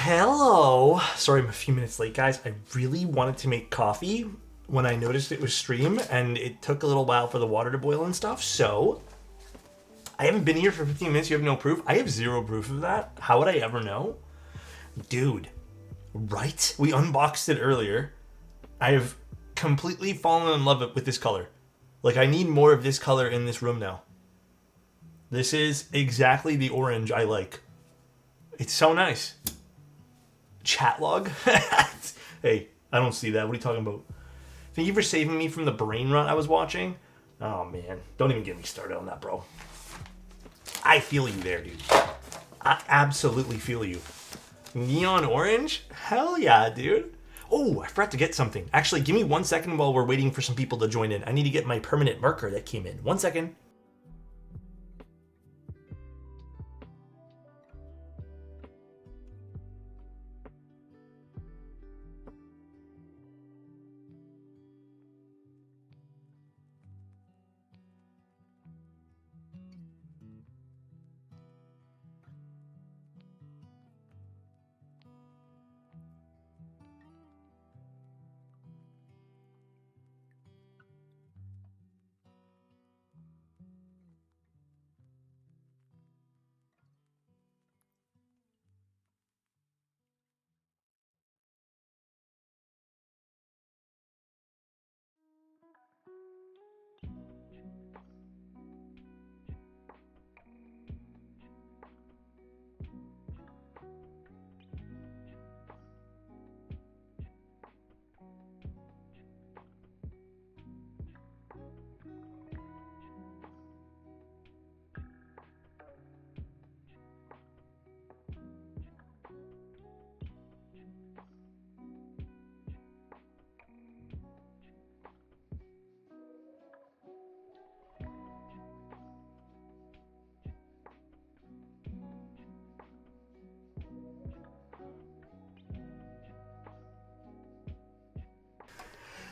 Hello. Sorry, I'm a few minutes late, guys. I really wanted to make coffee when I noticed it was stream, and it took a little while for the water to boil and stuff, so I haven't been here for 15 minutes. You have no proof? I have zero proof of that. How would I ever know? Dude, right? We unboxed it earlier. I have completely fallen in love with this color. Like, I need more of this color in this room now. This is exactly the orange I like. It's so nice. Chat log? Hey, I don't see that. What are you talking about? Thank you for saving me from the brain rot I was watching. Oh, man. Don't even get me started on that, bro. I feel you there, dude. I absolutely feel you. Neon orange? Hell yeah, dude. Oh, I forgot to get something. Actually, give me 1 second while we're waiting for some people to join in. I need to get my permanent marker that came in. 1 second.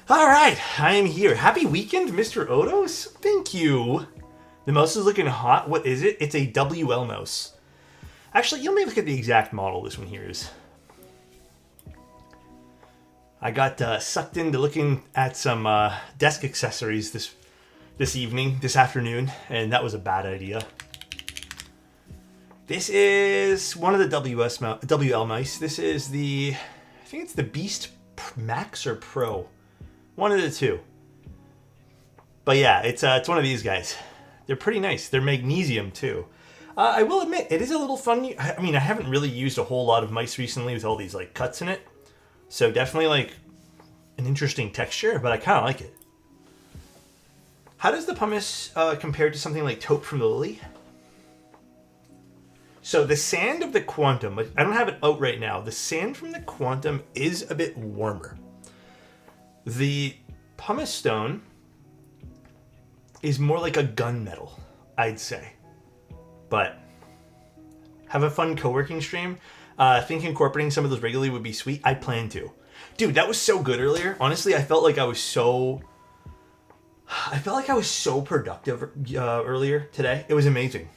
All right, I am here. Happy weekend, Mr. Otos. Thank you. The mouse is looking hot. What is it? It's a WL mouse. Actually, let me look at the exact model this one here is. I got sucked into looking at some desk accessories this afternoon, and that was a bad idea. This is one of the WL mice. This is I think it's the Beast Max or Pro. One of the two. But yeah, it's one of these guys. They're pretty nice. They're magnesium too. I will admit, it is a little fun. I mean, I haven't really used a whole lot of mice recently with all these like cuts in it. So definitely like an interesting texture, but I kind of like it. How does the pumice compare to something like taupe from the lily? So the sand of the Quantum, I don't have it out right now. The sand from the Quantum is a bit warmer. The pumice stone is more like a gunmetal, I'd say. But have a fun co-working stream. I think incorporating some of those regularly would be sweet. I plan to. Dude, that was so good earlier. Honestly, I felt like I was so productive earlier today. It was amazing.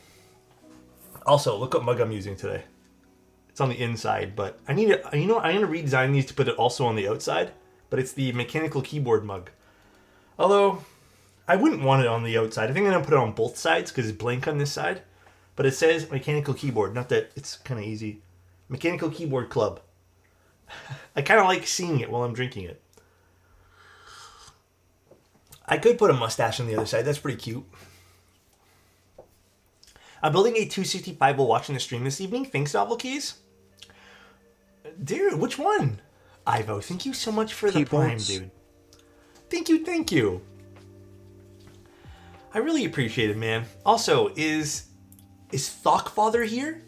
Also, look what mug I'm using today. It's on the inside, but I need to redesign these to put it also on the outside. But it's the mechanical keyboard mug. Although, I wouldn't want it on the outside. I think I'm going to put it on both sides because it's blank on this side. But it says mechanical keyboard. Not that it's kind of easy. Mechanical keyboard club. I kind of like seeing it while I'm drinking it. I could put a mustache on the other side. That's pretty cute. I'm building a 265 while watching the stream this evening. Thanks, Novel Keys. Dude, which one? Ivo, thank you so much for the prime, dude. Thank you. I really appreciate it, man. Also, is Thockfather here?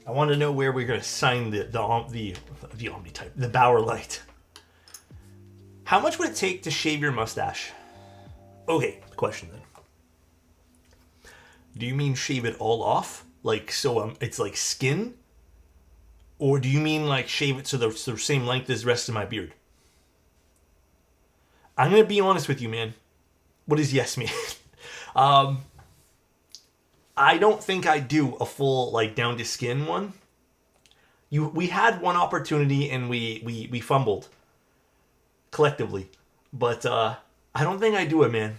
I want to know where we're going to sign the Omni-type, the Bauer Lite. How much would it take to shave your mustache? Okay, question then. Do you mean shave it all off? Like, so it's like skin? Or do you mean like shave it so the same length as the rest of my beard? I'm going to be honest with you, man. What does yes mean? I don't think I do a full like down to skin one. We had one opportunity and we fumbled collectively, but I don't think I do it, man.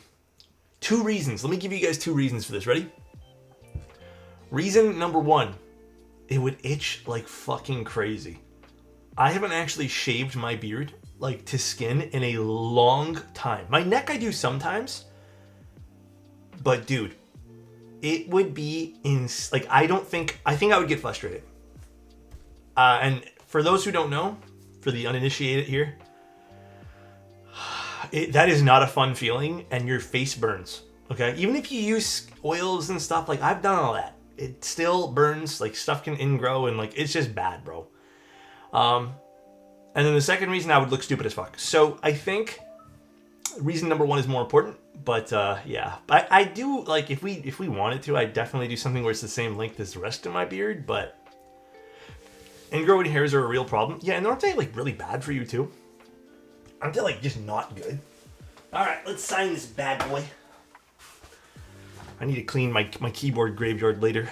2 reasons. Let me give you guys 2 reasons for this. Ready? Reason number 1, it would itch like fucking crazy. I haven't actually shaved my beard like to skin in a long time. My neck I do sometimes, but dude, it would be like I think I would get frustrated. And for those who don't know, for the uninitiated here, that is not a fun feeling, and your face burns. Okay, even if you use oils and stuff, like I've done all that, it still burns. Like stuff can ingrow, and like it's just bad, bro. And then the second reason, I would look stupid as fuck. So I think reason number 1 is more important. But yeah, I do like if we wanted to, I'd definitely do something where it's the same length as the rest of my beard. But ingrowing hairs are a real problem. Yeah, and aren't they like really bad for you too? Aren't they like just not good? All right, let's sign this bad boy. I need to clean my keyboard graveyard later.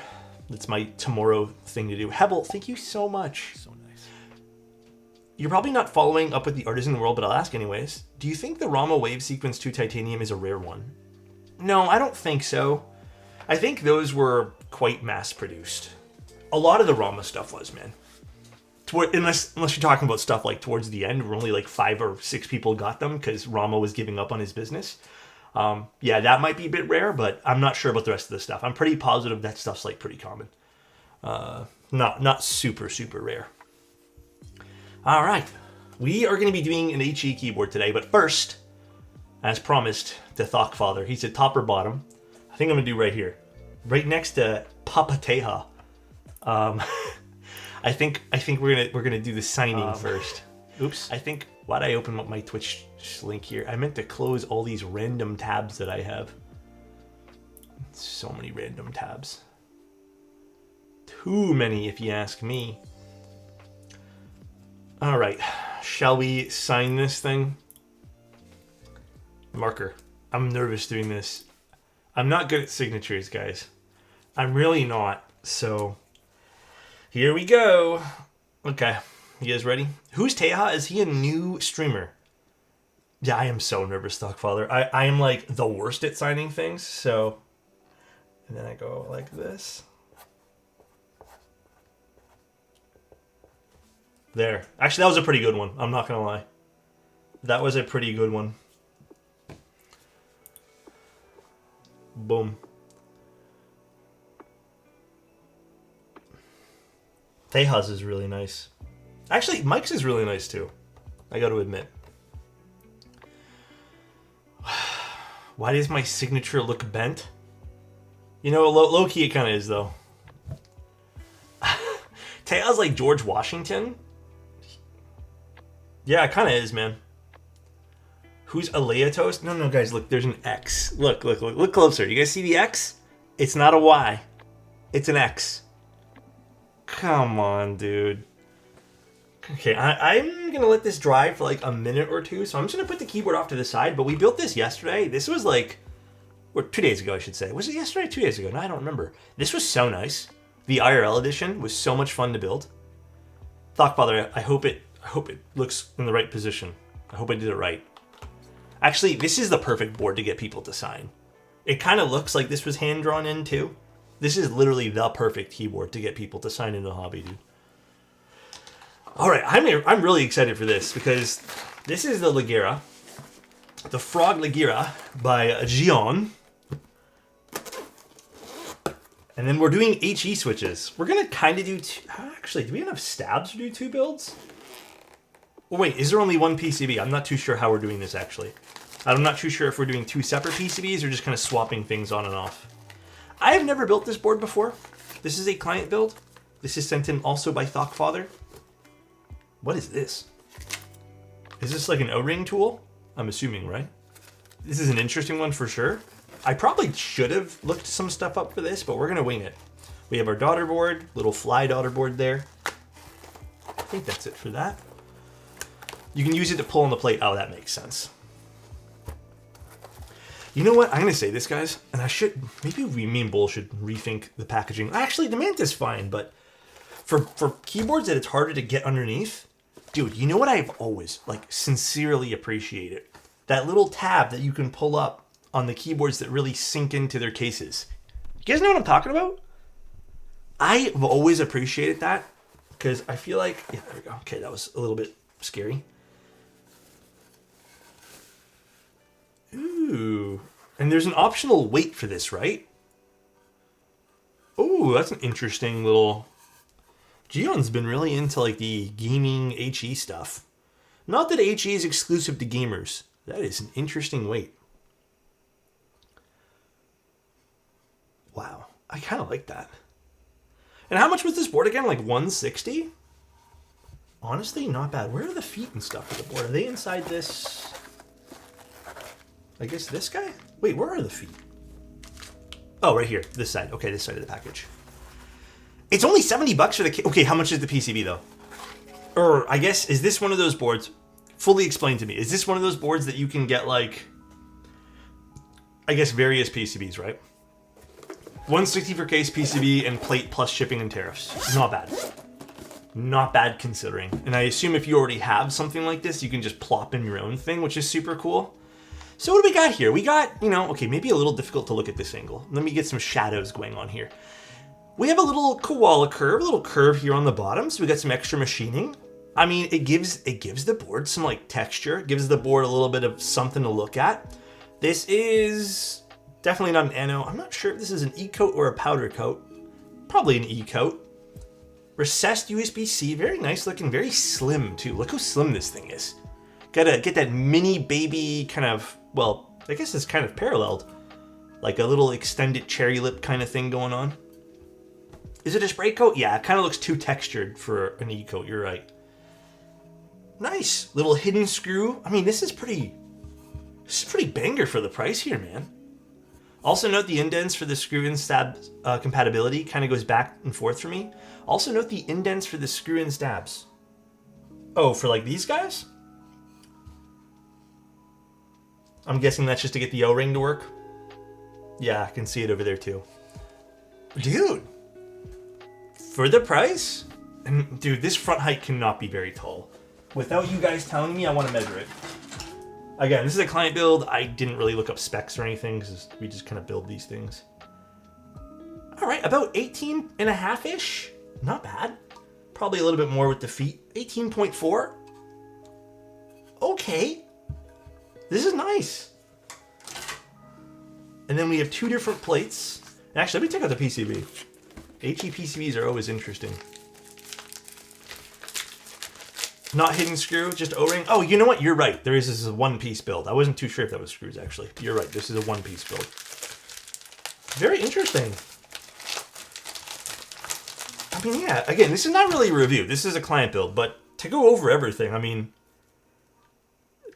That's my tomorrow thing to do. Hebel, thank you so much. So nice. You're probably not following up with the artists in the world, but I'll ask anyways. Do you think the Rama Wave Sequence 2 Titanium is a rare one? No, I don't think so. I think those were quite mass-produced. A lot of the Rama stuff was, man. Unless you're talking about stuff like towards the end, where only like 5 or 6 people got them because Rama was giving up on his business. Yeah, that might be a bit rare, but I'm not sure about the rest of the stuff. I'm pretty positive that stuff's like pretty common. Not super, super rare. All right. We are going to be doing an HE keyboard today, but first, as promised to Thockfather, he said top or bottom. I think I'm going to do right here. Right next to Papateha. I think we're gonna do the signing first. Oops. I think why'd I open up my Twitch link here? I meant to close all these random tabs that I have. So many random tabs. Too many, if you ask me. All right, shall we sign this thing? Marker. I'm nervous doing this. I'm not good at signatures, guys. I'm really not. So here we go. Okay, you guys ready? Who's Teja? Is he a new streamer? Yeah, I am so nervous, Stockfather. I am like the worst at signing things, so... And then I go like this. There. Actually, that was a pretty good one. I'm not gonna lie. That was a pretty good one. Boom. Teja's is really nice. Actually, Mike's is really nice too. I got to admit. Why does my signature look bent? You know, low key it kind of is though. Teja's like George Washington. Yeah, it kind of is, man. Who's Alexotos? No, guys, look, there's an X. Look closer. You guys see the X? It's not a Y. It's an X. Come on, dude. Okay, I'm going to let this dry for like a minute or two, so I'm just going to put the keyboard off to the side, but we built this yesterday. This was like, or 2 days ago, I should say. Was it yesterday or 2 days ago? No, I don't remember. This was so nice. The IRL edition was so much fun to build. Thockfather, I hope it looks in the right position. I hope I did it right. Actually, this is the perfect board to get people to sign. It kind of looks like this was hand-drawn in, too. This is literally the perfect keyboard to get people to sign into the hobby, dude. All right, I'm really excited for this because this is the Leggera, the Frog Leggera by Gion. And then we're doing HE switches. We're going to kind of do actually, do we have enough stabs to do 2 builds? Oh, wait, is there only 1 PCB? I'm not too sure how we're doing this, actually. I'm not too sure if we're doing 2 separate PCBs or just kind of swapping things on and off. I have never built this board before. This is a client build. This is sent in also by Thockfather. What is this? Is this like an O-ring tool? I'm assuming, right? This is an interesting one for sure. I probably should have looked some stuff up for this, but we're going to wing it. We have our daughter board, little fly daughter board there. I think that's it for that. You can use it to pull on the plate. Oh, that makes sense. You know what? I'm going to say this, guys, and I should, maybe me and Bull should rethink the packaging. Actually, the Manta's fine, but For keyboards that it's harder to get underneath, dude, you know what I've always, like, sincerely appreciated? That little tab that you can pull up on the keyboards that really sink into their cases. You guys know what I'm talking about? I've always appreciated that because I feel like, yeah, there we go. Okay, that was a little bit scary. Ooh. And there's an optional weight for this, right? Ooh, that's an interesting little... Gion's been really into like the gaming HE stuff. Not that HE is exclusive to gamers. That is an interesting weight. Wow, I kind of like that. And how much was this board again? Like 160? Honestly, not bad. Where are the feet and stuff for the board? Are they inside this? I guess this guy? Wait, where are the feet? Oh, right here. This side. Okay, this side of the package. It's only $70 for the... Okay, how much is the PCB, though? Or, I guess, is this one of those boards... Fully explain to me. Is this one of those boards that you can get, like... I guess various PCBs, right? 160 for case PCB and plate plus shipping and tariffs. Not bad. Not bad considering. And I assume if you already have something like this, you can just plop in your own thing, which is super cool. So what do we got here? We got, you know, okay, maybe a little difficult to look at this angle. Let me get some shadows going on here. We have a little koala curve, a little curve here on the bottom. So we got some extra machining. I mean, it gives the board some like texture. It gives the board a little bit of something to look at. This is definitely not an ano. I'm not sure if this is an E-coat or a powder coat. Probably an E-coat. Recessed USB-C, very nice looking, very slim too. Look how slim this thing is. Gotta get that mini baby kind of, well, I guess it's kind of paralleled. Like a little extended cherry lip kind of thing going on. Is it a spray coat? Yeah, it kind of looks too textured for an E-coat, you're right. Nice, little hidden screw. I mean, this is pretty banger for the price here, man. Also note the indents for the screw in stab compatibility kind of goes back and forth for me. Also note the indents for the screw in stabs. Oh, for like these guys? I'm guessing that's just to get the O-ring to work. Yeah, I can see it over there too. Dude, for the price? And dude, this front height cannot be very tall. Without you guys telling me, I want to measure it. Again, this is a client build. I didn't really look up specs or anything because we just kind of build these things. All right, about 18 and a half-ish. Not bad. Probably a little bit more with the feet. 18.4. Okay. This is nice. And then we have two different plates. Actually, let me take out the PCB. HE PCBs are always interesting. Not hidden screw, just O-ring. Oh, you know what? You're right. This is a one-piece build. I wasn't too sure if that was screws, actually. You're right. This is a one-piece build. Very interesting. I mean, yeah. Again, this is not really a review. This is a client build. But to go over everything, I mean...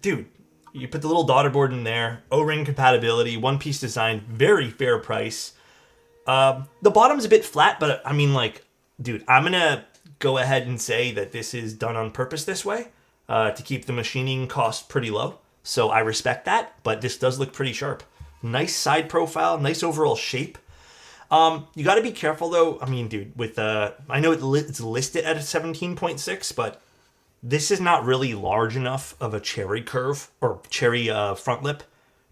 Dude, you put the little daughter board in there. O-ring compatibility. One-piece design. Very fair price. The bottom's a bit flat, but I mean, like... Dude, I'm going to... go ahead and say that this is done on purpose this way to keep the machining cost pretty low. So I respect that, but this does look pretty sharp. Nice side profile, nice overall shape. You got to be careful though. I mean, dude, with I know it's listed at a 17.6, but this is not really large enough of a cherry curve or cherry front lip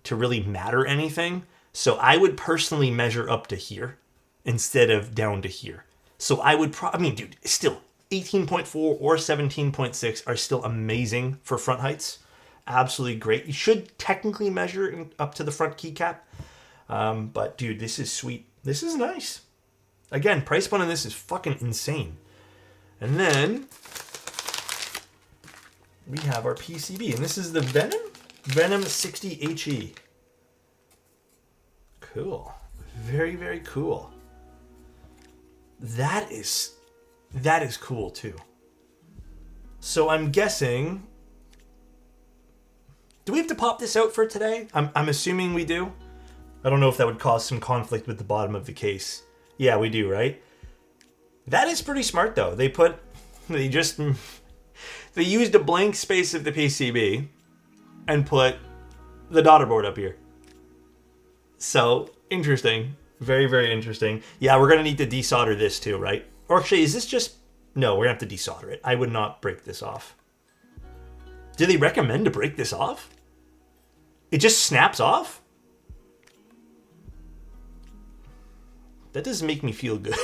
to really matter anything. So I would personally measure up to here instead of down to here. So I would I mean, dude, still 18.4 or 17.6 are still amazing for front heights. Absolutely great. You should technically measure up to the front keycap. But dude, this is sweet. This is nice. Again, price point on this is fucking insane. And then we have our PCB, and this is the Venom 60 HE. Cool. Very, very cool. That is cool too. So I'm guessing, do we have to pop this out for today? I'm assuming we do. I don't know if that would cause some conflict with the bottom of the case. Yeah, we do, right? That is pretty smart though. They used a blank space of the PCB and put the daughter board up here. So interesting. Very, very interesting. Yeah, we're going to need to desolder this too, right? Or actually, is this just No, we're gonna have to desolder it. I would not break this off. Do they recommend to break this off? It just snaps off? That doesn't make me feel good.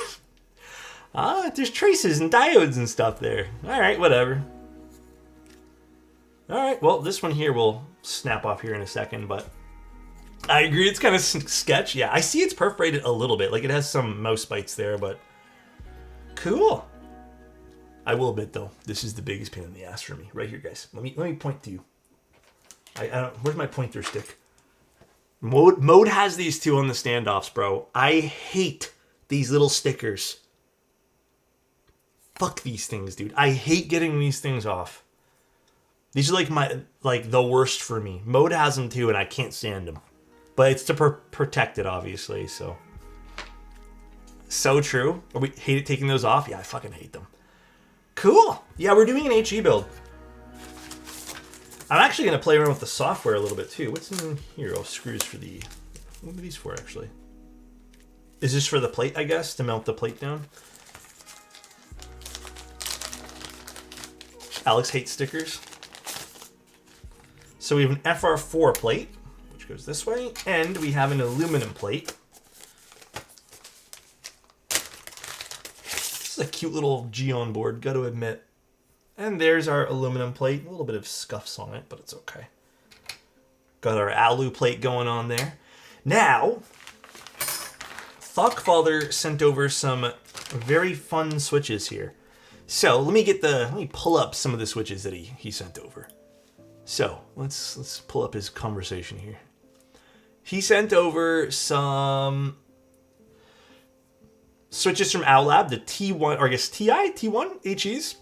There's traces and diodes and stuff there. Alright, whatever. Alright, well, this one here will snap off here in a second, but I agree, it's kind of sketch. Yeah, I see it's perforated a little bit. Like, it has some mouse bites there, but cool. I will admit, though, this is the biggest pain in the ass for me. Right here, guys. Let me point to you. I don't... Where's my pointer stick? Mode has these two on the standoffs, bro. I hate these little stickers. Fuck these things, dude. I hate getting these things off. These are like the worst for me. Mode has them too, and I can't stand them. But it's to protect it, obviously, so. So true. We hate it taking those off? Yeah, I fucking hate them. Cool. Yeah, we're doing an HE build. I'm actually going to play around with the software a little bit too. What's in here? Oh, screws for the... What are these for, actually? Is this for the plate, I guess? To mount the plate down? Alex hates stickers. So we have an FR4 plate, which goes this way, and we have an aluminum plate. This is a cute little Geon board, gotta admit. And there's our aluminum plate. A little bit of scuffs on it, but it's okay. Got our alu plate going on there. Now, Thockfather sent over some very fun switches here. So let me pull up some of the switches that he sent over. So let's pull up his conversation here. He sent over some switches from Owlab, the T1, or I guess T1 HEs,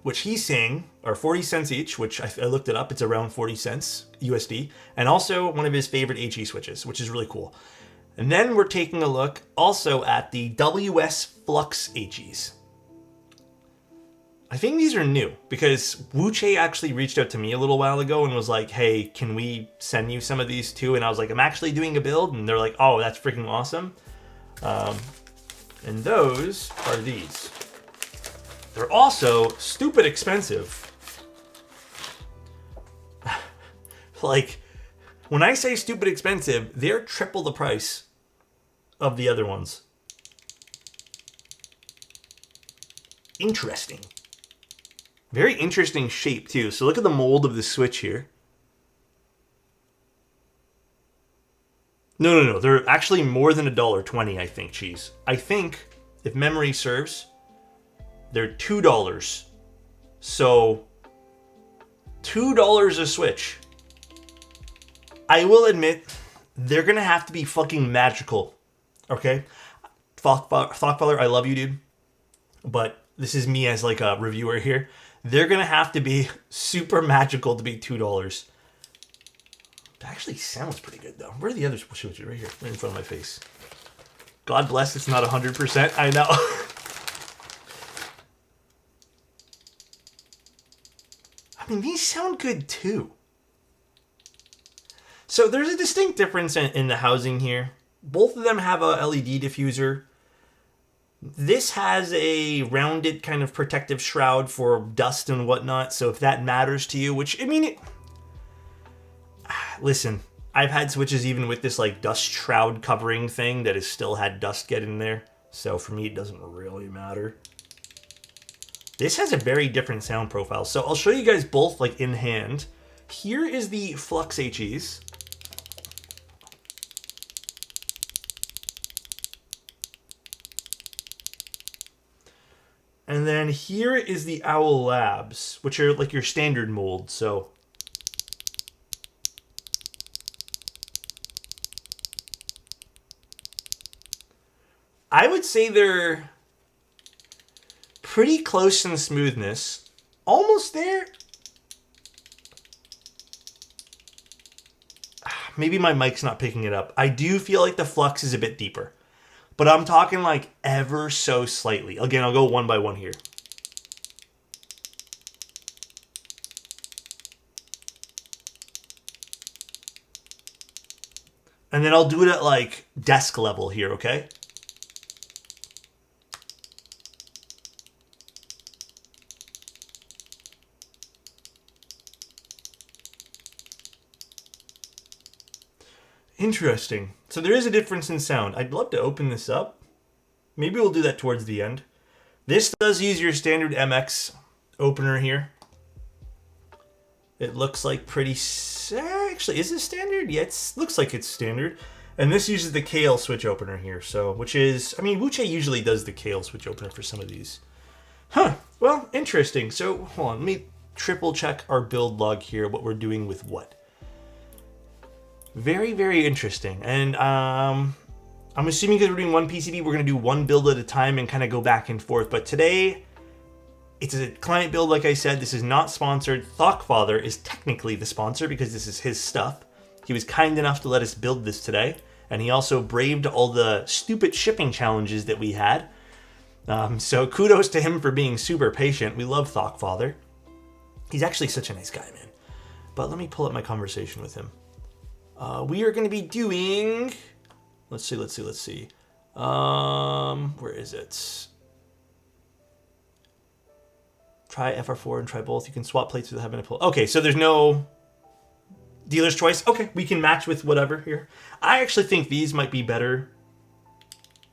which he's saying are 40 cents each, which I looked it up. It's around 40 cents USD. And also one of his favorite HE switches, which is really cool. And then we're taking a look also at the WS Flux HEs. I think these are new because Wuche actually reached out to me a little while ago and was like, hey, can we send you some of these too? And I was like, I'm actually doing a build. And they're like, oh, that's freaking awesome. And those are these. They're also stupid expensive. Like, when I say stupid expensive, they're triple the price of the other ones. Interesting. Very interesting shape, too. So look at the mold of the switch here. No. They're actually more than $1.20, I think, cheese. I think, if memory serves, they're $2. So, $2 a switch. I will admit, they're going to have to be fucking magical. Okay? Thockfather, I love you, dude. But this is me as like a reviewer here. They're going to have to be super magical to be $2. That actually sounds pretty good, though. Where are the others? Right here, right in front of my face. God bless, it's not 100%. I know. I mean, these sound good, too. So there's a distinct difference in the housing here. Both of them have a LED diffuser. This has a rounded kind of protective shroud for dust and whatnot. So if that matters to you, which, I mean, listen, I've had switches even with this like dust shroud covering thing that has still had dust get in there. So for me, it doesn't really matter. This has a very different sound profile. So I'll show you guys both like in hand. Here is the Flux HEs. And then here is the Owl Labs, which are like your standard mold. So I would say they're pretty close in smoothness. Almost there. Maybe my mic's not picking it up. I do feel like the Flux is a bit deeper. But I'm talking like ever so slightly. Again, I'll go one by one here. And then I'll do it at like desk level here, okay? Interesting. So there is a difference in sound. I'd love to open this up. Maybe we'll do that towards the end. This does use your standard MX opener here. It looks like pretty... Actually, is it standard? Yeah, it looks like it's standard. And this uses the KL switch opener here, so which is... I mean, Wuche usually does the KL switch opener for some of these. Huh. Well, interesting. So, hold on. Let me triple check our build log here, what we're doing with what. Very, very interesting. And I'm assuming because we're doing one PCB, we're going to do one build at a time and kind of go back and forth. But today, it's a client build, like I said. This is not sponsored. Thockfather is technically the sponsor because this is his stuff. He was kind enough to let us build this today. And he also braved all the stupid shipping challenges that we had. So kudos to him for being super patient. We love Thockfather. He's actually such a nice guy, man. But let me pull up my conversation with him. We are going to be doing... Let's see. Where is it? Try FR4 and try both. You can swap plates with having a pull. Okay, so there's no dealer's choice. Okay, we can match with whatever here. I actually think these might be better.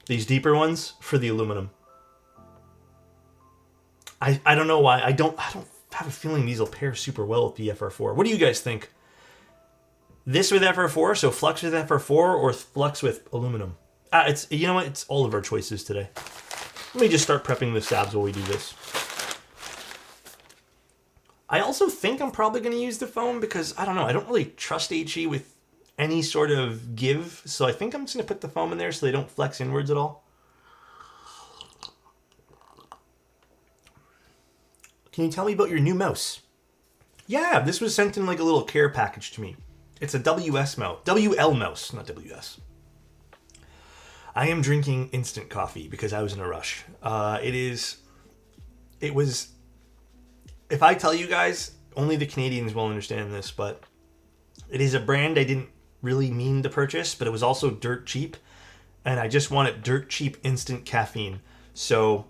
These deeper ones for the aluminum. I don't know why. I don't have a feeling these will pair super well with the FR4. What do you guys think? This with FR4, so flux with FR4 or flux with aluminum? It's, you know what? It's all of our choices today. Let me just start prepping the stabs while we do this. I also think I'm probably going to use the foam because, I don't know, I don't really trust HE with any sort of give. So I think I'm just going to put the foam in there so they don't flex inwards at all. Can you tell me about your new mouse? Yeah, this was sent in like a little care package to me. It's a WS mouse. WL mouse, not WS. I am drinking instant coffee because I was in a rush. It was... If I tell you guys, only the Canadians will understand this, but it is a brand I didn't really mean to purchase, but it was also dirt cheap, and I just wanted dirt cheap instant caffeine. So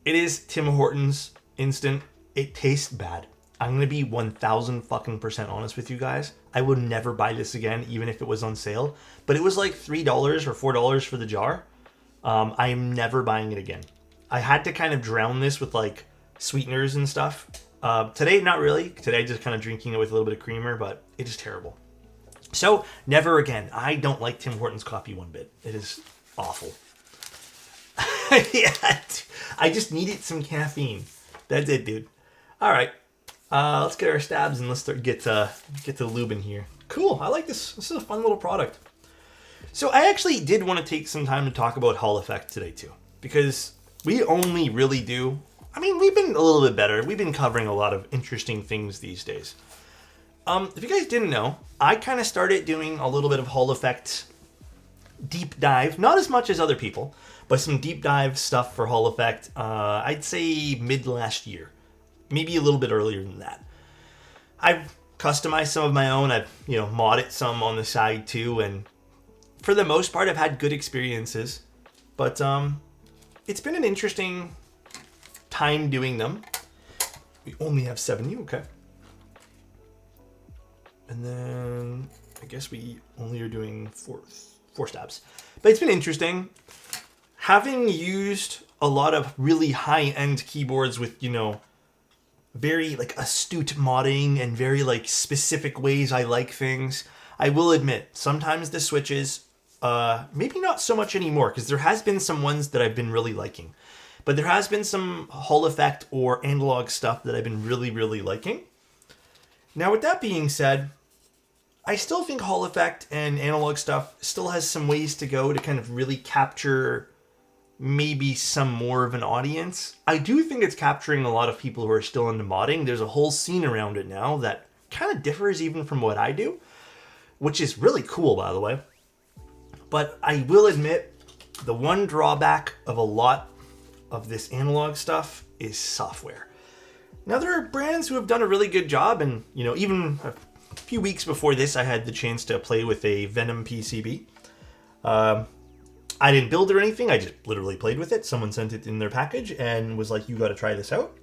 it is Tim Hortons instant. It tastes bad. I'm going to be 1,000% honest with you guys. I would never buy this again, even if it was on sale. But it was like $3 or $4 for the jar. I am never buying it again. I had to kind of drown this with like sweeteners and stuff. Today, not really. Today, just kind of drinking it with a little bit of creamer, but it is terrible. So, never again. I don't like Tim Hortons coffee one bit. It is awful. Yeah, I just needed some caffeine. That's it, dude. All right. Let's get our stabs and let's get to Lubing here. Cool. I like this. This is a fun little product. So I actually did want to take some time to talk about Hall Effect today too, because we only really do. I mean, we've been a little bit better. We've been covering a lot of interesting things these days. If you guys didn't know, I kind of started doing a little bit of Hall Effect deep dive, not as much as other people, but some deep dive stuff for Hall Effect. I'd say mid last year. Maybe a little bit earlier than that. I've customized some of my own. I've, modded some on the side too. And for the most part, I've had good experiences. But it's been an interesting time doing them. We only have 70, okay. And then I guess we only are doing four stabs. But it's been interesting. Having used a lot of really high-end keyboards with, very astute modding and very specific ways I like things. I will admit, sometimes the switches, maybe not so much anymore, because there has been some ones that I've been really liking. But there has been some Hall Effect or analog stuff that I've been really, really liking. Now, with that being said, I still think Hall Effect and analog stuff still has some ways to go to kind of really capture maybe some more of an audience. I do think it's capturing a lot of people who are still into modding. There's a whole scene around it now that kind of differs even from what I do, which is really cool, by the way. But I will admit, the one drawback of a lot of this analog stuff is software. Now, there are brands who have done a really good job, and even a few weeks before this, I had the chance to play with a Venom PCB. I didn't build it or anything. I just literally played with it. Someone sent it in their package and was like, you got to try this out.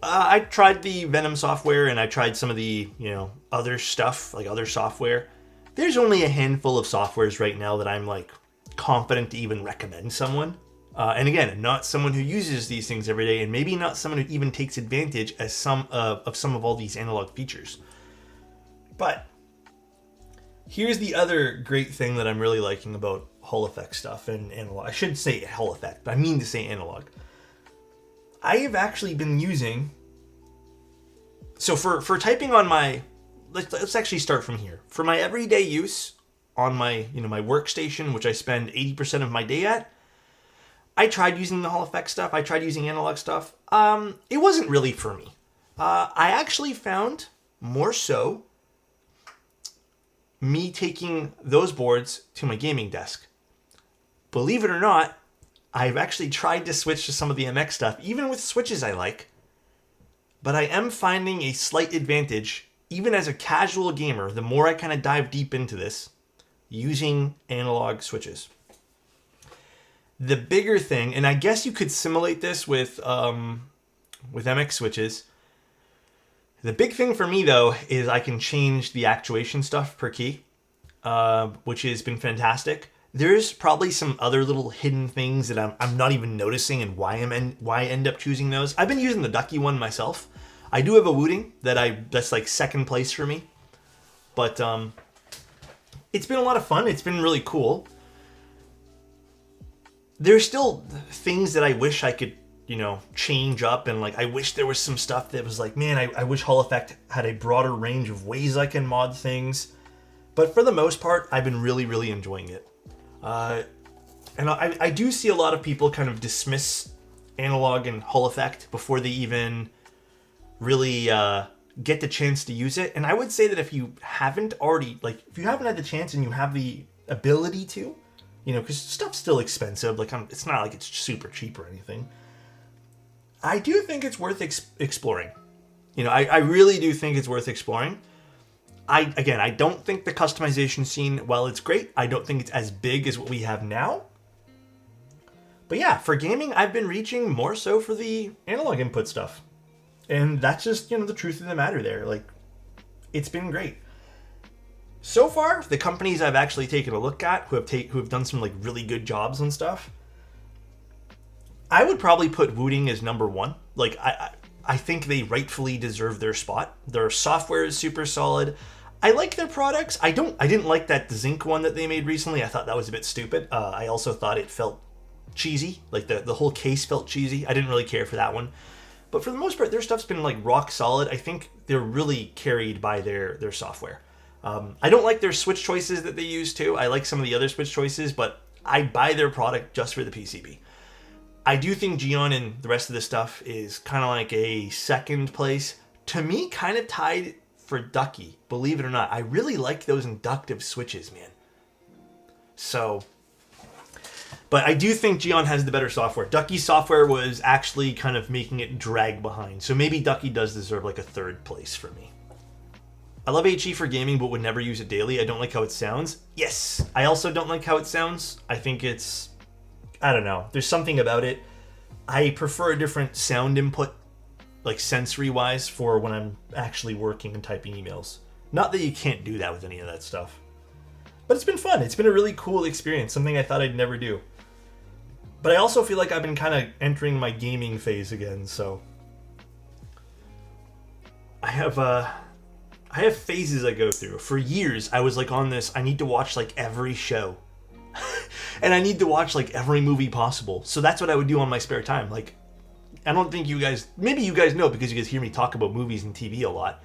I tried the Venom software and I tried some of the, other stuff, like other software. there's only a handful of softwares right now that I'm like confident to even recommend someone. And again, not someone who uses these things every day, and maybe not someone who even takes advantage of some of all these analog features. But here's the other great thing that I'm really liking about Hall effect stuff and analog. I should say Hall effect, but I mean to say analog. I have actually been using. So for typing on my, let's actually start from here. For my everyday use on my my workstation, which I spend 80% of my day at, I tried using the Hall effect stuff. I tried using analog stuff. It wasn't really for me. I actually found more so me taking those boards to my gaming desk. Believe it or not, I've actually tried to switch to some of the MX stuff, even with switches I like. But I am finding a slight advantage, even as a casual gamer, the more I kind of dive deep into this, using analog switches. The bigger thing, and I guess you could simulate this with MX switches. The big thing for me, though, is I can change the actuation stuff per key, which has been fantastic. There's probably some other little hidden things that I'm not even noticing and why I end up choosing those. I've been using the Ducky one myself. I do have a Wooting that's like second place for me. But it's been a lot of fun. It's been really cool. There's still things that I wish I could, change up, and like I wish there was some stuff that was like, man, I wish Hall effect had a broader range of ways I can mod things. But for the most part, I've been really, really enjoying it. And I do see a lot of people kind of dismiss analog and Hall effect before they even really get the chance to use it. And I would say that if you haven't had the chance and you have the ability to, because stuff's still expensive. Like it's not like it's super cheap or anything. I do think it's worth exploring. I really do think it's worth exploring. I don't think the customization scene, while it's great, I don't think it's as big as what we have now. But yeah, for gaming, I've been reaching more so for the analog input stuff. And that's just, the truth of the matter there. Like, it's been great. So far, the companies I've actually taken a look at who have done some like really good jobs and stuff, I would probably put Wooting as number one. Like, I think they rightfully deserve their spot. Their software is super solid. I like their products. I didn't like that Zinc one that they made recently. I thought that was a bit stupid. I also thought it felt cheesy. Like the whole case felt cheesy. I didn't really care for that one. But for the most part, their stuff's been like rock solid. I think they're really carried by their software. I don't like their switch choices that they use too. I like some of the other switch choices, but I buy their product just for the PCB. I do think Geon and the rest of the stuff is kind of like a second place. To me, kind of tied for Ducky, believe it or not. I really like those inductive switches, man. So, but I do think Geon has the better software. Ducky's software was actually kind of making it drag behind. So maybe Ducky does deserve like a third place for me. I love HE for gaming, but would never use it daily. I don't like how it sounds. Yes, I also don't like how it sounds. I think I don't know. There's something about it. I prefer a different sound input, like sensory-wise, for when I'm actually working and typing emails. Not that you can't do that with any of that stuff. But it's been fun. It's been a really cool experience, something I thought I'd never do. But I also feel like I've been kind of entering my gaming phase again, so I have phases I go through. For years, I was like on this, I need to watch like every show. And I need to watch like every movie possible. So that's what I would do on my spare time. Like, I don't think maybe you guys know because you guys hear me talk about movies and TV a lot.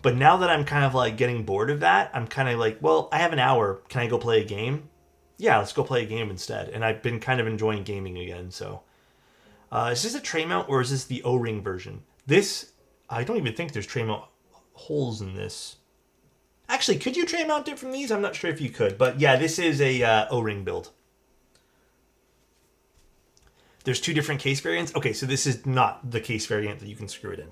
But now that I'm kind of like getting bored of that, I'm kind of like, well, I have an hour. Can I go play a game? Yeah, let's go play a game instead. And I've been kind of enjoying gaming again, so. Is this a tray mount or is this the O-ring version? I don't even think there's tray mount holes in this. Actually, could you tray mount it from these? I'm not sure if you could. But yeah, this is a O-ring build. There's two different case variants. Okay, so this is not the case variant that you can screw it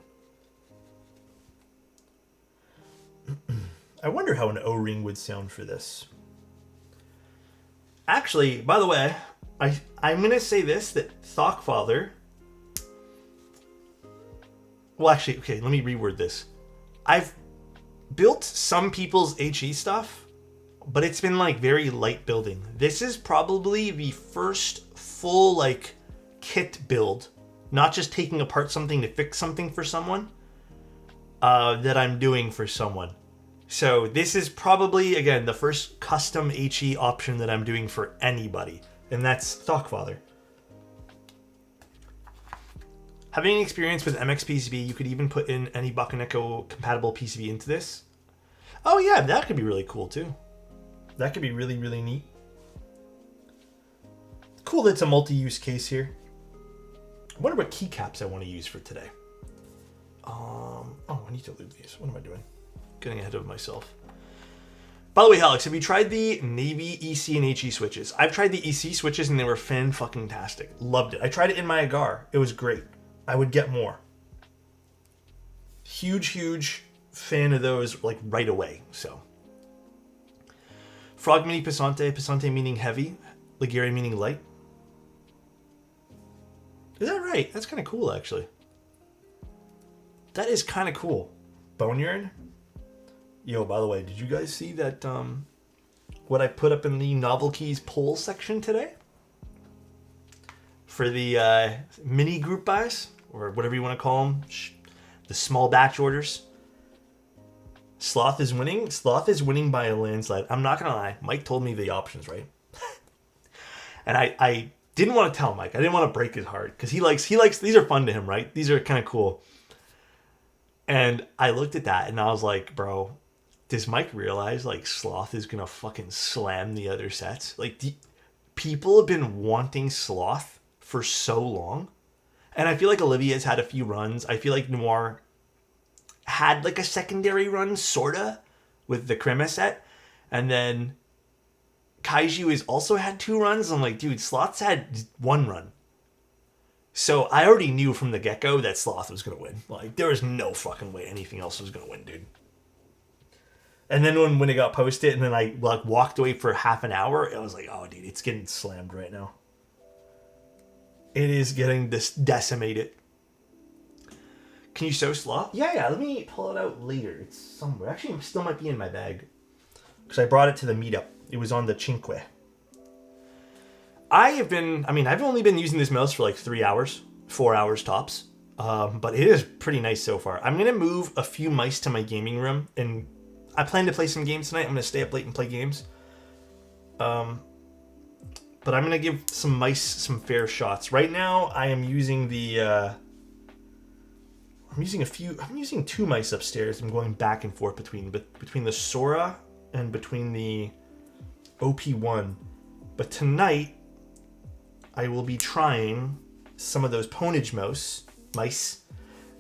in. I wonder how an O-ring would sound for this. Actually, by the way, I'm going to say this, that Thockfather... Well, actually, okay, let me reword this. I've built some people's HE stuff but it's been like very light building. This is probably the first full like kit build, not just taking apart something to fix something for someone, that I'm doing for someone. So this is probably, again, the first custom HE option that I'm doing for anybody, and that's Stockfather. Having experience with MX PCB, you could even put in any Bakaneko compatible PCB into this. Oh yeah, that could be really cool too. That could be really, really neat. Cool that it's a multi-use case here. I wonder what keycaps I want to use for today. Oh, I need to lube these. What am I doing? Getting ahead of myself. By the way, Alex, have you tried the Navy EC and HE switches? I've tried the EC switches and they were fan-fucking-tastic. Loved it. I tried it in my Agar. It was great. I would get more. Huge, huge fan of those, like, right away, so. Frog mini Passante. Passante meaning heavy. Leggera meaning light. Is that right? That's kind of cool, actually. That is kind of cool. Boneyard? Yo, by the way, did you guys see that, what I put up in the Novel Keys poll section today? For the mini group buys, or whatever you want to call them, the small batch orders. Sloth is winning. Sloth is winning by a landslide. I'm not going to lie. Mike told me the options, right? And I didn't want to tell Mike. I didn't want to break his heart, because he likes, these are fun to him, right? These are kind of cool. And I looked at that and I was like, bro, does Mike realize like Sloth is going to fucking slam the other sets? Like, people have been wanting Sloth for so long. And I feel like Olivia's had a few runs. I feel like Noir had like a secondary run, sorta, with the Crema set. And then Kaiju has also had 2 runs. I'm like, dude, Sloth's had 1 run. So I already knew from the get-go that Sloth was going to win. Like, there was no fucking way anything else was going to win, dude. And then when it got posted and then I like walked away for half an hour, I was like, oh, dude, it's getting slammed right now. It is getting decimated. Can you sew Sloth? Yeah, let me pull it out later. It's somewhere. Actually, it still might be in my bag. Because I brought it to the meetup. It was on the Cinque. I've only been using this mouse for like 3 hours, 4 hours tops. But it is pretty nice so far. I'm going to move a few mice to my gaming room, and I plan to play some games tonight. I'm going to stay up late and play games. But I'm going to give some mice some fair shots. Right now, I am using the... I'm using 2 mice upstairs. I'm going back and forth between the Sora and between the OP1. But tonight, I will be trying some of those Ponage mice.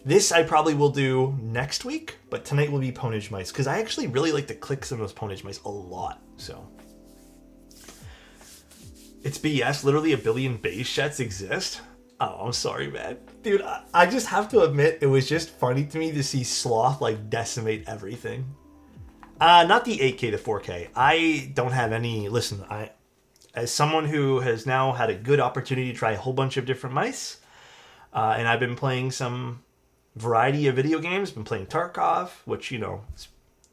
This I probably will do next week, but tonight will be Ponage mice, because I actually really like the clicks of those Ponage mice a lot, so. It's BS, literally a billion beige sets exist. Oh, I'm sorry, man. Dude, I just have to admit, it was just funny to me to see Sloth, like, decimate everything. Not the 8K to 4K. I don't have any... Listen, as someone who has now had a good opportunity to try a whole bunch of different mice, and I've been playing some variety of video games. Been playing Tarkov, which, you know, is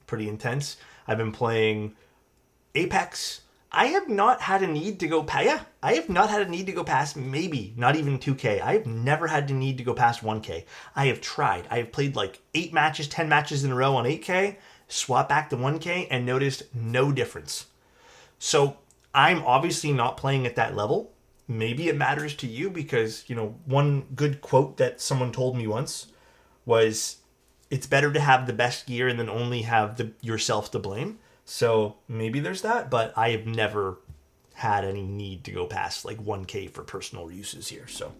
pretty intense. I've been playing Apex. I have not had a need to go past... Yeah, I have not had a need to go past maybe not even 2K. I have never had the need to go past 1K. I have tried. I have played like 8 matches, 10 matches in a row on 8K, swap back to 1K, and noticed no difference. So I'm obviously not playing at that level. Maybe it matters to you because, you know, one good quote that someone told me once was, it's better to have the best gear and then only have yourself to blame. So maybe there's that, but I have never had any need to go past like 1K for personal uses here. So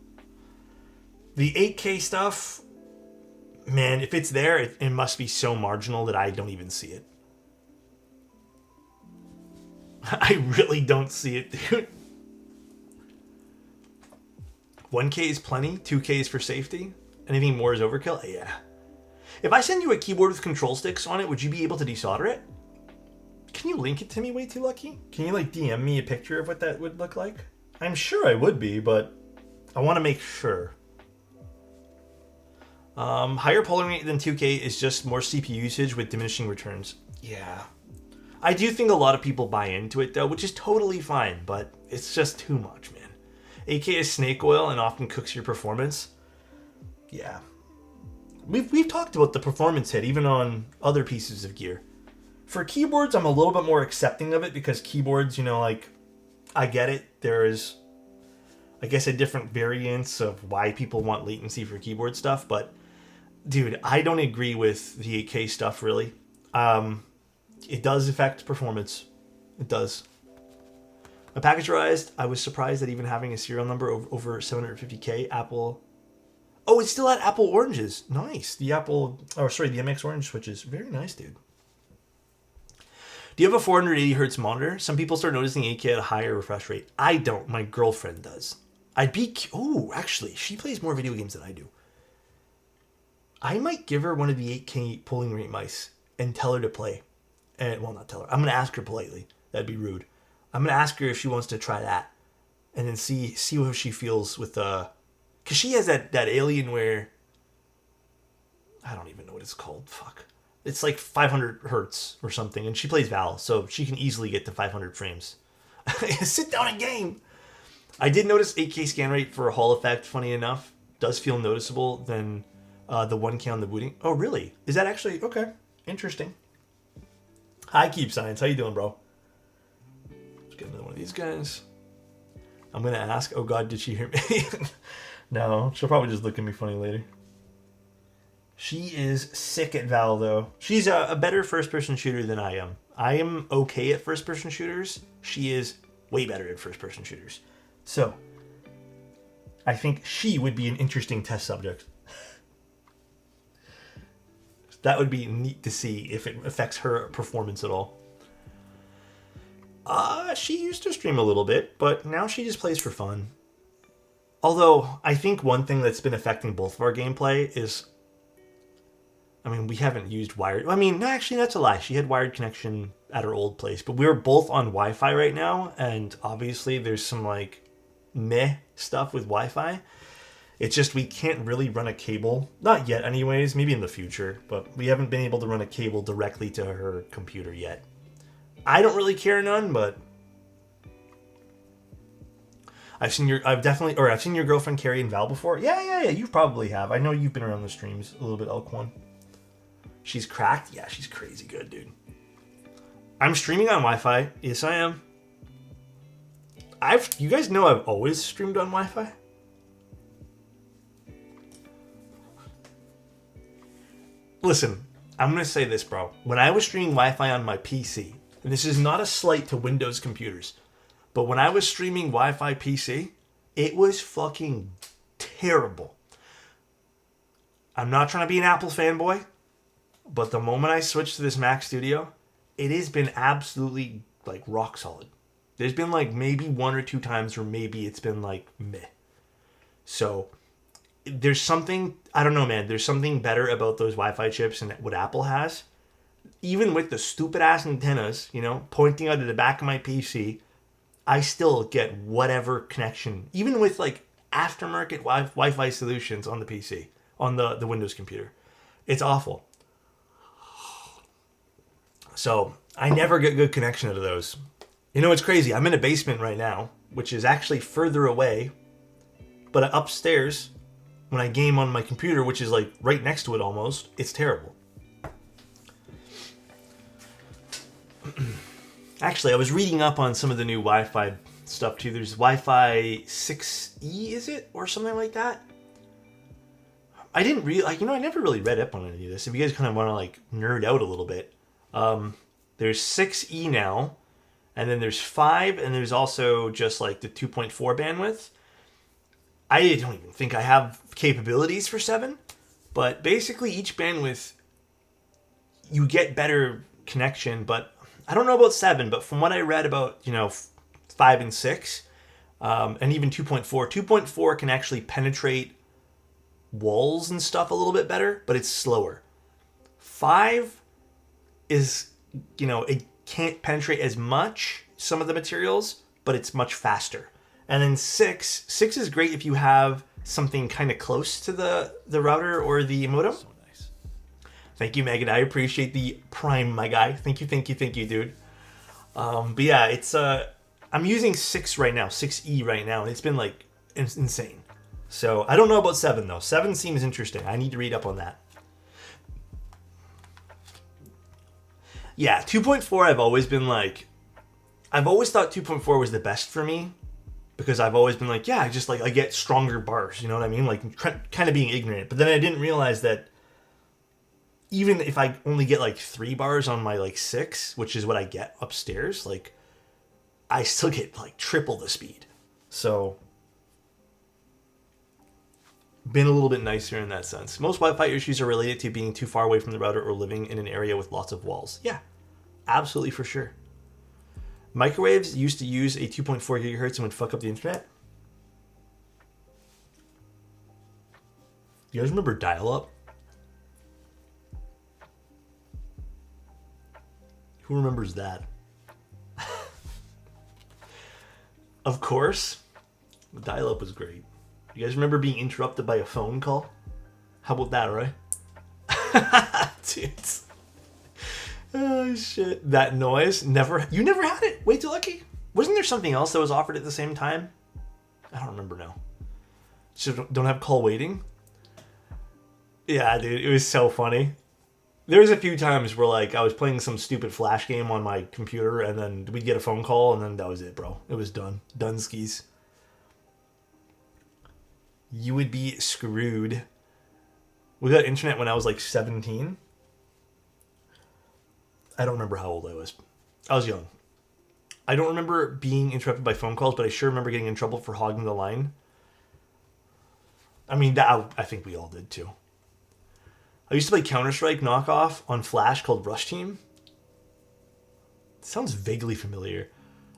the 8K stuff, man, if it's there, it must be so marginal that I don't even see it. I really don't see it, dude. 1K is plenty, 2K is for safety. Anything more is overkill? Yeah. If I send you a keyboard with control sticks on it, would you be able to desolder it? Can you link it to me, Way Too Lucky? Can you like DM me a picture of what that would look like? I'm sure I would be, but I want to make sure. Higher polling rate than 2K is just more CPU usage with diminishing returns. Yeah. I do think a lot of people buy into it though, which is totally fine, but it's just too much, man. AK is snake oil and often cooks your performance. Yeah. We've talked about the performance hit even on other pieces of gear. For keyboards, I'm a little bit more accepting of it because keyboards, you know, like, I get it. There is, I guess, a different variance of why people want latency for keyboard stuff, but dude, I don't agree with the 8K stuff, really. It does affect performance. It does. My packagerized, I was surprised that even having a serial number over 750K, Apple... Oh, it's still at Apple oranges. Nice. The MX orange switches. Very nice, dude. Do you have a 480 hertz monitor? Some people start noticing 8K at a higher refresh rate. I don't. My girlfriend does. Actually, she plays more video games than I do. I might give her one of the 8K polling rate mice and tell her to play. Well, not tell her. I'm going to ask her politely. That'd be rude. I'm going to ask her if she wants to try that. And then see how she feels with... Because she has that Alienware... I don't even know what it's called. Fuck. It's like 500 hertz or something. And she plays Val, so she can easily get to 500 frames. Sit down and game! I did notice 8K scan rate for a Hall effect, funny enough. Does feel noticeable than the 1K on the booting. Oh, really? Is that actually... Okay. Interesting. Hi, Keep Science. How you doing, bro? Let's get another one of these guys. I'm going to ask... Oh, God, did she hear me? No, she'll probably just look at me funny later. She is sick at Val, though. She's a better first-person shooter than I am. I am okay at first-person shooters. She is way better at first-person shooters. So, I think she would be an interesting test subject. That would be neat to see if it affects her performance at all. She used to stream a little bit, but now she just plays for fun. Although, I think one thing that's been affecting both of our gameplay is... I mean, we haven't used wired... I mean, no, actually, that's a lie. She had wired connection at her old place. But we're both on Wi-Fi right now. And obviously, there's some, like, meh stuff with Wi-Fi. It's just we can't really run a cable. Not yet, anyways. Maybe in the future. But we haven't been able to run a cable directly to her computer yet. I don't really care none, but... I've seen your girlfriend Carrie and Val before. Yeah, you probably have. I know you've been around the streams a little bit, Elk One. She's cracked? Yeah, she's crazy good, dude. I'm streaming on Wi-Fi. Yes, I am. You guys know I've always streamed on Wi-Fi? Listen, I'm going to say this, bro. When I was streaming Wi-Fi on my PC, and this is not a slight to Windows computers, but when I was streaming Wi-Fi PC, it was fucking terrible. I'm not trying to be an Apple fanboy, but the moment I switched to this Mac Studio, it has been absolutely, like, rock solid. There's been, like, maybe one or two times where maybe it's been, like, meh. So, there's something, I don't know, man, there's something better about those Wi-Fi chips and what Apple has. Even with the stupid-ass antennas, you know, pointing out at the back of my PC, I still get whatever connection, even with, like, aftermarket Wi-Fi solutions on the PC, on the Windows computer. It's awful. So, I never get good connection out of those. You know, it's crazy. I'm in a basement right now, which is actually further away, but upstairs, when I game on my computer, which is, like, right next to it almost, it's terrible. Actually, I was reading up on some of the new Wi-Fi stuff, too. There's Wi-Fi 6E, is it? Or something like that? I didn't really... I never really read up on any of this. If you guys kind of want to, like, nerd out a little bit. There's 6E now. And then there's 5. And there's also just, like, the 2.4 bandwidth. I don't even think I have capabilities for 7. But basically, each bandwidth, you get better connection, but... I don't know about 7, but from what I read about, 5 and 6, and even 2.4, 2.4 can actually penetrate walls and stuff a little bit better, but it's slower. 5 is, it can't penetrate as much, some of the materials, but it's much faster. And then 6 is great if you have something kind of close to the router or the modem. Thank you, Megan. I appreciate the Prime, my guy. Thank you, dude. But yeah, it's I'm using 6 right now, 6E right now, and it's been like insane. So I don't know about 7 though. 7 seems interesting. I need to read up on that. Yeah, 2.4 I've always been like, I've always thought 2.4 was the best for me because I've always been like, yeah, I get stronger bars, you know what I mean? Like kind of being ignorant. But then I didn't realize that even if I only get like 3 bars on my like 6, which is what I get upstairs, like I still get like triple the speed. So been a little bit nicer in that sense. Most Wi-Fi issues are related to being too far away from the router or living in an area with lots of walls. Yeah, absolutely for sure. Microwaves used to use a 2.4 gigahertz and would fuck up the internet. You guys remember dial-up? Who remembers that? Of course. Dial-up was great. You guys remember being interrupted by a phone call? How about that, right? Dude. Oh, shit. That noise. You never had it? Way too lucky? Wasn't there something else that was offered at the same time? I don't remember now. So don't have call waiting? Yeah, dude. It was so funny. There was a few times where, like, I was playing some stupid Flash game on my computer, and then we'd get a phone call, and then that was it, bro. It was done. Done skis. You would be screwed. We got internet when I was, like, 17. I don't remember how old I was. I was young. I don't remember being interrupted by phone calls, but I sure remember getting in trouble for hogging the line. I mean, I think we all did, too. I used to play Counter-Strike knockoff on Flash called Rush Team. It sounds vaguely familiar.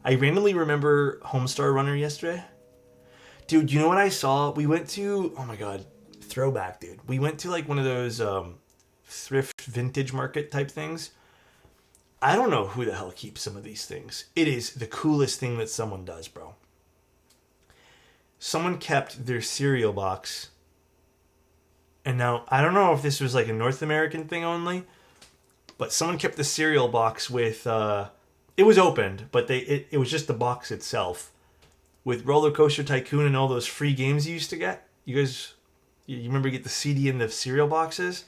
I randomly remember Homestar Runner yesterday. Dude, you know what I saw? We went to... Oh my god. Throwback, dude. We went to like one of those thrift vintage market type things. I don't know who the hell keeps some of these things. It is the coolest thing that someone does, bro. Someone kept their cereal box... And now, I don't know if this was like a North American thing only, but someone kept the cereal box with, it was opened, but it was just the box itself. With Roller Coaster Tycoon and all those free games you used to get. You guys, you remember you get the CD in the cereal boxes?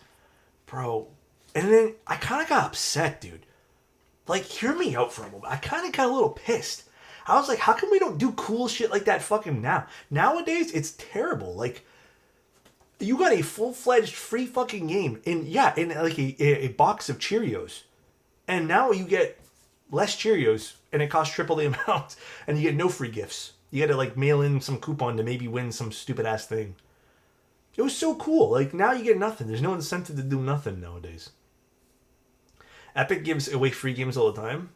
Bro. And then I kind of got upset, dude. Like, hear me out for a moment. I kind of got a little pissed. I was like, how come we don't do cool shit like that fucking now? Nowadays, it's terrible. Like... You got a full-fledged free fucking game in like a box of Cheerios. And now you get less Cheerios and it costs triple the amount and you get no free gifts. You got to like mail in some coupon to maybe win some stupid ass thing. It was so cool. Like now you get nothing. There's no incentive to do nothing nowadays. Epic gives away free games all the time.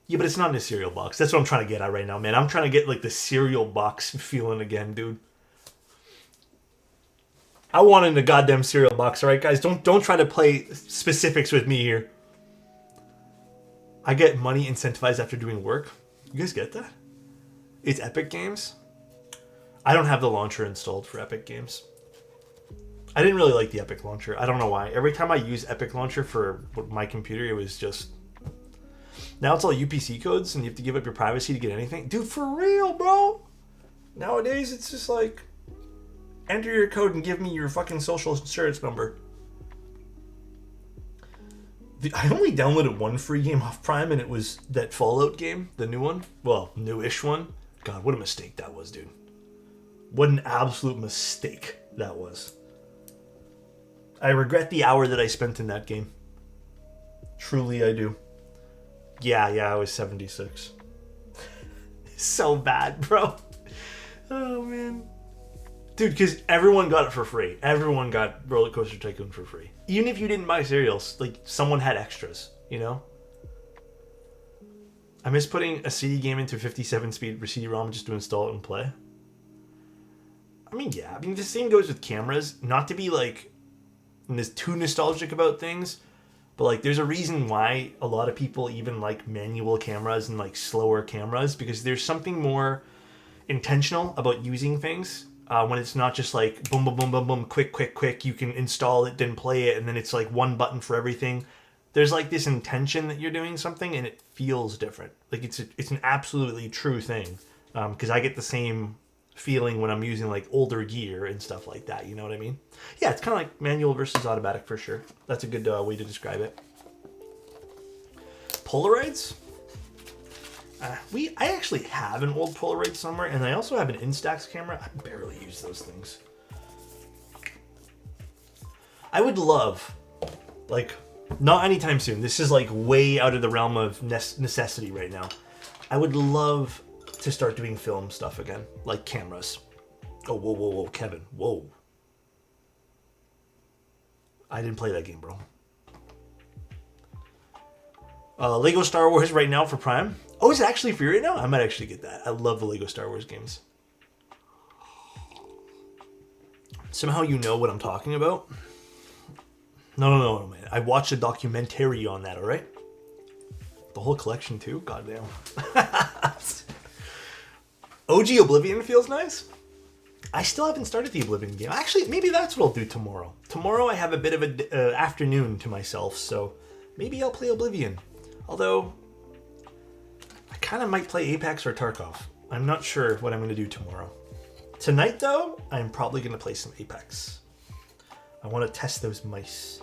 Yeah, but it's not in a cereal box. That's what I'm trying to get at right now, man. I'm trying to get like the cereal box feeling again, dude. I want in the goddamn cereal box, alright guys? Don't try to play specifics with me here. I get money incentivized after doing work. You guys get that? It's Epic Games. I don't have the launcher installed for Epic Games. I didn't really like the Epic launcher. I don't know why. Every time I use Epic launcher for my computer, it was just... Now it's all UPC codes and you have to give up your privacy to get anything. Dude, for real, bro? Nowadays, it's just like... Enter your code and give me your fucking social insurance number. I only downloaded one free game off Prime, and it was that Fallout game, the new one. Well, newish one. God, what a mistake that was, dude. What an absolute mistake that was. I regret the hour that I spent in that game. Truly, I do. Yeah, I was 76. So bad, bro. Oh, man. Dude, because everyone got it for free. Everyone got Roller Coaster Tycoon for free. Even if you didn't buy cereals, like, someone had extras, you know? I miss putting a CD game into 57-speed CD-ROM just to install it and play. I mean, yeah. I mean, the same goes with cameras. Not to be, like, too nostalgic about things, but, like, there's a reason why a lot of people even like manual cameras and, like, slower cameras, because there's something more intentional about using things. When it's not just like boom, boom, boom, boom, boom, quick, you can install it, then play it, and then it's like one button for everything. there's like this intention that you're doing something and it feels different. Like it's an absolutely true thing. Because I get the same feeling when I'm using like older gear and stuff like that. You know what I mean? Yeah, it's kind of like manual versus automatic for sure. That's a good way to describe it. Polaroids. I actually have an old Polaroid somewhere, and I also have an Instax camera. I barely use those things. I would love, like, not anytime soon. This is like way out of the realm of necessity right now. I would love to start doing film stuff again, like cameras. Oh, whoa, whoa, whoa, Kevin, whoa. I didn't play that game, bro. Lego Star Wars right now for Prime. Oh, is it actually free right now? I might actually get that. I love the Lego Star Wars games. Somehow you know what I'm talking about? No, man. I watched a documentary on that, alright? The whole collection too? Goddamn. OG Oblivion feels nice. I still haven't started the Oblivion game. Actually, maybe that's what I'll do tomorrow. Tomorrow I have a bit of an afternoon to myself, so maybe I'll play Oblivion. Although, I kind of might play Apex or Tarkov. I'm not sure what I'm going to do tomorrow. Tonight, though, I'm probably going to play some Apex. I want to test those mice.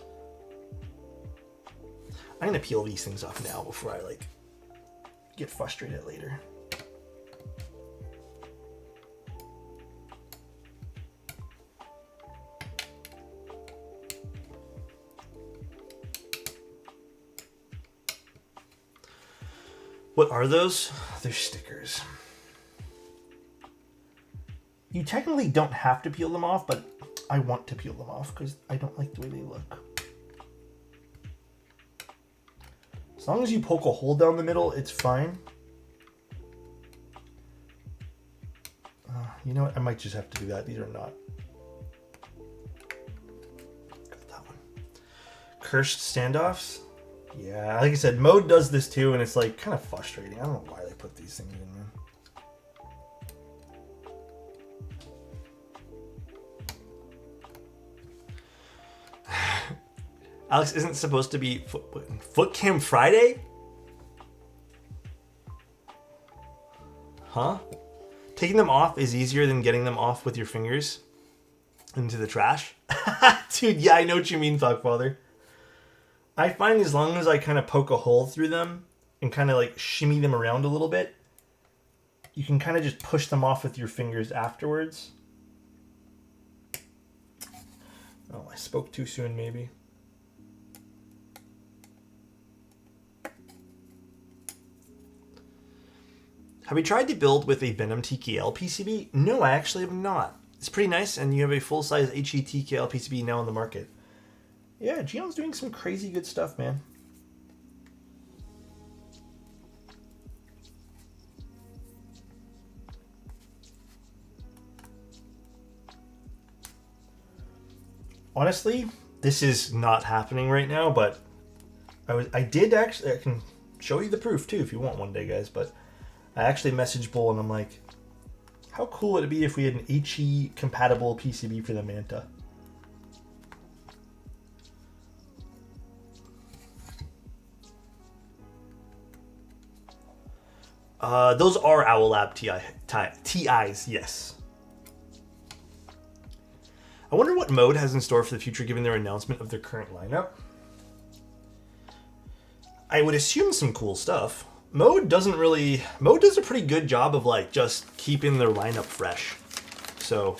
I'm going to peel these things off now before I, like, get frustrated later. What are those? They're stickers. You technically don't have to peel them off, but I want to peel them off because I don't like the way they look. As long as you poke a hole down the middle, it's fine. You know what? I might just have to do that. These are not. Got that one. Cursed standoffs. Yeah, like I said, mode does this too, and it's like kind of frustrating. I don't know why they put these things in, man. Alex, isn't supposed to be foot cam Friday? Huh? Taking them off is easier than getting them off with your fingers into the trash? Dude, yeah, I know what you mean, Thoughtfather. I find as long as I kind of poke a hole through them and kind of like shimmy them around a little bit, you can kind of just push them off with your fingers afterwards. Oh, I spoke too soon, maybe. Have you tried to build with a Venom TKL PCB? No, I actually have not. It's pretty nice, and you have a full-size HE TKL PCB now on the market. Yeah, Gion's doing some crazy good stuff, man. Honestly, this is not happening right now, but I did actually, I can show you the proof too if you want one day, guys, but I actually messaged Bull and I'm like, how cool would it be if we had an HE compatible PCB for the Manta? Those are Owlab TIs, yes. I wonder what Mode has in store for the future given their announcement of their current lineup. I would assume some cool stuff. Mode does a pretty good job of like just keeping their lineup fresh. So,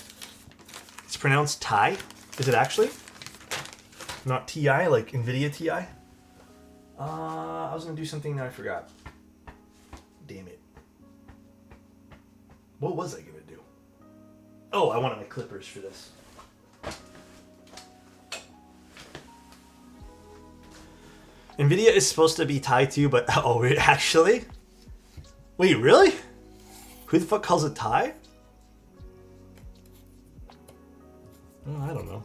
it's pronounced TI. Is it actually? Not TI, like NVIDIA TI? I was gonna do something that I forgot. Damn it. What was I gonna do? Oh, I wanted my clippers for this. NVIDIA is supposed to be TI too, but oh, actually? Wait, really? Who the fuck calls it TI? Oh, I don't know.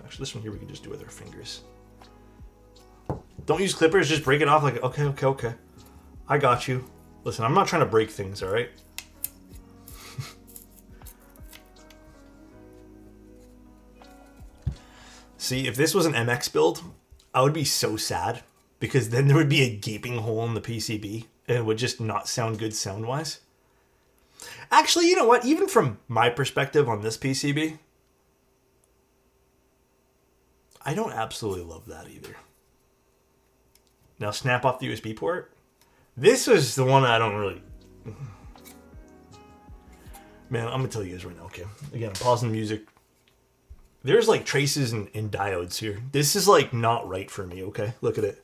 Actually, this one here we can just do with our fingers. Don't use clippers, just break it off like, okay. I got you. Listen, I'm not trying to break things, alright? See, if this was an MX build, I would be so sad because then there would be a gaping hole in the PCB and it would just not sound good sound-wise. Actually, you know what? Even from my perspective on this PCB, I don't absolutely love that either. Now snap off the USB port. This was the one I don't really... Man, I'm going to tell you guys right now, okay? Again, I'm pausing the music. There's like traces and diodes here. This is like not right for me, okay? Look at it.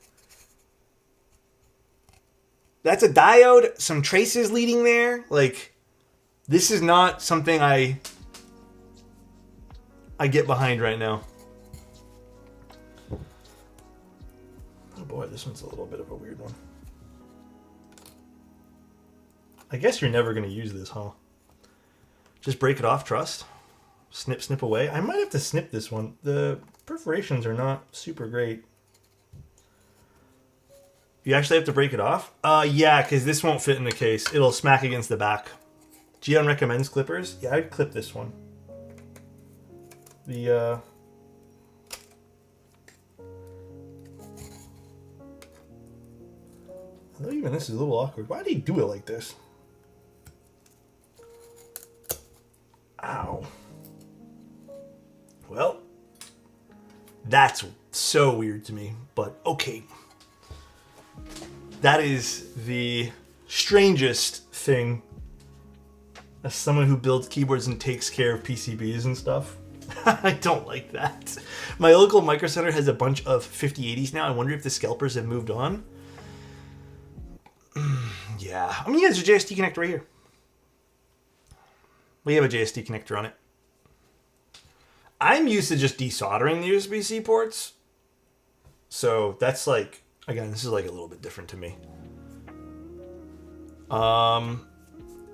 That's a diode, some traces leading there. Like, this is not something I get behind right now. Oh boy, this one's a little bit of a weird one. I guess you're never going to use this, huh? Just break it off, trust. Snip, snip away. I might have to snip this one. The perforations are not super great. You actually have to break it off? Yeah, because this won't fit in the case. It'll smack against the back. Gian recommends clippers. Yeah, I'd clip this one. Although even this is a little awkward. Why do you do it like this? Ow. Well, that's so weird to me, but okay. That is the strangest thing as someone who builds keyboards and takes care of PCBs and stuff. I don't like that. My local Micro Center has a bunch of 5080s now. I wonder if the scalpers have moved on. Yeah. I mean, yeah, there's a JST connector right here. We have a JST connector on it. I'm used to just desoldering the USB-C ports. So that's like, again, this is like a little bit different to me.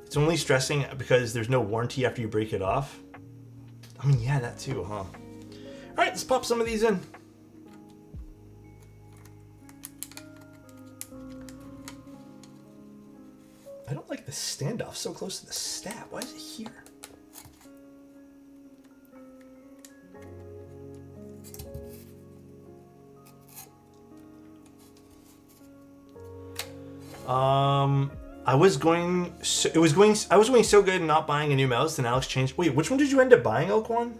It's only stressing because there's no warranty after you break it off. I mean, yeah, that too, huh? All right, let's pop some of these in. I don't like the standoff so close to the stab. Why is it here? I was going so good in not buying a new mouse, then Alex changed. Wait, which one did you end up buying, Elquan?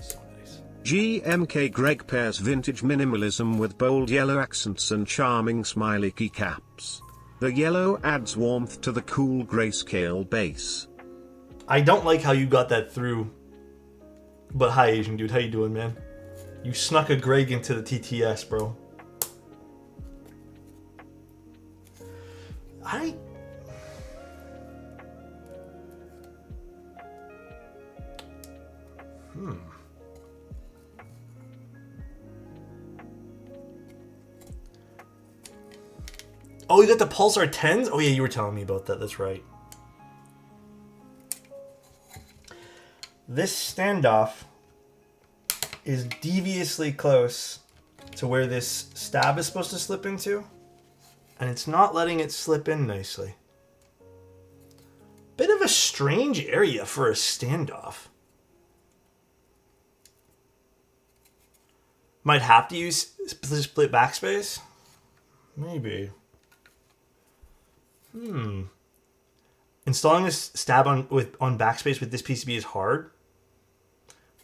So nice. GMK Greg pairs vintage minimalism with bold yellow accents and charming smiley keycaps. The yellow adds warmth to the cool grayscale base. I don't like how you got that through. But hi, Asian dude. How you doing, man? You snuck a Greg into the TTS, bro. Oh, you got the Pulsar 10s? Oh yeah, you were telling me about that. That's right. This standoff is deviously close to where this stab is supposed to slip into. And it's not letting it slip in nicely. Bit of a strange area for a standoff. Might have to use split backspace? Maybe. Installing this stab on backspace with this PCB is hard.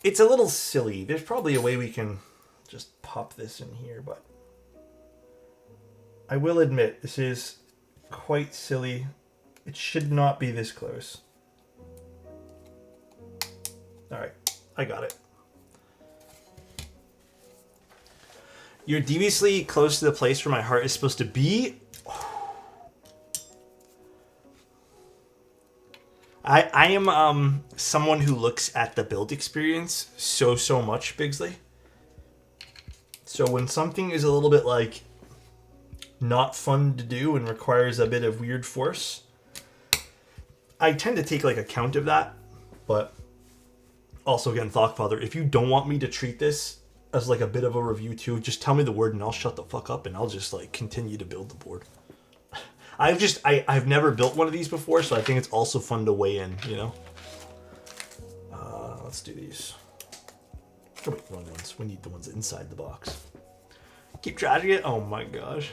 It's a little silly. There's probably a way we can just pop this in here, but I will admit this is quite silly. It should not be this close. All right, I got it. You're deviously close to the place where my heart is supposed to be. I am someone who looks at the build experience so much, Bigsley. So when something is a little bit like not fun to do and requires a bit of weird force, I tend to take like account of that. But also again, Thoughtfather, if you don't want me to treat this as like a bit of a review too, just tell me the word and I'll shut the fuck up and I'll just like continue to build the board. I've never built one of these before, so I think it's also fun to weigh in, you know? Let's do these. Oh wait, wrong ones. We need the ones inside the box. Keep trashing it? Oh my gosh.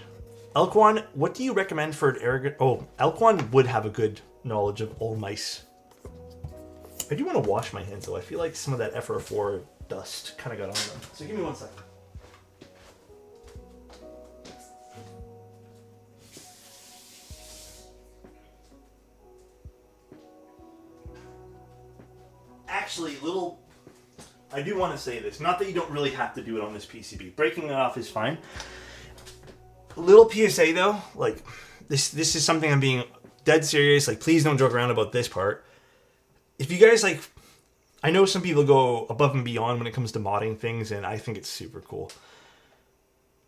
Elquan, what do you recommend for an arrogant... Oh, Elquan would have a good knowledge of all mice. I do want to wash my hands though. I feel like some of that FR4 dust kind of got on them. So give me 1 second. Actually, I do want to say this. Not that you don't really have to do it on this PCB. Breaking it off is fine. Little PSA though, like this is something I'm being dead serious. Like, please don't joke around about this part. If you guys like, I know some people go above and beyond when it comes to modding things, and I think it's super cool.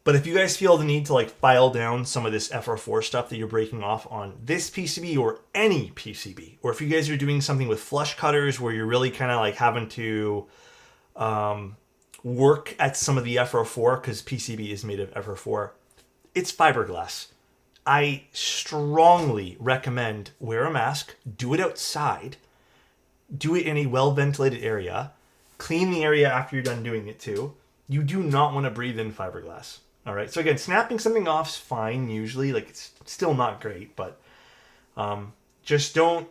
But if you guys feel the need to like file down some of this FR4 stuff that you're breaking off on this PCB or any PCB, or if you guys are doing something with flush cutters where you're really kind of like having to work at some of the FR4, because PCB is made of FR4, it's fiberglass. I strongly recommend wear a mask, do it outside, do it in a well-ventilated area, clean the area after you're done doing it too. You do not want to breathe in fiberglass. All right. So again, snapping something off is fine usually. Like, it's still not great, but just don't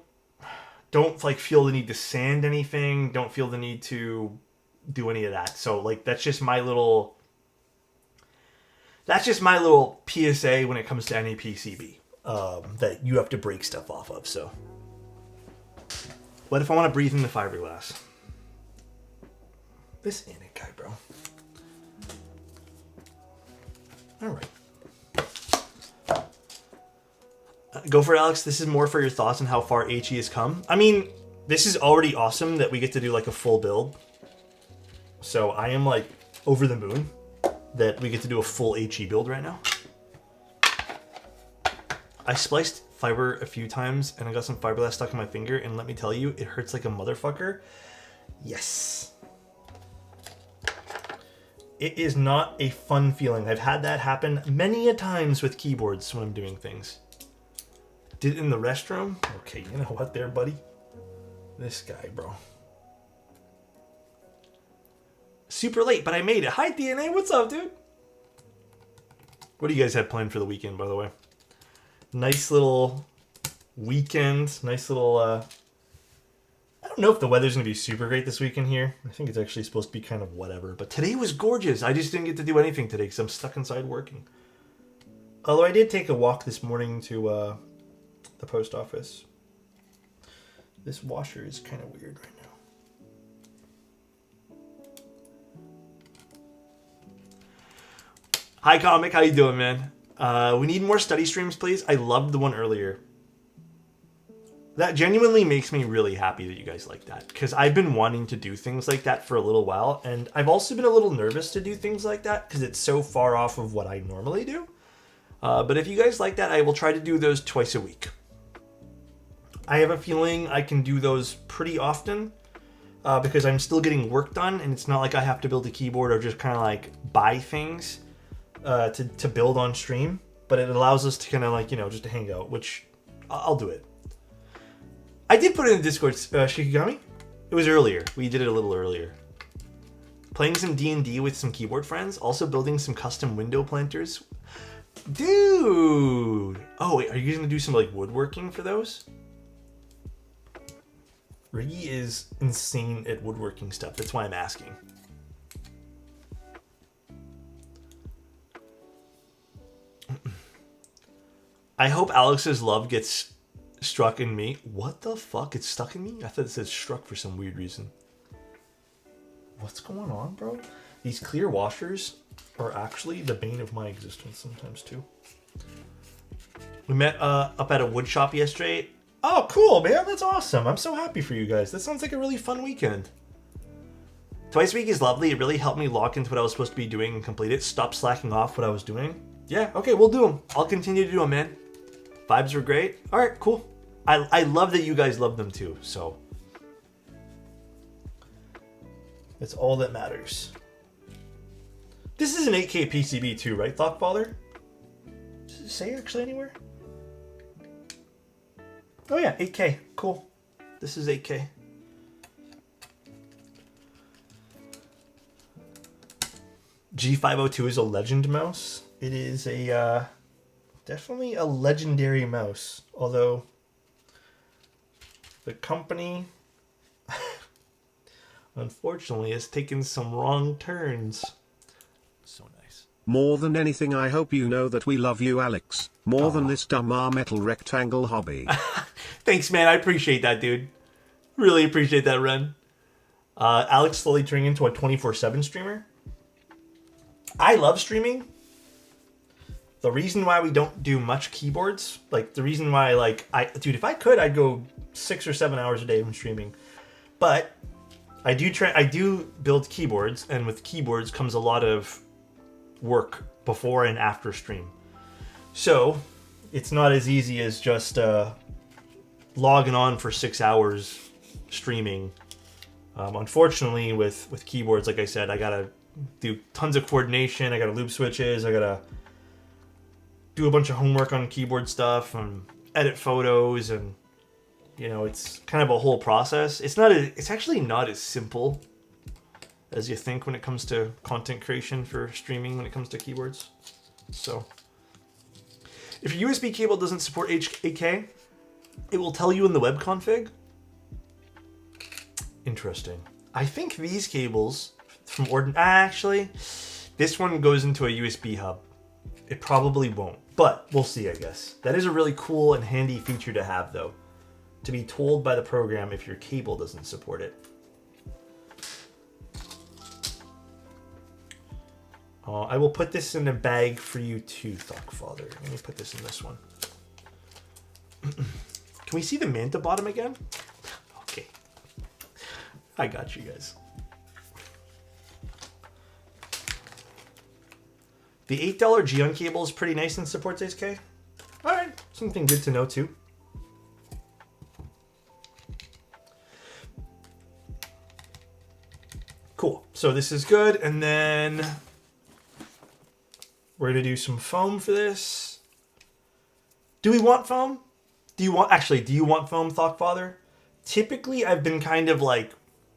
like feel the need to sand anything. Don't feel the need to do any of that. So like, that's just my little PSA when it comes to any PCB that you have to break stuff off of. So what if I want to breathe in the fiberglass? This ain't it, guy, bro. All right. Go for it, Alex. This is more for your thoughts on how far HE has come. I mean, this is already awesome that we get to do like a full build. So I am like over the moon that we get to do a full HE build right now. I spliced fiber a few times and I got some fiberglass stuck in my finger, and let me tell you, it hurts like a motherfucker. Yes. It is not a fun feeling. I've had that happen many a times with keyboards when I'm doing things. Did it in the restroom? Okay, you know what there, buddy? This guy, bro. Super late, but I made it. Hi, DNA. What's up, dude? What do you guys have planned for the weekend, by the way? Nice little weekend. Nice little, I don't know if the weather's going to be super great this weekend here. I think it's actually supposed to be kind of whatever. But today was gorgeous. I just didn't get to do anything today because I'm stuck inside working. Although I did take a walk this morning to the post office. This washer is kind of weird right now. Hi, Comic. How you doing, man? We need more study streams, please. I loved the one earlier. That genuinely makes me really happy that you guys like that, because I've been wanting to do things like that for a little while, and I've also been a little nervous to do things like that because it's so far off of what I normally do. But if you guys like that, I will try to do those twice a week. I have a feeling I can do those pretty often because I'm still getting work done, and it's not like I have to build a keyboard or just kind of like buy things to build on stream, but it allows us to kind of like, you know, just to hang out, which I'll do it. I did put it in the Discord, Shikigami. It was earlier. We did it a little earlier. Playing some D&D with some keyboard friends. Also building some custom window planters. Dude! Oh, wait, are you going to do some like woodworking for those? Riggy is insane at woodworking stuff. That's why I'm asking. I hope Alex's love gets struck in me. What the fuck? It's stuck in me? I thought it said struck for some weird reason. What's going on, bro? These clear washers are actually the bane of my existence sometimes too. We met up at a wood shop yesterday. Oh, cool, man. That's awesome. I'm so happy for you guys. That sounds like a really fun weekend. Twice a week is lovely. It really helped me lock into what I was supposed to be doing and complete it. Stop slacking off what I was doing. Yeah, okay, we'll do them. I'll continue to do them, man. Vibes were great. All right, cool. I love that you guys love them too, so it's all that matters. This is an 8K PCB too, right, Thoughtfather? Does it say actually anywhere? Oh yeah, 8K. Cool. This is 8K. G502 is a legend mouse. It is a definitely a legendary mouse, although the company unfortunately has taken some wrong turns. So nice. More than anything, I hope you know that we love you, Alex. More than this dumb metal rectangle hobby. Thanks, man. I appreciate that, dude. Really appreciate that, Ren. Alex slowly turning into a 24/7 streamer. I love streaming. The reason why we don't do much keyboards, like the reason why, dude, if I could, I'd go 6 or 7 hours a day from streaming. But I do build keyboards, and with keyboards comes a lot of work before and after stream. So it's not as easy as just logging on for 6 hours streaming. Unfortunately, with keyboards, like I said, I gotta do tons of coordination. I gotta loop switches. I gotta do a bunch of homework on keyboard stuff and edit photos, and it's kind of a whole process. It's actually not as simple as you think when it comes to content creation for streaming when it comes to keyboards. So if your USB cable doesn't support HAK, it will tell you in the web config. Interesting. I think these cables from actually, this one goes into a USB hub. It probably won't, but we'll see, I guess. That is a really cool and handy feature to have, though, to be told by the program if your cable doesn't support it. I will put this in a bag for you too, Thougfather. Let me put this in this one. Can we see the Manta bottom again? Okay. I got you guys. The $8 Geon cable is pretty nice and supports HK. Alright, something good to know too. Cool, so this is good, and then we're gonna do some foam for this. Do we want foam? Do you want foam, Thoughtfather? Typically, I've been kind of like,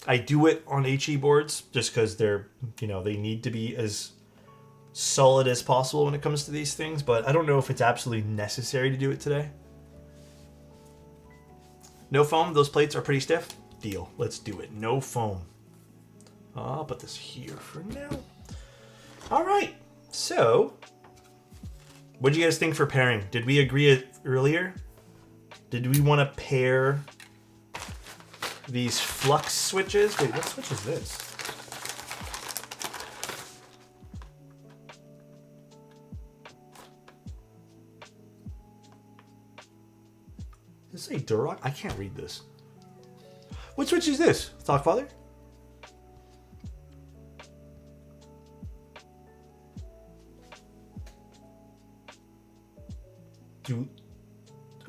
I do it on HE boards just because they're, they need to be as solid as possible when it comes to these things, but I don't know if it's absolutely necessary to do it today. No foam, those plates are pretty stiff. Deal, let's do it. No foam. I'll put this here for now. All right, so what do you guys think for pairing? Did we agree it earlier? Did we want to pair these flux switches? Wait, what switch is this? Does it say Duroc? I can't read this. What switch is this, Thoughtfather?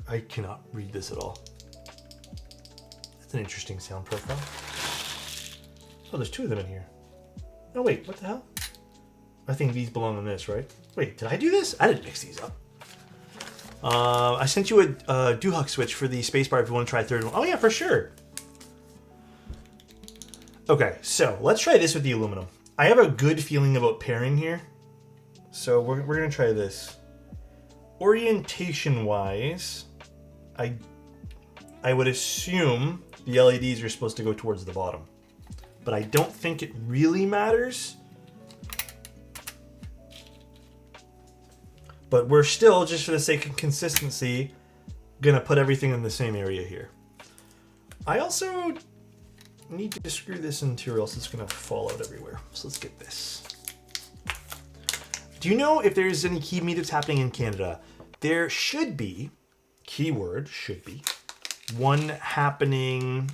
I cannot read this at all. That's an interesting sound profile. Oh, there's two of them in here. Oh wait, what the hell? I think these belong on this, right? Wait, did I do this? I didn't mix these up. I sent you a Duhawk switch for the spacebar if you want to try a third one. Oh yeah, for sure. Okay, so let's try this with the aluminum. I have a good feeling about pairing here. So we're going to try this. Orientation-wise, I would assume the LEDs are supposed to go towards the bottom. But I don't think it really matters. But we're still, just for the sake of consistency, gonna put everything in the same area here. I also need to screw this into, or else it's gonna fall out everywhere. So let's get this. Do you know if there's any key meetups happening in Canada? There should be, keyword should be, one happening.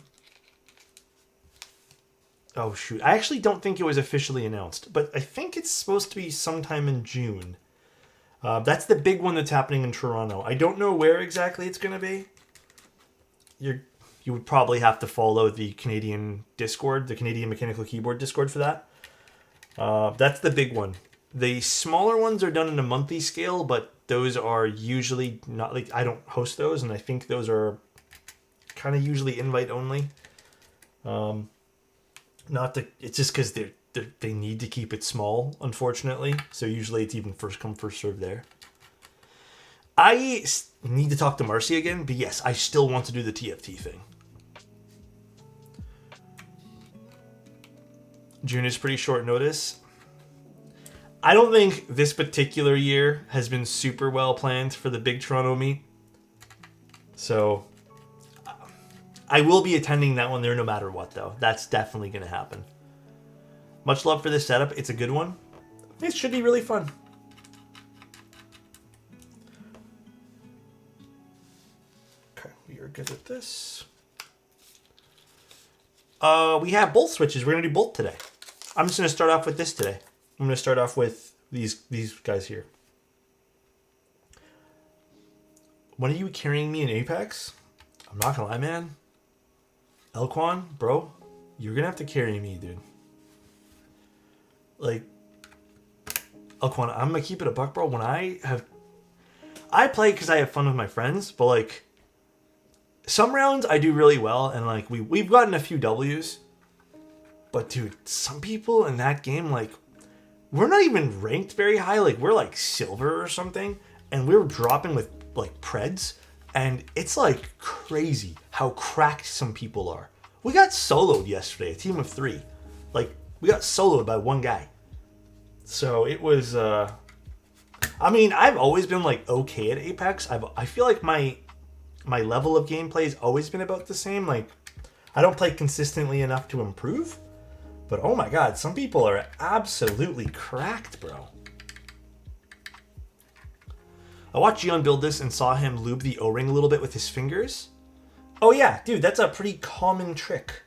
Oh shoot, I actually don't think it was officially announced, but I think it's supposed to be sometime in June. That's the big one that's happening in Toronto. I don't know where exactly it's going to be. You would probably have to follow the Canadian Discord, the Canadian Mechanical Keyboard Discord for that. That's the big one. The smaller ones are done in a monthly scale, but those are usually not, like, I don't host those, and I think those are kind of usually invite only. Not to, it's just because they need to keep it small, unfortunately. So usually it's even first come, first serve there. I need to talk to Marcy again, but yes, I still want to do the TFT thing. June is pretty short notice. I don't think this particular year has been super well planned for the big Toronto meet. So I will be attending that one there no matter what, though. That's definitely going to happen. Much love for this setup. It's a good one. It should be really fun. Okay, we are good at this. We have bolt switches. We're going to do bolt today. I'm just going to start off with this today. I'm going to start off with these guys here. When are you carrying me in Apex? I'm not going to lie, man. Elquan, bro, you're going to have to carry me, dude. Like, Elquan, I'm going to keep it a buck, bro. When I play because I have fun with my friends, but like, some rounds I do really well, and like, we've gotten a few W's. But dude, some people in that game, like, we're not even ranked very high. Like, we're like silver or something, and we're dropping with like Preds, and it's like crazy how cracked some people are. We got soloed yesterday, a team of 3. Like, we got soloed by one guy. So it was, I mean, I've always been like okay at Apex. I feel like my level of gameplay has always been about the same. Like, I don't play consistently enough to improve. But oh my god, some people are absolutely cracked, bro. I watched Gion build this and saw him lube the O-ring a little bit with his fingers. Oh yeah, dude, that's a pretty common trick.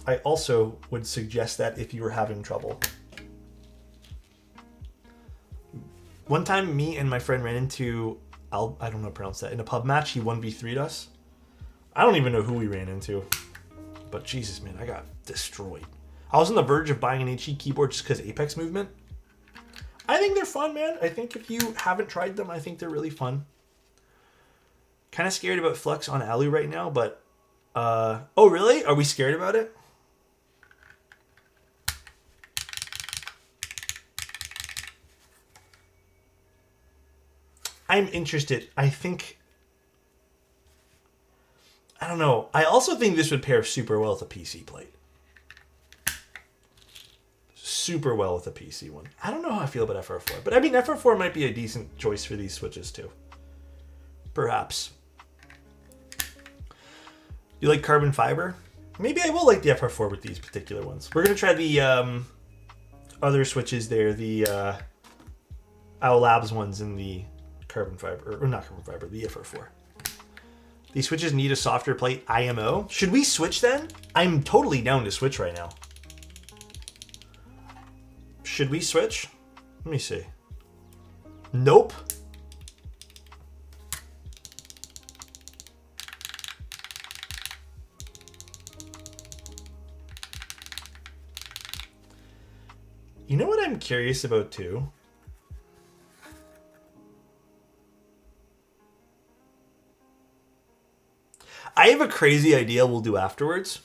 I also would suggest that if you were having trouble. One time, me and my friend ran into, I don't know how to pronounce that, in a pub match. He 1v3'd us. I don't even know who we ran into. But Jesus, man, I got destroyed. I was on the verge of buying an HE keyboard just because Apex movement. I think they're fun, man. I think if you haven't tried them, I think they're really fun. Kind of scared about Flux on Alu right now, but... oh, really? Are we scared about it? I'm interested. I think... I don't know. I also think this would pair super well with a PC plate. Super well with a PC one. I don't know how I feel about FR4. But I mean, FR4 might be a decent choice for these switches too. Perhaps. You like carbon fiber? Maybe I will like the FR4 with these particular ones. We're going to try the other switches there. The Owl Labs ones in the carbon fiber. Or not carbon fiber, the FR4. These switches need a softer plate IMO. Should we switch then? I'm totally down to switch right now. Should we switch? Let me see. Nope. You know what I'm curious about too? I have a crazy idea we'll do afterwards.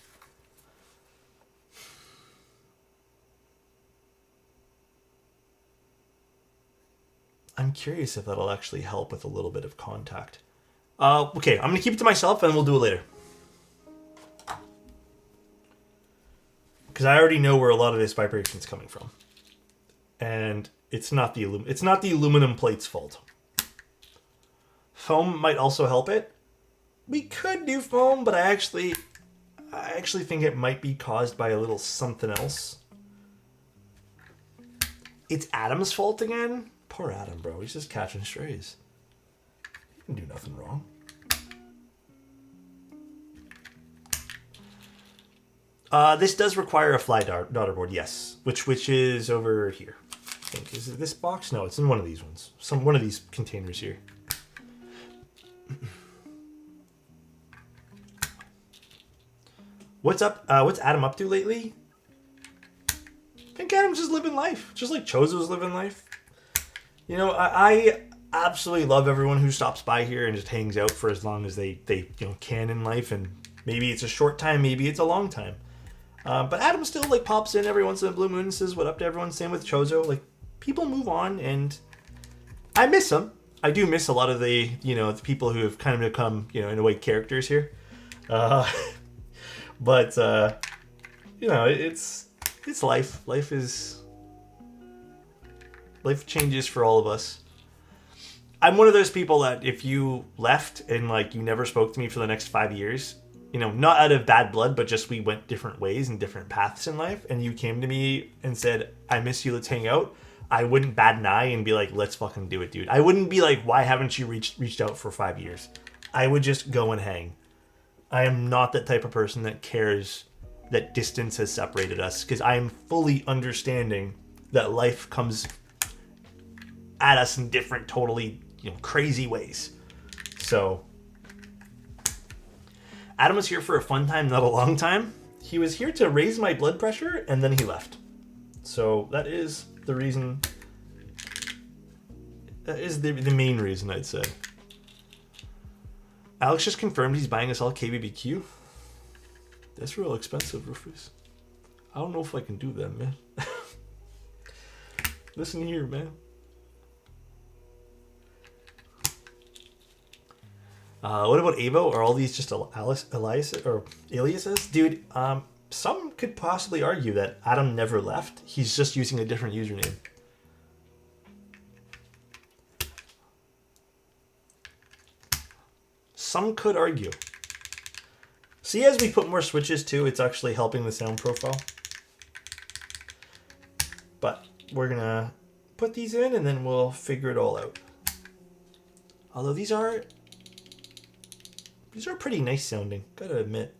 I'm curious if that'll actually help with a little bit of contact. Okay, I'm going to keep it to myself and we'll do it later. Because I already know where a lot of this vibration is coming from. And it's not the aluminum plate's fault. Foam might also help it. We could do foam, but I actually think it might be caused by a little something else. It's Adam's fault again? Poor Adam, bro. He's just catching strays. He didn't do nothing wrong. This does require a fly daughter board, yes. Which is over here. I think. Is it this box? No, it's in one of these ones. One of these containers here. What's up? What's Adam up to lately? I think Adam's just living life. Just like Chozo's living life. You know, I absolutely love everyone who stops by here and just hangs out for as long as they can in life. And Maybe it's a short time, maybe it's a long time. But Adam still like pops in every once in a blue moon and says what up to everyone. Same with Chozo. Like, people move on, and I miss him. I do miss a lot of the, the people who have kind of become, in a way, characters here. But it's life. Life changes for all of us. I'm one of those people that if you left and like you never spoke to me for the next 5 years, not out of bad blood, but just we went different ways and different paths in life, and you came to me and said, I miss you, let's hang out, I wouldn't bat an eye and be like, let's fucking do it, dude. I wouldn't be like, why haven't you reached out for 5 years? I would just go and hang. I am not that type of person that cares that distance has separated us, because I am fully understanding that life comes at us in different, totally, crazy ways. So, Adam was here for a fun time, not a long time. He was here to raise my blood pressure, and then he left. So that is the reason. That is the main reason, I'd say. Alex just confirmed he's buying us all KBBQ. That's real expensive, Rufus. I don't know if I can do that, man. Listen here, man. What about Avo? Are all these just aliases? Dude, some could possibly argue that Adam never left. He's just using a different username. Some could argue. See, as we put more switches too, it's actually helping the sound profile. But we're gonna put these in and then we'll figure it all out. Although these are pretty nice sounding, gotta admit.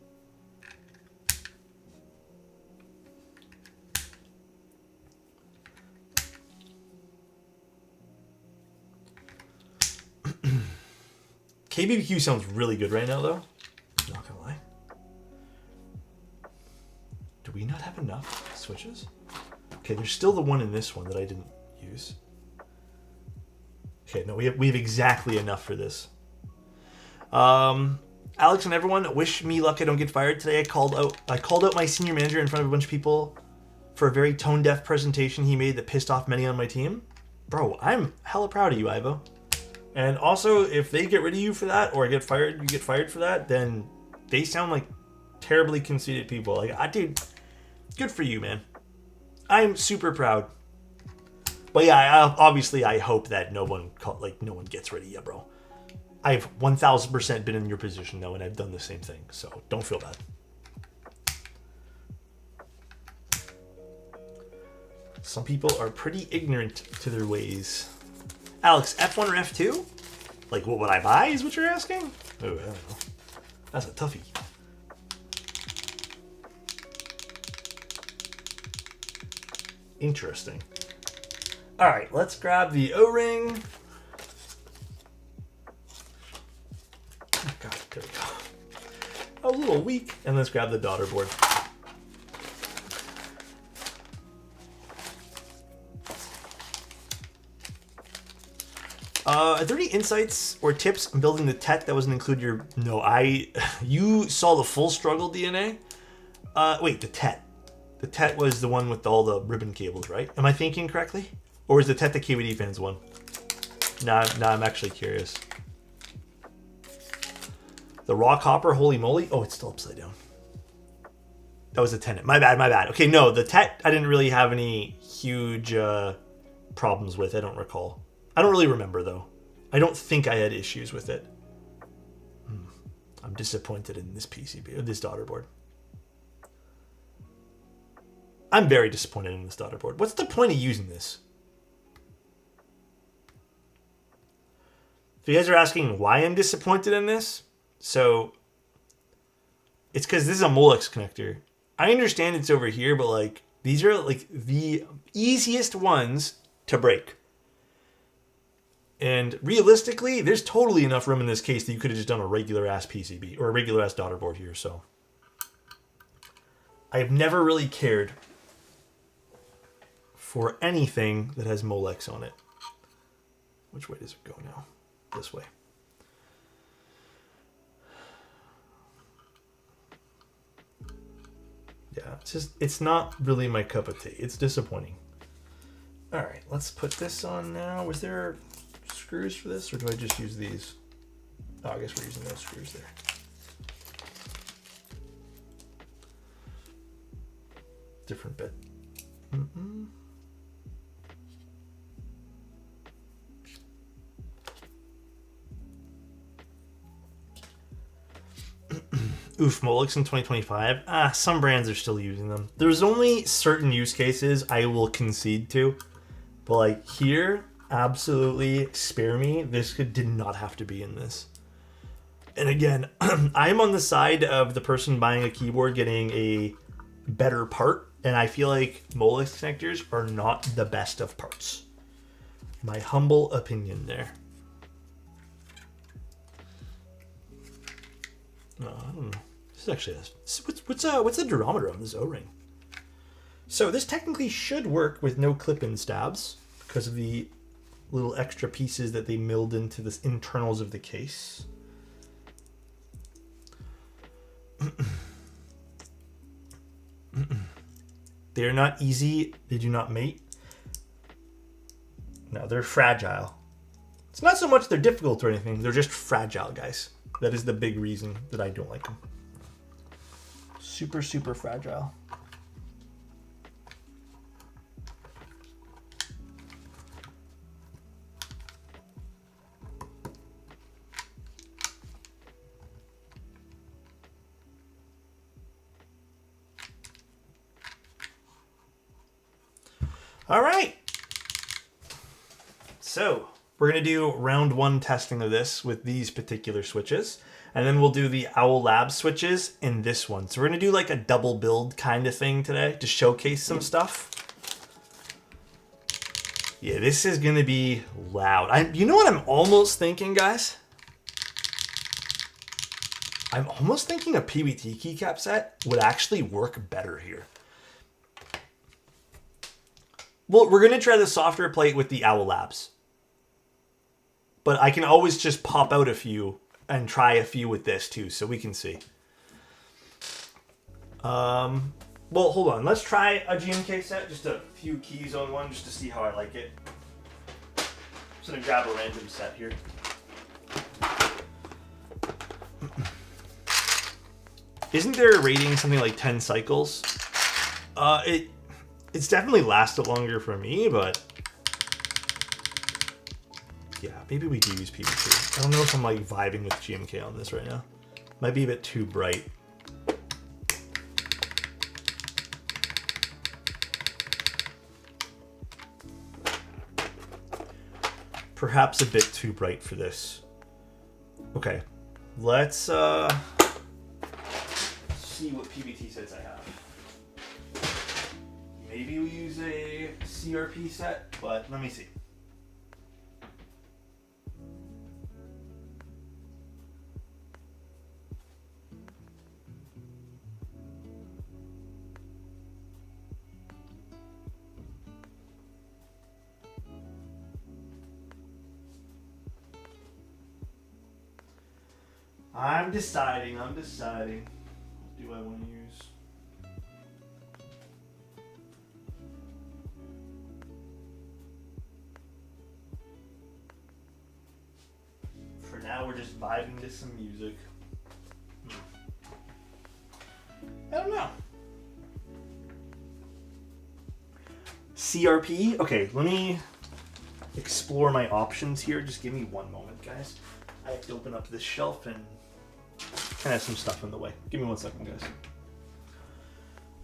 KBBQ sounds really good right now, though. Not gonna lie. Do we not have enough switches? Okay, there's still the one in this one that I didn't use. Okay, no, we have exactly enough for this. Alex and everyone, wish me luck. I don't get fired today. I called out my senior manager in front of a bunch of people for a very tone-deaf presentation he made that pissed off many on my team. Bro, I'm hella proud of you, Ivo. And also, if they get rid of you for that, or you get fired for that, then they sound like terribly conceited people. Like, dude, good for you, man. I'm super proud. But yeah, obviously, I hope that no one gets rid of you, bro. I've 1000% been in your position though, and I've done the same thing, so don't feel bad. Some people are pretty ignorant to their ways. Alex, F1 or F2? Like, what would I buy is what you're asking? Oh, I don't know. That's a toughie. Interesting. All right, let's grab the O-ring. Oh, God, there we go. A little weak. And let's grab the daughter board. Are there any insights or tips on building the TET that wasn't included your... No, you saw the full struggle DNA? Wait, the TET. The TET was the one with all the ribbon cables, right? Am I thinking correctly? Or is the TET the KVD fans one? Nah, I'm actually curious. The raw copper, holy moly. Oh, it's still upside down. That was a tenet. My bad. Okay, no, the TET I didn't really have any huge problems with. I don't recall. I don't really remember, though. I don't think I had issues with it. I'm disappointed in this PCB, or this daughter board. I'm very disappointed in this daughter board. What's the point of using this? If you guys are asking why I'm disappointed in this, so it's because this is a Molex connector. I understand it's over here, but like these are like the easiest ones to break. And realistically, there's totally enough room in this case that you could have just done a regular ass PCB or a regular ass daughter board here. So I've never really cared for anything that has Molex on it. Which way does it go now? This way. Yeah, it's not really my cup of tea. It's disappointing. All right, let's put this on now. Was there screws for this, or do I just use these? Oh, I guess we're using those screws there. Different bit. Oof, Molex in 2025. Some brands are still using them. There's only certain use cases I will concede to. But like here, absolutely spare me. This did not have to be in this. And again, I'm on the side of the person buying a keyboard getting a better part. And I feel like Molex connectors are not the best of parts. My humble opinion there. No, I don't know. This is actually what's the durometer on this O-ring? So this technically should work with no clip-in stabs because of the little extra pieces that they milled into the internals of the case. They are not easy. They do not mate. No, they're fragile. It's not so much they're difficult or anything. They're just fragile, guys. That is the big reason that I don't like them. Super, super fragile. All right. So we're going to do round 1 testing of this with these particular switches. And then we'll do the Owl Labs switches in this one. So we're going to do like a double build kind of thing today to showcase some stuff. Yeah, this is going to be loud. You know what I'm almost thinking, guys? I'm almost thinking a PBT keycap set would actually work better here. Well, we're going to try the software plate with the Owl Labs. But I can always just pop out a few and try a few with this too, so we can see. Well, hold on. Let's try a GMK set, just a few keys on one, just to see how I like it. Just gonna grab a random set here. Isn't there a rating something like 10 cycles? It's definitely lasted longer for me, but yeah, maybe we do use PB2. I don't know if I'm like vibing with GMK on this right now. Might be a bit too bright. Perhaps a bit too bright for this. Okay, let's see what PBT sets I have. Maybe we use a CRP set, but let me see. I'm deciding. What do I want to use? For now, we're just vibing to some music. I don't know. CRP? Okay, let me explore my options here. Just give me one moment, guys. I have to open up this shelf and kind of have some stuff in the way. Give me 1 second, guys.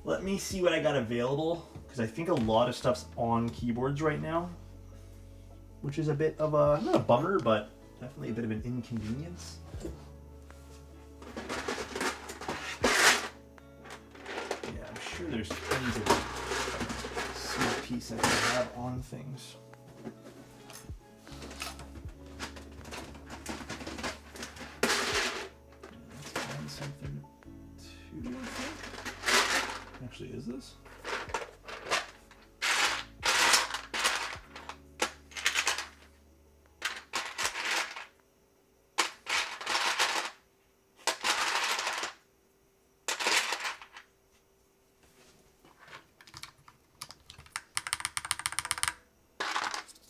Let me see what I got available, because I think a lot of stuff's on keyboards right now, which is a bit of a, not a bummer, but definitely a bit of an inconvenience. Yeah, I'm sure there's tons of CRP sets I have on things. Something two, I think. Actually, is this?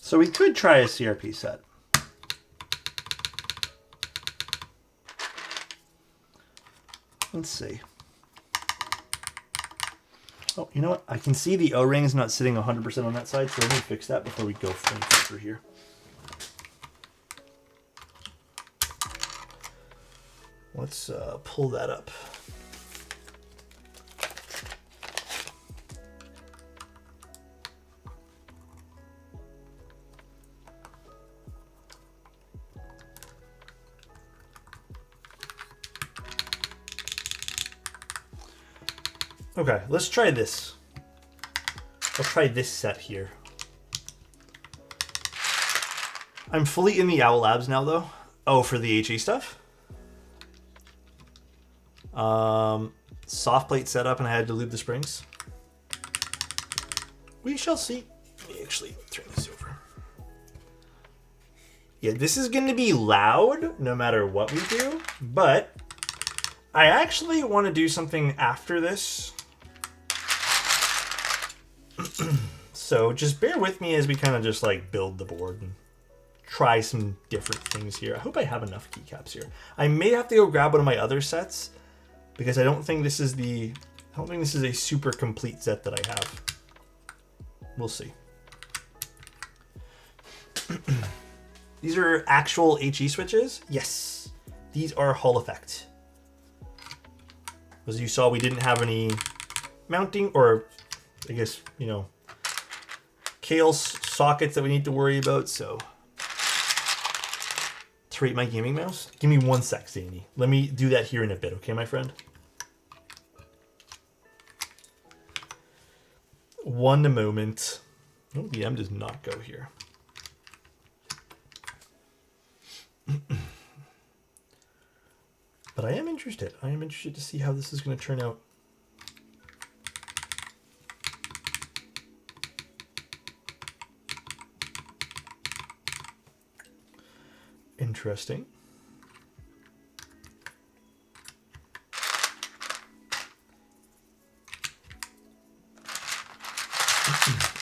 So we could try a CRP set. Let's see. Oh, you know what? I can see the O-ring is not sitting 100% on that side, so let me fix that before we go any further here. Let's pull that up. Okay, let's try this. I'll try this set here. I'm fully in the Owl Labs now, though. Oh, for the HE stuff? Soft plate setup, and I had to lube the springs. We shall see. Let me actually turn this over. Yeah, this is going to be loud no matter what we do, but I actually want to do something after this. So just bear with me as we kind of just like build the board and try some different things here. I hope I have enough keycaps here. I may have to go grab one of my other sets because I don't think this is a super complete set that I have. We'll see. These are actual HE switches. Yes, these are Hall effect. As you saw, we didn't have any mounting, or I guess, you know, Kale sockets that we need to worry about. So to rate my gaming mouse, give me 1 sec, Zany. Let me do that here in a bit, okay, my friend? One moment. Oh, the M does not go here. But I am interested. I am interested to see how this is going to turn out. Interesting.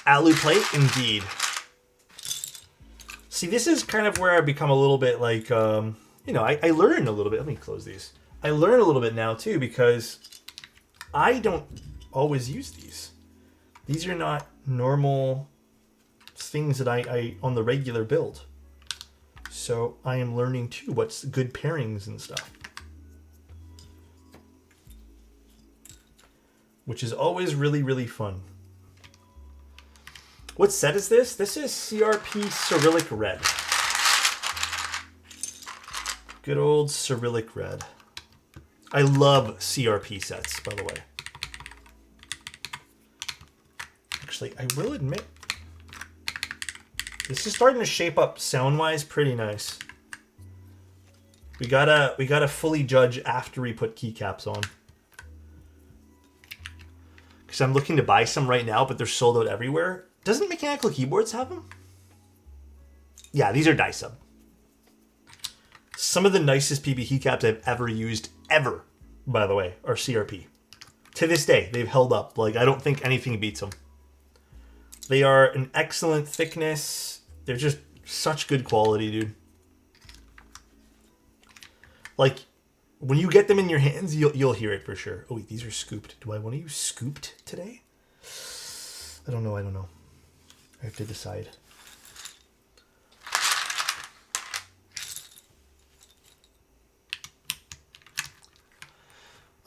Alu plate, indeed. See, this is kind of where I become a little bit like, you know, I learn a little bit. Let me close these. I learn a little bit now, too, because I don't always use these. These are not normal things that I on the regular build. So I am learning, too, what's good pairings and stuff. Which is always really, really fun. What set is this? This is CRP Cyrillic Red. Good old Cyrillic Red. I love CRP sets, by the way. Actually, I will admit, this is starting to shape up sound-wise pretty nice. We gotta fully judge after we put keycaps on. Because I'm looking to buy some right now, but they're sold out everywhere. Doesn't Mechanical Keyboards have them? Yeah, these are Dysub. Some of the nicest PB keycaps I've ever used, ever, by the way, are CRP. To this day, they've held up. Like, I don't think anything beats them. They are an excellent thickness. They're just such good quality, dude. Like, when you get them in your hands, you'll hear it for sure. Oh, wait, these are scooped. Do I want to use scooped today? I don't know. I have to decide.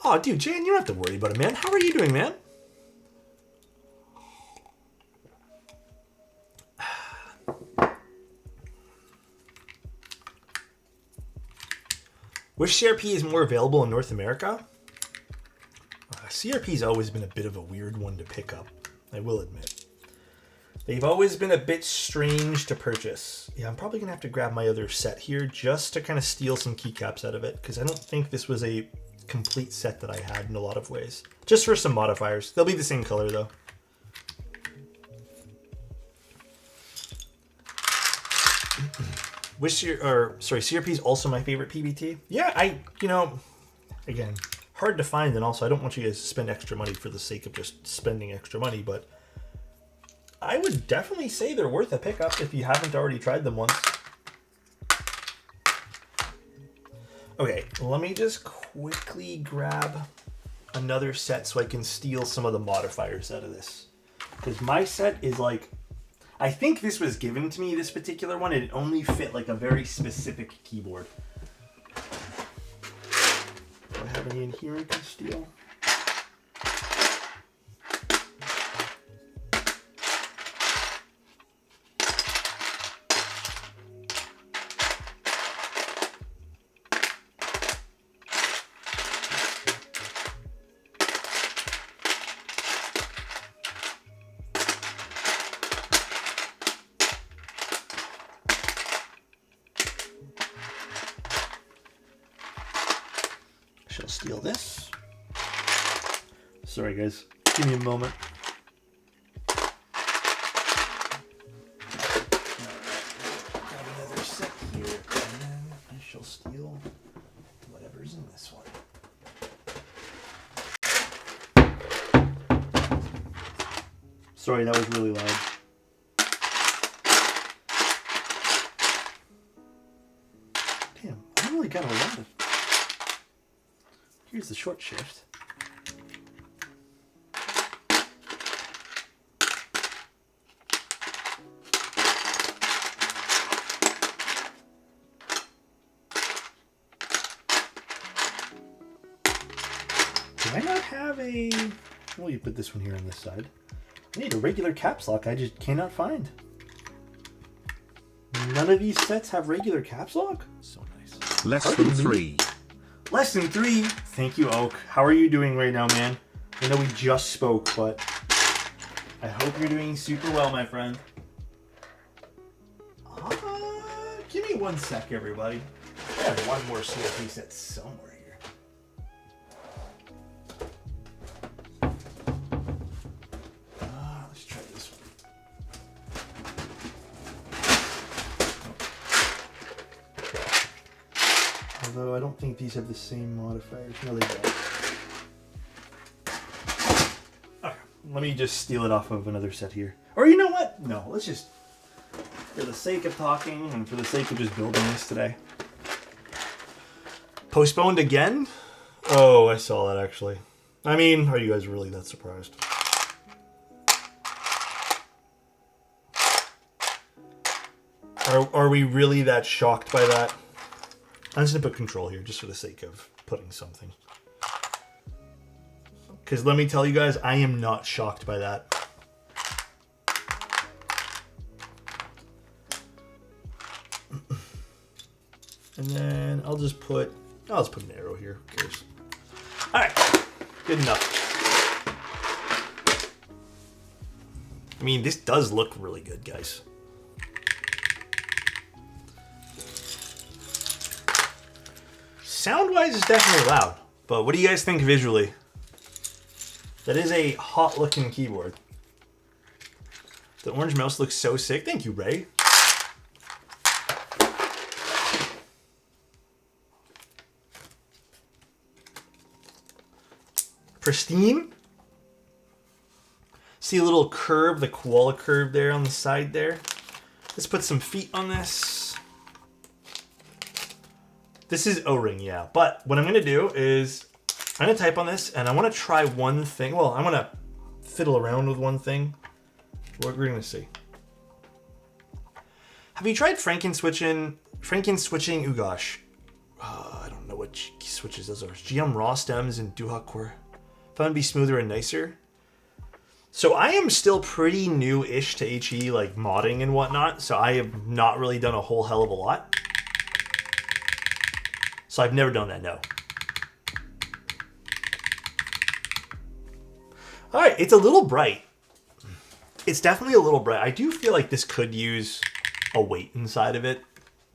Oh, dude, Jan, you don't have to worry about it, man. How are you doing, man? Which CRP is more available in North America? CRP's always been a bit of a weird one to pick up, I will admit. They've always been a bit strange to purchase. Yeah, I'm probably going to have to grab my other set here just to kind of steal some keycaps out of it, because I don't think this was a complete set that I had in a lot of ways. Just for some modifiers. They'll be the same color, though. CRP is also my favorite PBT. Yeah, again, hard to find, and also I don't want you guys to spend extra money for the sake of just spending extra money, but I would definitely say they're worth a pickup if you haven't already tried them once. Okay, let me just quickly grab another set so I can steal some of the modifiers out of this. Because my set is like, I think this was given to me, this particular one, and it only fit like a very specific keyboard. Do I have any in here I can steal? Steal this. Sorry guys, give me a moment. Grab another set here, and then I shall steal whatever's in this one. Sorry, that was really loud. Damn, I really got a lot of. Here's the short shift. Do I not have a... Well, you put this one here on this side. I need a regular caps lock I just cannot find. None of these sets have regular caps lock? So nice. Less than 3. Less than 3. Thank you, Oak. How are you doing right now, man? I know we just spoke, but I hope you're doing super well, my friend. Give me 1 sec, everybody. I have one more CLP set somewhere here. Let's try this one. Although I don't think these have the same modifiers. No, they don't. Okay, let me just steal it off of another set here. Or you know what? No, let's just, for the sake of talking and for the sake of just building this today. Postponed again? Oh, I saw that actually. I mean, are you guys really that surprised? Are we really that shocked by that? I'm just going to put control here just for the sake of putting something. Because let me tell you guys, I am not shocked by that. And then I'll just put an arrow here. Who cares? Alright, good enough. I mean, this does look really good, guys. Sound-wise, it's definitely loud. But what do you guys think visually? That is a hot-looking keyboard. The orange mouse looks so sick. Thank you, Ray. Pristine. See a little curve, the koala curve there on the side there. Let's put some feet on this. This is O-ring, yeah. But what I'm going to do is I'm going to type on this and I want to try one thing. Well, I want to fiddle around with one thing. What we're going to see. Have you tried Franken switching? Oh gosh. I don't know what switches those are. GM raw stems and Duhawk core. Found to be smoother and nicer. So I am still pretty new-ish to HE, like modding and whatnot. So I have not really done a whole hell of a lot. So I've never done that, no. All right, it's a little bright. It's definitely a little bright. I do feel like this could use a weight inside of it,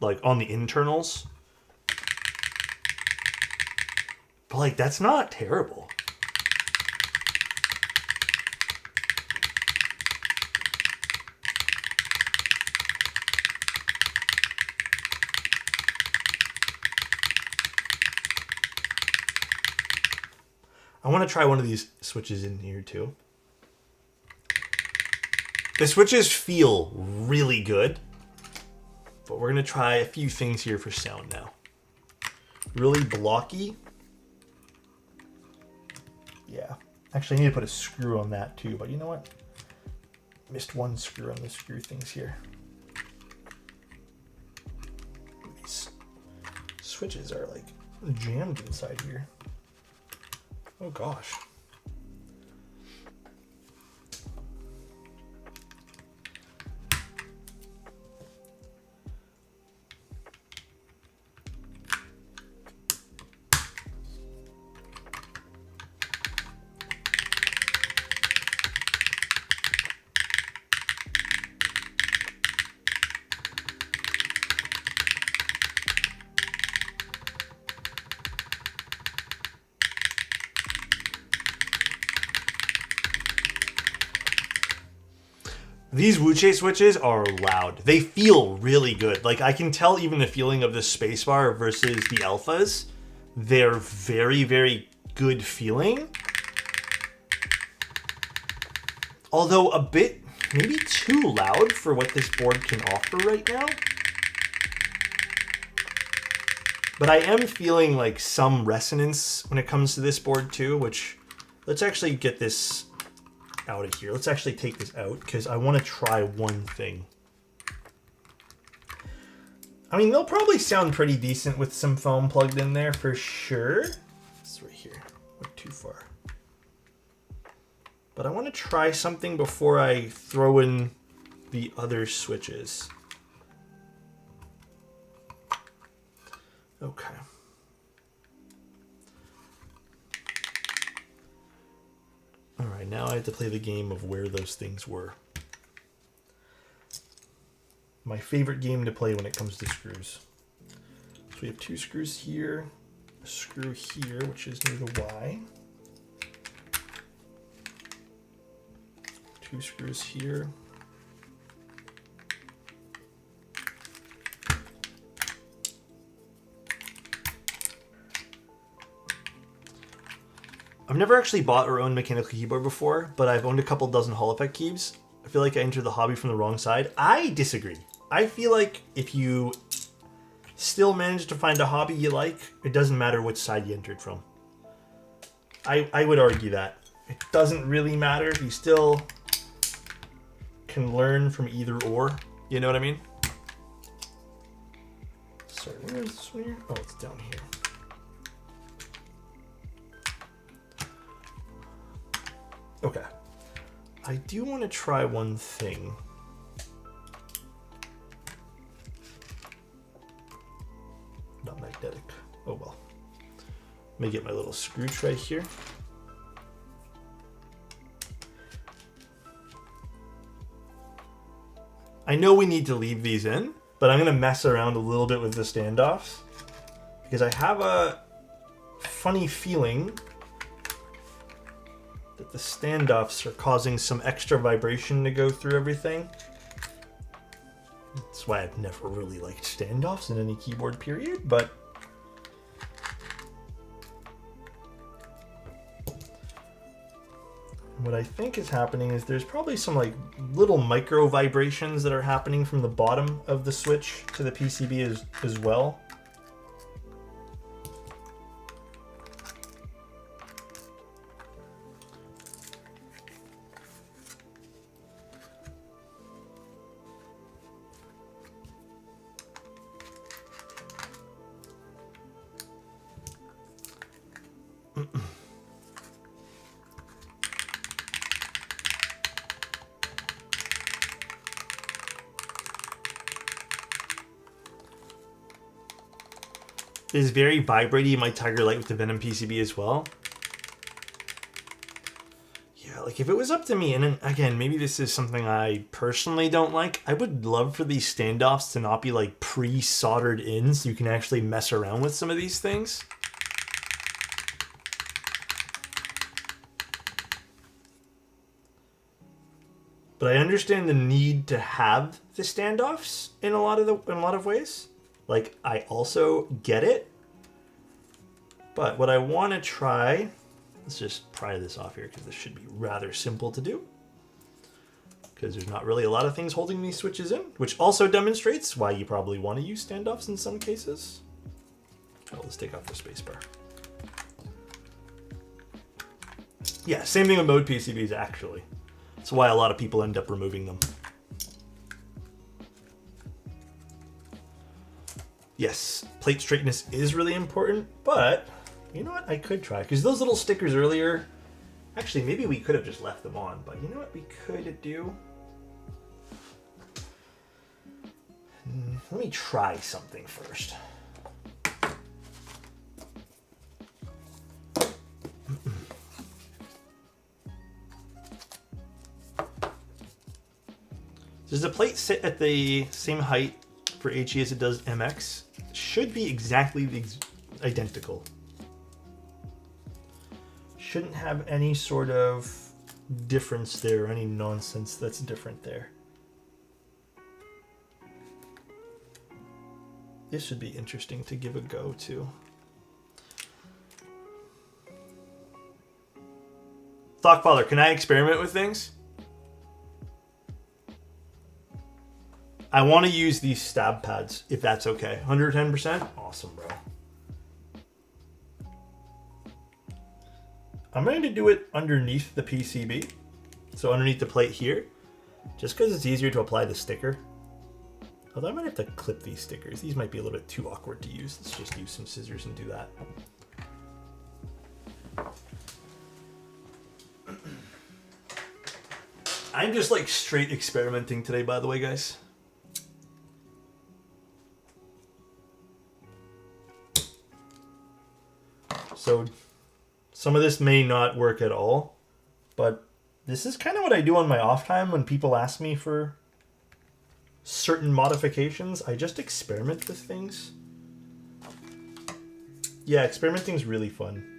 like on the internals. But like, that's not terrible. I want to try one of these switches in here too. The switches feel really good, but we're going to try a few things here for sound now. Really blocky. Yeah. Actually, I need to put a screw on that too, but you know what? Missed one screw on the screw things here. These switches are like jammed inside here. Oh gosh. These Wuche switches are loud. They feel really good. Like I can tell even the feeling of the spacebar versus the alphas. They're very, very good feeling. Although a bit, maybe too loud for what this board can offer right now. But I am feeling like some resonance when it comes to this board too, which let's actually get this out of here. Let's actually take this out because I want to try one thing. I mean, they'll probably sound pretty decent with some foam plugged in there for sure. It's right here. Went too far. But I want to try something before I throw in the other switches. Okay. All right, now I have to play the game of where those things were. My favorite game to play when it comes to screws. So we have two screws here, a screw here, which is near the Y. Two screws here. I've never actually bought or owned mechanical keyboard before, but I've owned a couple dozen Hall effect keys. I feel like I entered the hobby from the wrong side. I disagree. I feel like if you still manage to find a hobby you like, it doesn't matter which side you entered from. I would argue that. It doesn't really matter. You still can learn from either or. You know what I mean? Sorry, where is this one here? Oh, it's down here. Okay. I do want to try one thing. Not magnetic. Oh well. Let me get my little screw tray here. I know we need to leave these in, but I'm going to mess around a little bit with the standoffs because I have a funny feeling that the standoffs are causing some extra vibration to go through everything. That's why I've never really liked standoffs in any keyboard period, but what I think is happening is there's probably some like little micro vibrations that are happening from the bottom of the switch to the PCB as well. It is very vibrating, my Tiger Light with the Venom PCB as well. Yeah, like if it was up to me, and then, again, maybe this is something I personally don't like, I would love for these standoffs to not be like pre-soldered in so you can actually mess around with some of these things. But I understand the need to have the standoffs in a lot of ways. Like, I also get it. But what I want to try, let's just pry this off here because this should be rather simple to do. because there's not really a lot of things holding these switches in, which also demonstrates why you probably want to use standoffs in some cases. Oh, let's take off the spacebar. Yeah, same thing with mode PCBs actually. That's why a lot of people end up removing them. Yes, plate straightness is really important, but you know what? I could try, because those little stickers earlier, actually, maybe we could have just left them on, but you know what we could do? Let me try something first. Does the plate sit at the same height for HE as it does MX? Should be exactly identical. Shouldn't have any sort of difference there, or any nonsense that's different there. This should be interesting to give a go to. Thoughtfather, can I experiment with things? I want to use these stab pads, if that's okay. 110%? Awesome, bro. I'm going to do it underneath the PCB. So underneath the plate here. Just because it's easier to apply the sticker. Although I might have to clip these stickers. These might be a little bit too awkward to use. Let's just use some scissors and do that. I'm just like straight experimenting today, by the way, guys. So some of this may not work at all, but this is kind of what I do on my off time when people ask me for certain modifications. I just experiment with things. Yeah, experimenting is really fun.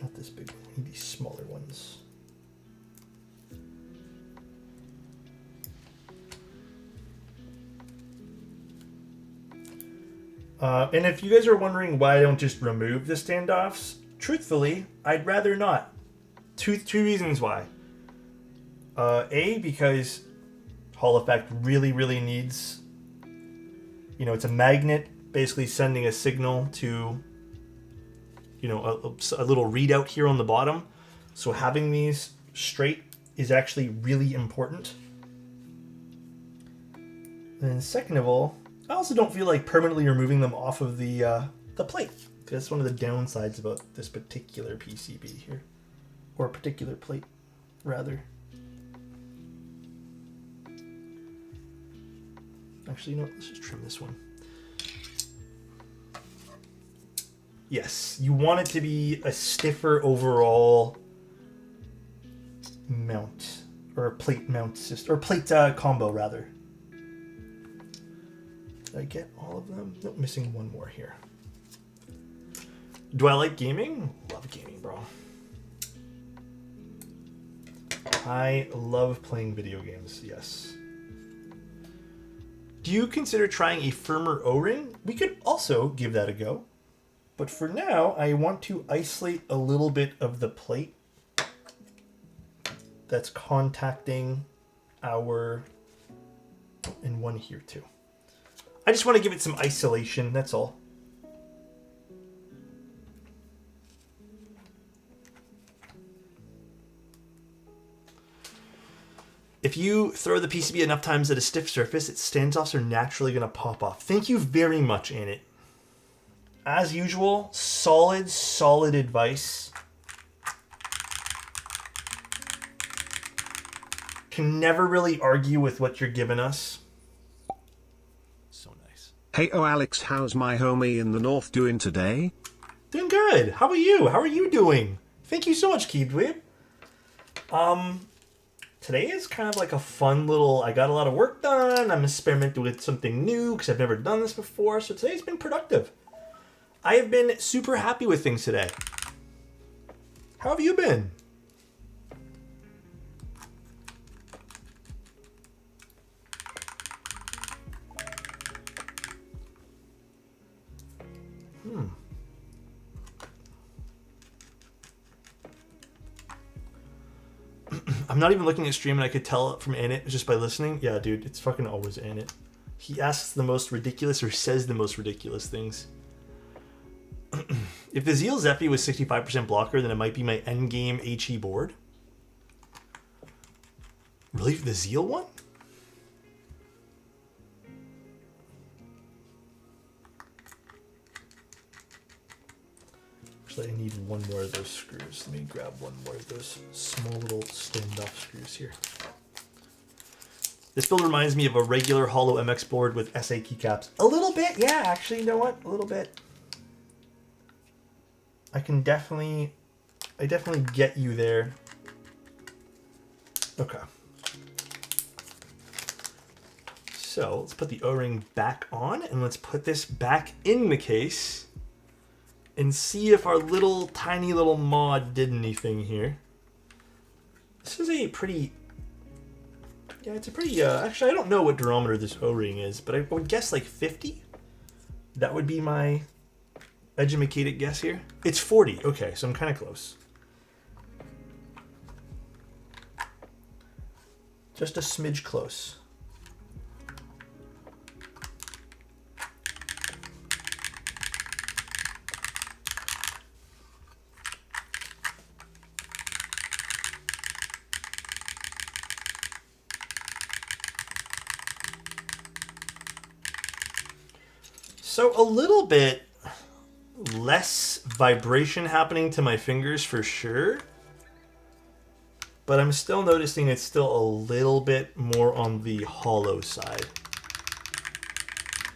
Not this big one. We need these smaller ones. And if you guys are wondering why I don't just remove the standoffs, truthfully, I'd rather not. Two reasons why. A, because Hall Effect really needs, you know, it's a magnet basically sending a signal to, you know, a little readout here on the bottom. So having these straight is actually really important. And second of all, I also don't feel like permanently removing them off of the plate. That's one of the downsides about this particular PCB here. Or particular plate, rather. Actually, you know what? Let's just trim this one. Yes, you want it to be a stiffer overall mount. Or a plate mount system. Or plate combo, rather. Did I get all of them? Nope, missing one more here. Do I like gaming? Love gaming, bro. I love playing video games, yes. Do you consider trying a firmer O-ring? We could also give that a go. But for now, I want to isolate a little bit of the plate that's contacting our... and one here too. I just want to give it some isolation, that's all. If you throw the PCB enough times at a stiff surface, its standoffs are naturally going to pop off. Thank you very much, Annette. As usual, solid advice. Can never really argue with what you're giving us. Hey Alex, how's my homie in the north doing today? Doing good. How are you? How are you doing? Thank you so much, Keybdweeb. Today is kind of like a fun little, I got a lot of work done. I'm experimenting with something new because I've never done this before. So today's been productive. I have been super happy with things today. How have you been? I'm not even looking at stream and I could tell from Anit just by listening. Yeah, dude, it's fucking always Anit. He asks the most ridiculous or says the most ridiculous things. If the Zeal Zephy was 65% blocker, then it might be my endgame HE board. Really? The Zeal one? Actually, I need one more of those screws. Let me grab one more of those small little standoff screws here. This build reminds me of a regular hollow MX board with SA keycaps. A little bit, yeah, actually, you know what? A little bit. I definitely get you there. Okay. So let's put the O-ring back on and let's put this back in the case and see if our little tiny little mod did anything here. This is a pretty, yeah, it's a pretty, actually I don't know what durometer this O-ring is, but I would guess like 50. That would be my educated guess here. It's 40, okay, so I'm kind of close. Just a smidge close. So a little bit less vibration happening to my fingers for sure. But I'm still noticing it's still a little bit more on the hollow side.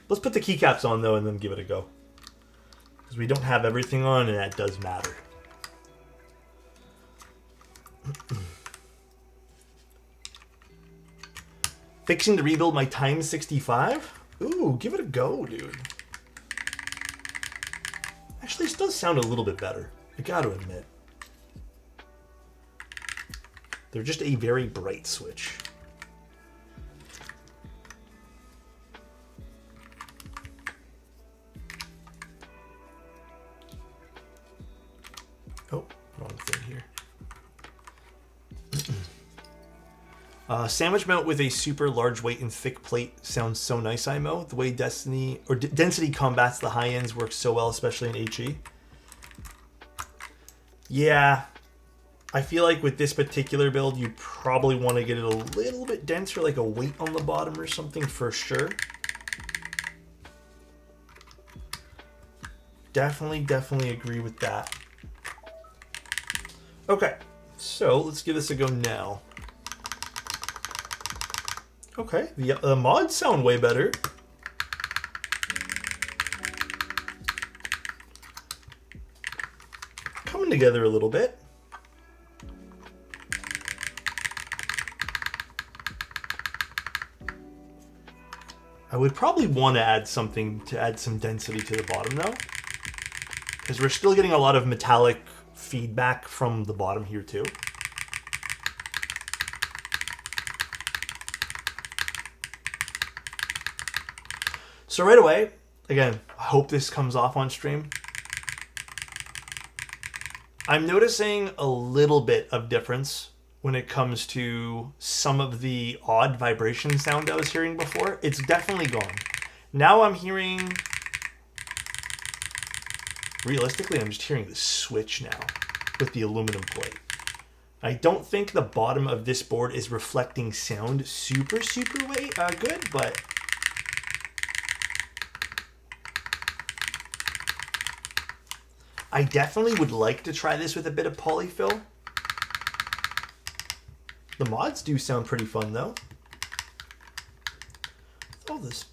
Let's put the keycaps on though and then give it a go. Because we don't have everything on and that does matter. Fixing to rebuild my times 65? Ooh, give it a go, dude. Actually, this does sound a little bit better. I gotta admit. They're just a very bright switch. Oh, wrong thing here. Sandwich mount with a super large weight and thick plate sounds so nice, IMO. The way density combats the high ends works so well, especially in HE. Yeah, I feel like with this particular build, you probably want to get it a little bit denser, like a weight on the bottom or something for sure. Definitely agree with that. Okay, so let's give this a go now. Okay, the mods sound way better. Coming together a little bit. I would probably want to add something to add some density to the bottom though, because we're still getting a lot of metallic feedback from the bottom here too. So right away, again, I hope this comes off on stream. I'm noticing a little bit of difference when it comes to some of the odd vibration sound I was hearing before. It's definitely gone. Now I'm hearing, realistically, I'm just hearing the switch now with the aluminum plate. I don't think the bottom of this board is reflecting sound super good, but I definitely would like to try this with a bit of polyfill. The mods do sound pretty fun though. Oh, this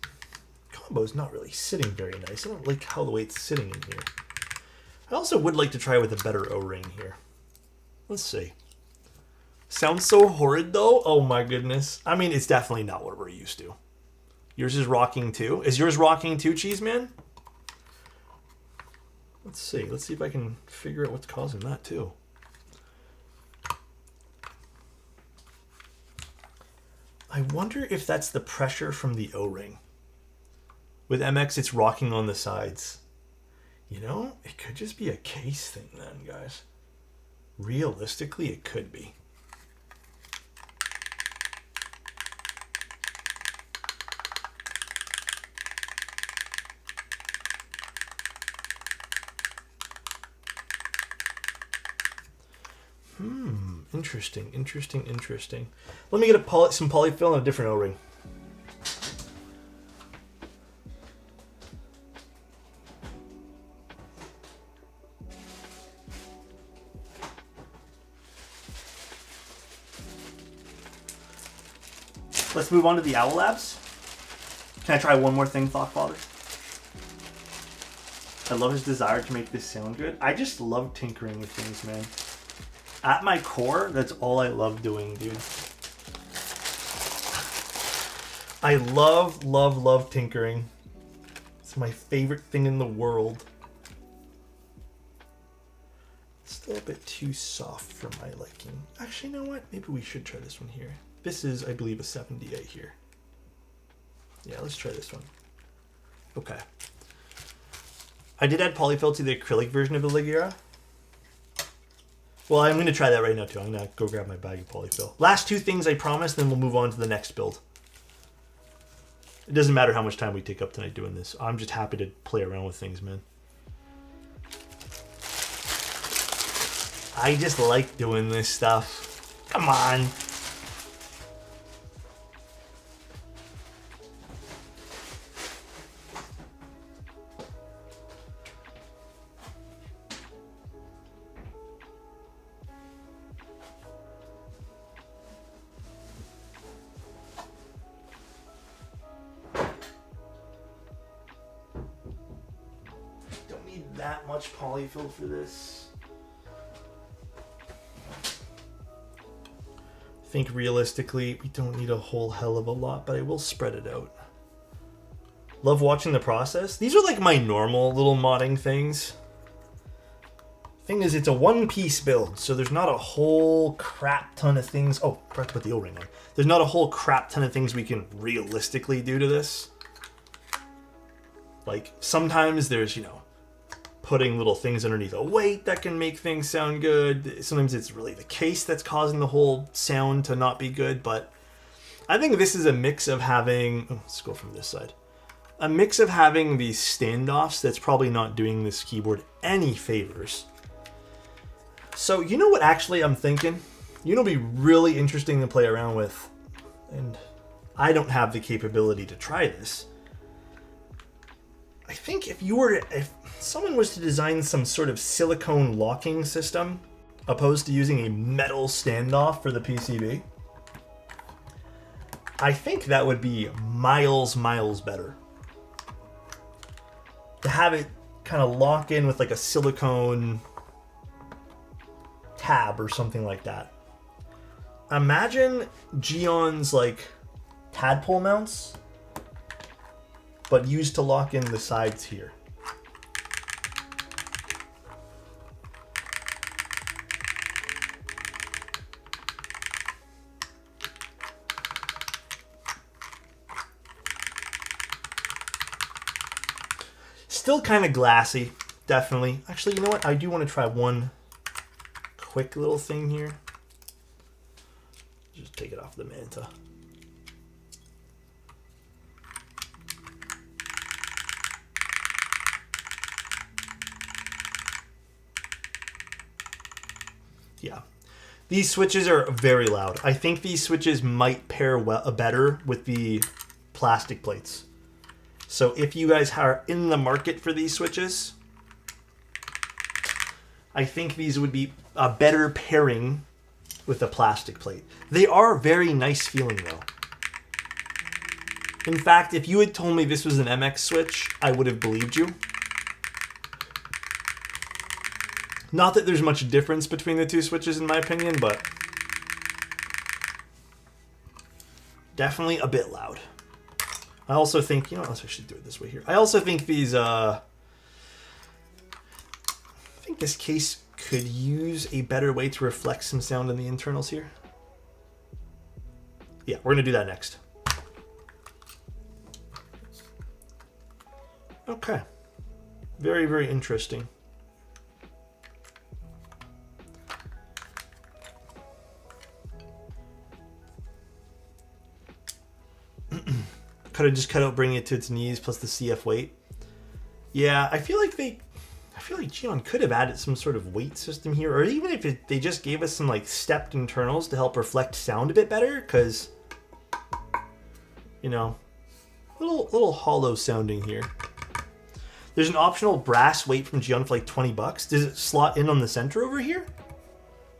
combo is not really sitting very nice. I don't like how the way it's sitting in here. I also would like to try with a better O-ring here. Let's see. Sounds so horrid though. Oh my goodness. I mean, it's definitely not what we're used to. Yours is rocking too. Is yours rocking too, Cheeseman? Let's see. Let's see if I can figure out what's causing that too. I wonder if that's the pressure from the O-ring. With MX, it's rocking on the sides. You know, it could just be a case thing then, guys. Realistically, it could be. Interesting, interesting, interesting. Let me get some polyfill and a different O-ring. Let's move on to the Owl Labs. Can I try one more thing, Thoughtfather? I love his desire to make this sound good. I just love tinkering with things, man. At my core, that's all I love doing, dude. I love, love, love tinkering. It's my favorite thing in the world. It's still a bit too soft for my liking. Actually, you know what? Maybe we should try this one here. This is, I believe, a 78 here. Yeah, let's try this one. Okay. I did add polyfill to the acrylic version of the Leggera. Well, I'm going to try that right now, too. I'm going to go grab my bag of polyfill. Last two things, I promise, then we'll move on to the next build. It doesn't matter how much time we take up tonight doing this. I'm just happy to play around with things, man. I just like doing this stuff. Come on. That much polyfill for this. I think realistically we don't need a whole hell of a lot, but I will spread it out. Love watching the process. These are like my normal little modding things. Thing is, it's a one-piece build, so there's not a whole crap ton of things. Oh, I forgot to put the O-ring on. There's not a whole crap ton of things we can realistically do to this. Like, sometimes there's, you know, putting little things underneath a weight that can make things sound good. Sometimes it's really the case that's causing the whole sound to not be good, but I think this is a mix of having, let's go from this side, a mix of having these standoffs that's probably not doing this keyboard any favors. So you know what actually I'm thinking? You know what'd be really interesting to play around with, and I don't have the capability to try this. I think if someone was to design some sort of silicone locking system, opposed to using a metal standoff for the PCB, I think that would be miles better. To have it kind of lock in with like a silicone tab or something like that. Imagine Geon's like tadpole mounts, but used to lock in the sides here. Still kind of glassy, definitely. Actually, you know what? I do want to try one quick little thing here. Just take it off the manta. Yeah, these switches are very loud. I think these switches might pair better with the plastic plates. So if you guys are in the market for these switches, I think these would be a better pairing with a plastic plate. They are very nice feeling though. In fact, if you had told me this was an MX switch, I would have believed you. Not that there's much difference between the two switches in my opinion, but definitely a bit loud. I also think, you know, let's actually do it this way here. I also think these, I think this case could use a better way to reflect some sound in the internals here. Yeah, we're gonna do that next. Okay. Very interesting. Could have just cut out bringing it to its knees plus the CF weight. Yeah, I feel like they I feel like Geon could have added some sort of weight system here, or even if they just gave us some like stepped internals to help reflect sound a bit better, because, you know, little hollow sounding here. There's an optional brass weight from Geon for like $20. Does it slot in on the center over here?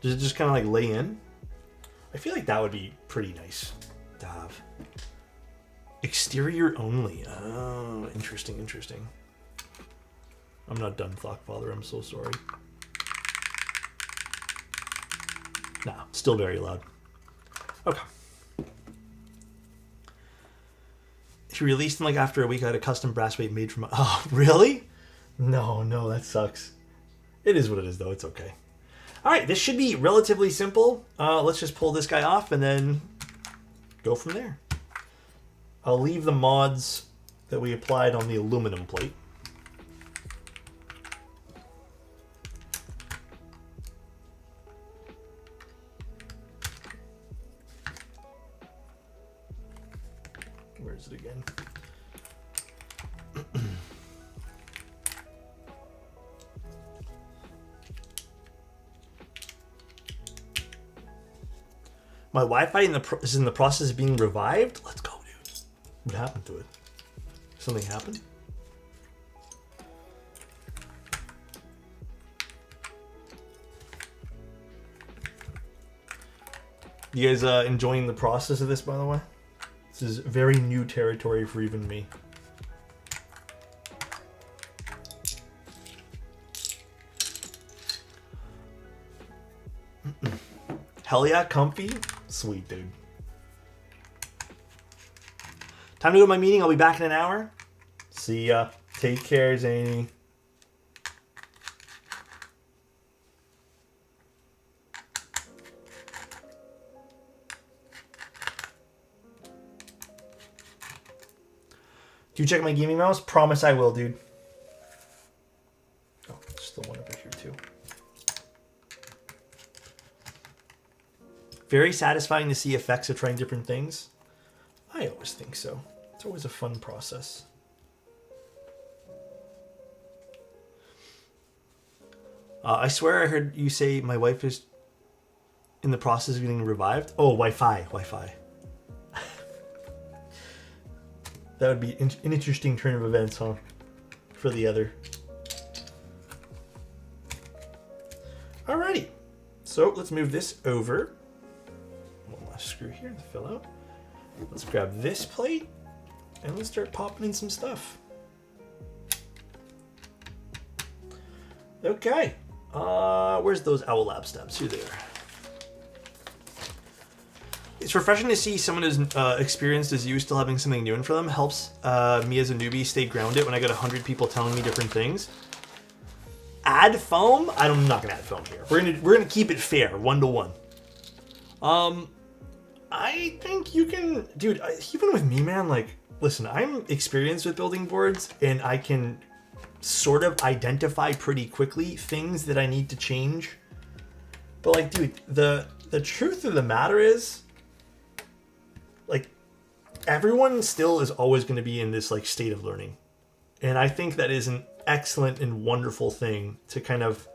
Does it just kind of like lay in? I feel like that would be pretty nice to have. Exterior only. Oh, interesting, interesting. I'm not done, Flockfather. I'm so sorry. Nah, still very loud. Okay. He released them like after a week. I had a custom brass weight made from... Oh, really? No, that sucks. It is what it is, though. It's okay. All right, this should be relatively simple. Let's just pull this guy off and then go from there. I'll leave the mods that we applied on the aluminum plate. Where is it again? My Wi-Fi is in the process of being revived. Let's go, dude. What happened to it? Something happened? You guys enjoying the process of this, by the way? This is very new territory for even me. Hell yeah, comfy. Sweet, dude. Time to go to my meeting. I'll be back in an hour. See ya. Take care, Zany. Do you check my gaming mouse? Promise I will, dude. Oh, there's still one over here, too. Very satisfying to see effects of trying different things. I always think so. It's always a fun process. I swear I heard you say my wife is in the process of getting revived. Oh, Wi-Fi. That would be an interesting turn of events, huh? For the other. Alrighty. So let's move this over. One last screw here to fill out. Let's grab this plate and let's start popping in some stuff. Okay. Where's those Owl Lab steps? You're there. It's refreshing to see someone as experienced as you still having something new in for them. Helps me as a newbie stay grounded when I got 100 people telling me different things. Add foam? I'm not gonna add foam here. We're gonna keep it fair, 1-to-1. I think you can, dude. Even with me, man. Like, listen, I'm experienced with building boards, and I can sort of identify pretty quickly things that I need to change. But like, dude, the truth of the matter is, like, everyone still is always going to be in this like state of learning. And I think that is an excellent and wonderful thing to kind of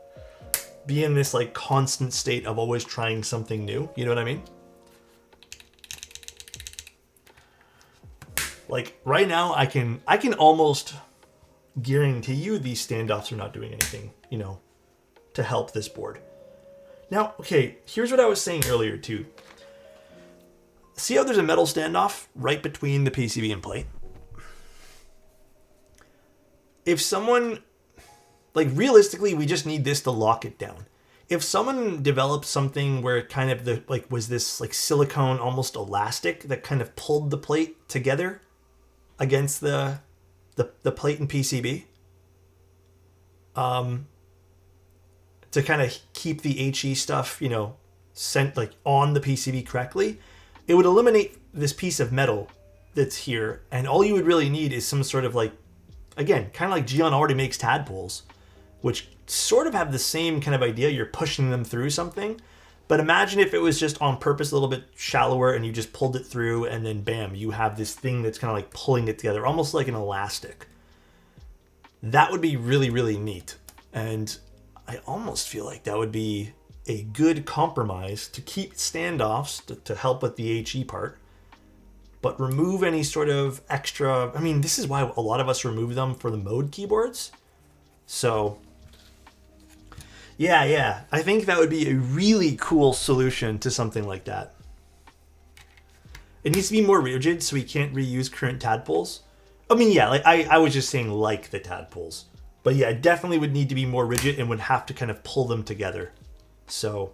be in this like constant state of always trying something new. You know what I mean? Like right now I can almost guarantee you these standoffs are not doing anything, you know, to help this board. Now, okay, here's what I was saying earlier too. See how there's a metal standoff right between the PCB and plate? If someone, like realistically, we just need this to lock it down. If someone developed something where it kind of was this like silicone, almost elastic that kind of pulled the plate together against the plate and PCB, to kind of keep the HE stuff, you know, sent like on the PCB correctly, it would eliminate this piece of metal that's here, and all you would really need is some sort of like, again, kind of like Geon already makes tadpoles, which sort of have the same kind of idea. You're pushing them through something, but imagine if it was just on purpose a little bit shallower and you just pulled it through and then bam, you have this thing that's kind of like pulling it together, almost like an elastic. That would be really, really neat. And I almost feel like that would be a good compromise to keep standoffs to help with the HE part, but remove any sort of extra. I mean, this is why a lot of us remove them for the mode keyboards. So yeah, I think that would be a really cool solution to something like that. It needs to be more rigid so we can't reuse current tadpoles. I mean, yeah, like I was just saying like the tadpoles. But yeah, it definitely would need to be more rigid and would have to kind of pull them together. So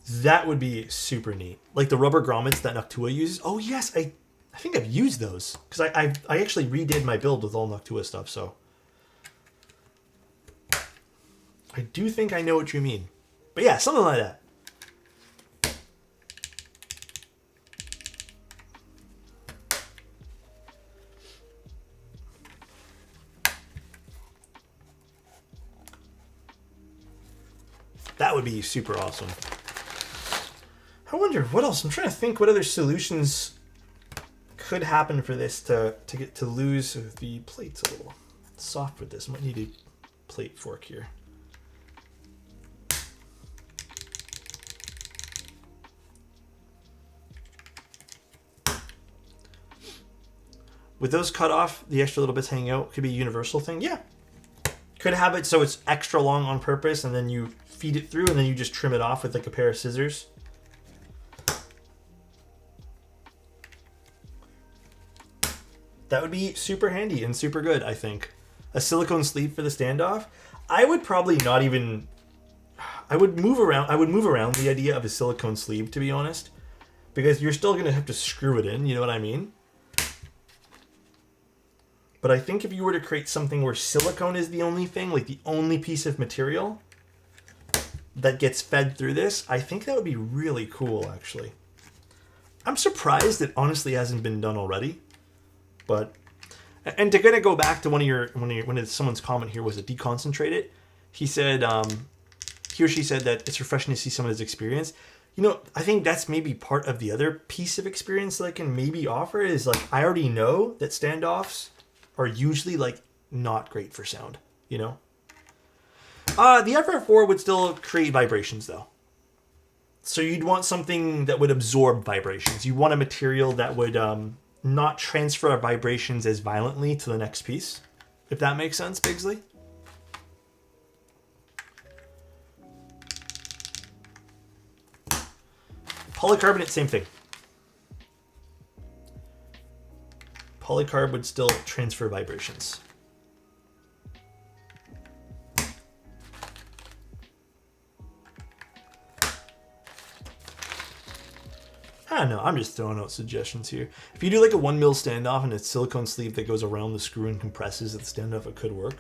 that would be super neat. Like the rubber grommets that Noctua uses. Oh yes, I think I've used those. Because I actually redid my build with all Noctua stuff, so. I do think I know what you mean. But yeah, something like that. That would be super awesome. I wonder what else. I'm trying to think what other solutions could happen for this to get to lose the plates a little soft with this. I might need a plate fork here. With those cut off, the extra little bits hanging out could be a universal thing. Yeah. Could have it so it's extra long on purpose and then you feed it through and then you just trim it off with like a pair of scissors. That would be super handy and super good, I think. A silicone sleeve for the standoff. I would probably not even... I would move around the idea of a silicone sleeve, to be honest. Because you're still going to have to screw it in, you know what I mean? But I think if you were to create something where silicone is the only thing, like the only piece of material that gets fed through this, I think that would be really cool, actually. I'm surprised it honestly hasn't been done already. But, and to kind of go back to when someone's comment here was it deconcentrated, he said, he or she said that it's refreshing to see someone's experience. You know, I think that's maybe part of the other piece of experience that I can maybe offer is like, I already know that standoffs are usually like not great for sound, you know? The FR4 would still create vibrations though. So you'd want something that would absorb vibrations. You want a material that would not transfer vibrations as violently to the next piece. If that makes sense, Bigsley? Polycarbonate, same thing. Polycarb would still transfer vibrations. I don't know, I'm just throwing out suggestions here. If you do like a 1 mil standoff and a silicone sleeve that goes around the screw and compresses at the standoff, it could work.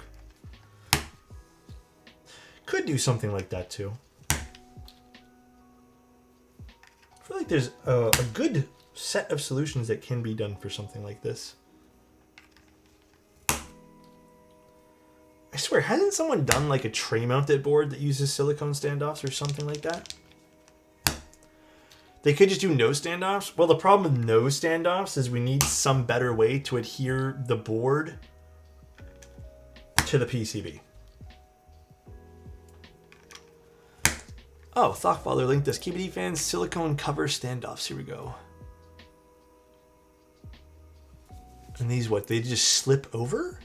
Could do something like that too. I feel like there's a good set of solutions that can be done for something like this. I swear, hasn't someone done like a tray mounted board that uses silicone standoffs or something like that? They could just do no standoffs. Well, the problem with no standoffs is we need some better way to adhere the board to the PCB. Oh, Thoughtfather linked us. KBD fans, silicone cover standoffs. Here we go. And these what? They just slip over?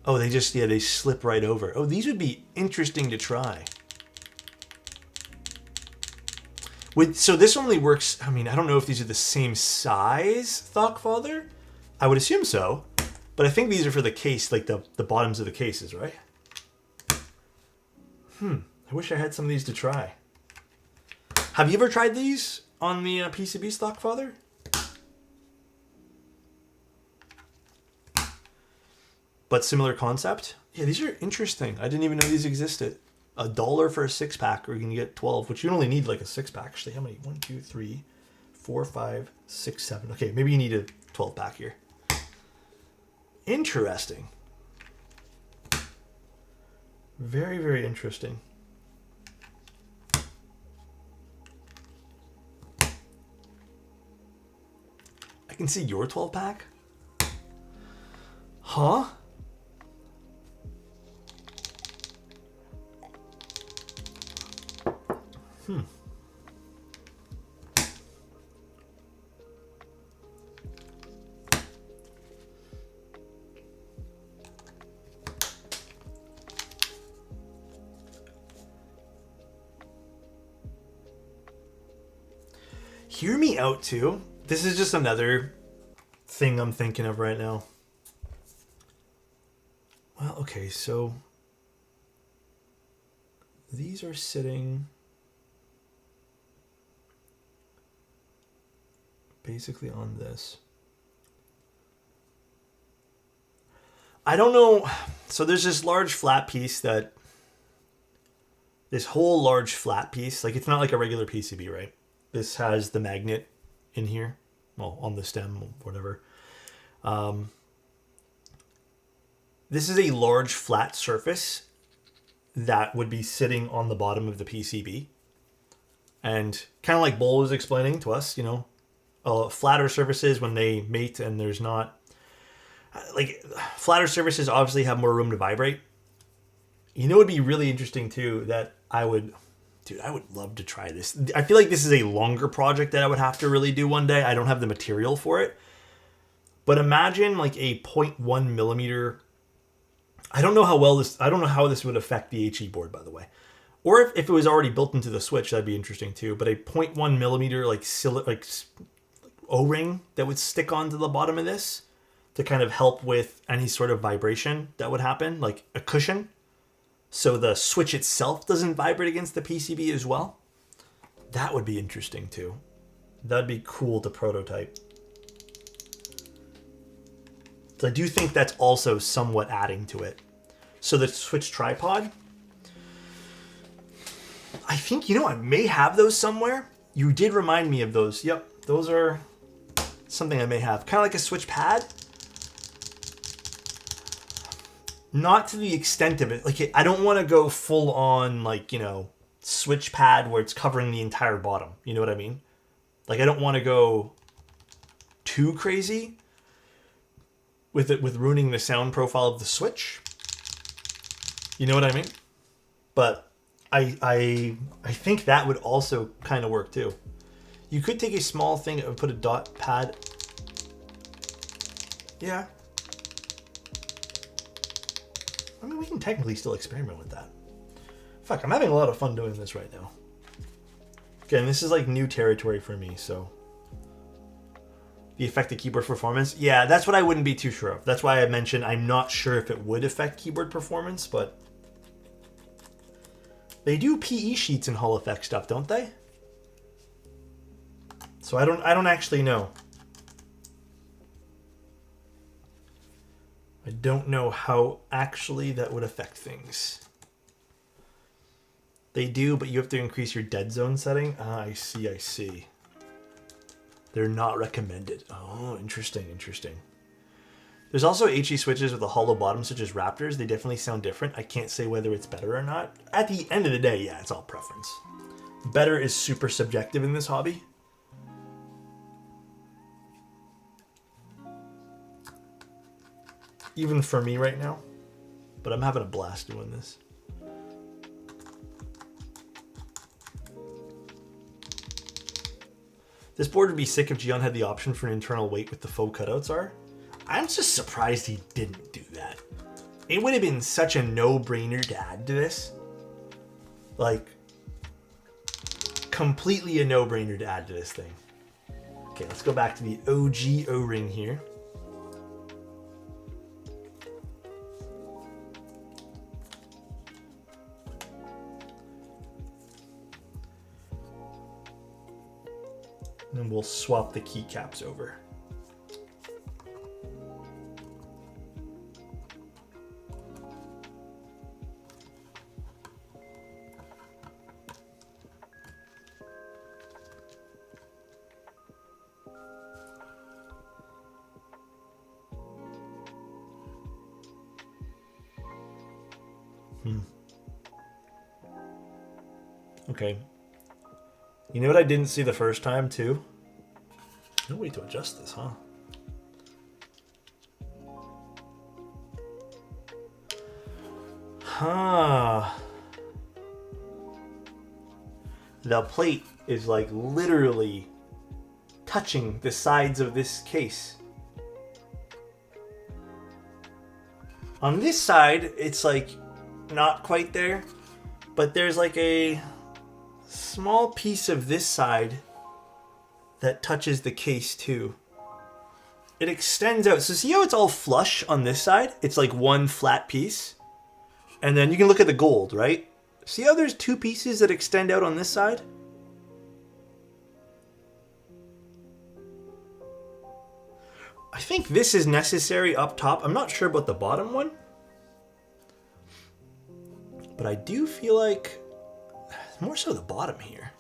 Oh, they just, yeah, they slip right over. Oh, these would be interesting to try. So this only works, I mean, I don't know if these are the same size, Thoughtfather. I would assume so. But I think these are for the case, like the bottoms of the cases, right? I wish I had some of these to try. Have you ever tried these on the PCBs, Thoughtfather? But similar concept? Yeah, these are interesting. I didn't even know these existed. $1 for a 6-pack, or you can get 12, which you only need like a 6-pack. Actually, how many? 1, 2, 3, 4, 5, 6, 7. Okay, maybe you need a 12-pack here. Interesting. Very, very interesting. I can see your 12-pack. Huh? Hear me out too. This is just another thing I'm thinking of right now. Well, okay, so these are sitting basically on this. I don't know. So there's this large flat piece this whole large flat piece, like it's not like a regular PCB, right? This has the magnet in here, well, on the stem, or whatever. This is a large flat surface that would be sitting on the bottom of the PCB. And kind of like Bull was explaining to us, flatter surfaces when they mate and there's not... Like, flatter surfaces obviously have more room to vibrate. It would be really interesting too that I would love to try this. I feel like this is a longer project that I would have to really do one day. I don't have the material for it. But imagine like a 0.1 millimeter. I don't know how this would affect the HE board, by the way. Or if it was already built into the switch, that'd be interesting too. But a 0.1 millimeter like O-ring that would stick onto the bottom of this to kind of help with any sort of vibration that would happen, like a cushion. So the switch itself doesn't vibrate against the PCB as well. That would be interesting too. That'd be cool to prototype. So I do think that's also somewhat adding to it. So the switch tripod, I think, I may have those somewhere. You did remind me of those. Yep, those are something I may have. Kind of like a switch pad. Not to the extent of it. Like, I don't want to go full on, like, switch pad where it's covering the entire bottom. You know what I mean? Like, I don't want to go too crazy with ruining the sound profile of the switch. You know what I mean? But I think that would also kind of work too. You could take a small thing and put a dot pad. Yeah. I mean, we can technically still experiment with that. Fuck, I'm having a lot of fun doing this right now. Again, this is like new territory for me, so. The affected keyboard performance? Yeah, that's what I wouldn't be too sure of. That's why I mentioned I'm not sure if it would affect keyboard performance, but they do PE sheets in Hall Effect stuff, don't they? So I don't actually know. I don't know how actually that would affect things. They do, but you have to increase your dead zone setting. Ah, I see. They're not recommended. Oh, interesting. There's also HE switches with a hollow bottom, such as Raptors. They definitely sound different. I can't say whether it's better or not. At the end of the day, yeah, it's all preference. Better is super subjective in this hobby. Even for me right now. But I'm having a blast doing this. This board would be sick if Gian had the option for an internal weight with the faux cutouts are. I'm just surprised he didn't do that. It would have been such a no-brainer to add to this. Like, completely a no-brainer to add to this thing. Okay, let's go back to the OG O-ring here. And then we'll swap the keycaps over. Okay. You know what I didn't see the first time, too? No way to adjust this, huh? Huh. The plate is like literally touching the sides of this case. On this side, it's like not quite there, but there's like a small piece of this side that touches the case too. It extends out. So see how it's all flush on this side? It's like one flat piece. And then you can look at the gold, right? See how there's two pieces that extend out on this side? I think this is necessary up top. I'm not sure about the bottom one. But I do feel like more so the bottom here.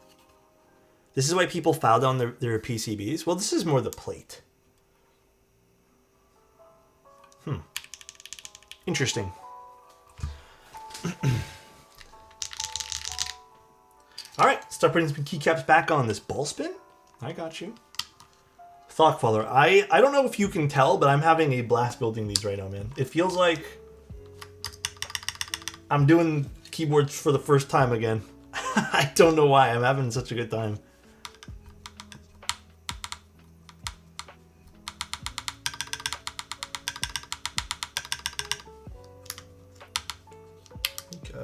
This is why people file down their PCBs. Well, this is more the plate. Interesting. All right, start putting some keycaps back on this ball spin. I got you. Thoughtfaller, I don't know if you can tell, but I'm having a blast building these right now, man. It feels like I'm doing keyboards for the first time again. I don't know why. I'm having such a good time. I think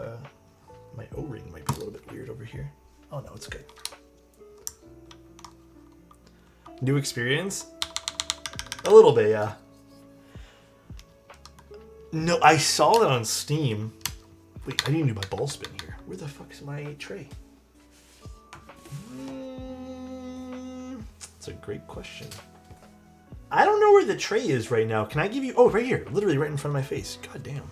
my O-ring might be a little bit weird over here. Oh no, it's good. New experience? A little bit, yeah. No, I saw that on Steam. Wait, I didn't do my ball spin here. Where the fuck is my tray? That's a great question. I don't know where the tray is right now. Can I give you... Oh, right here. Literally right in front of my face. God damn.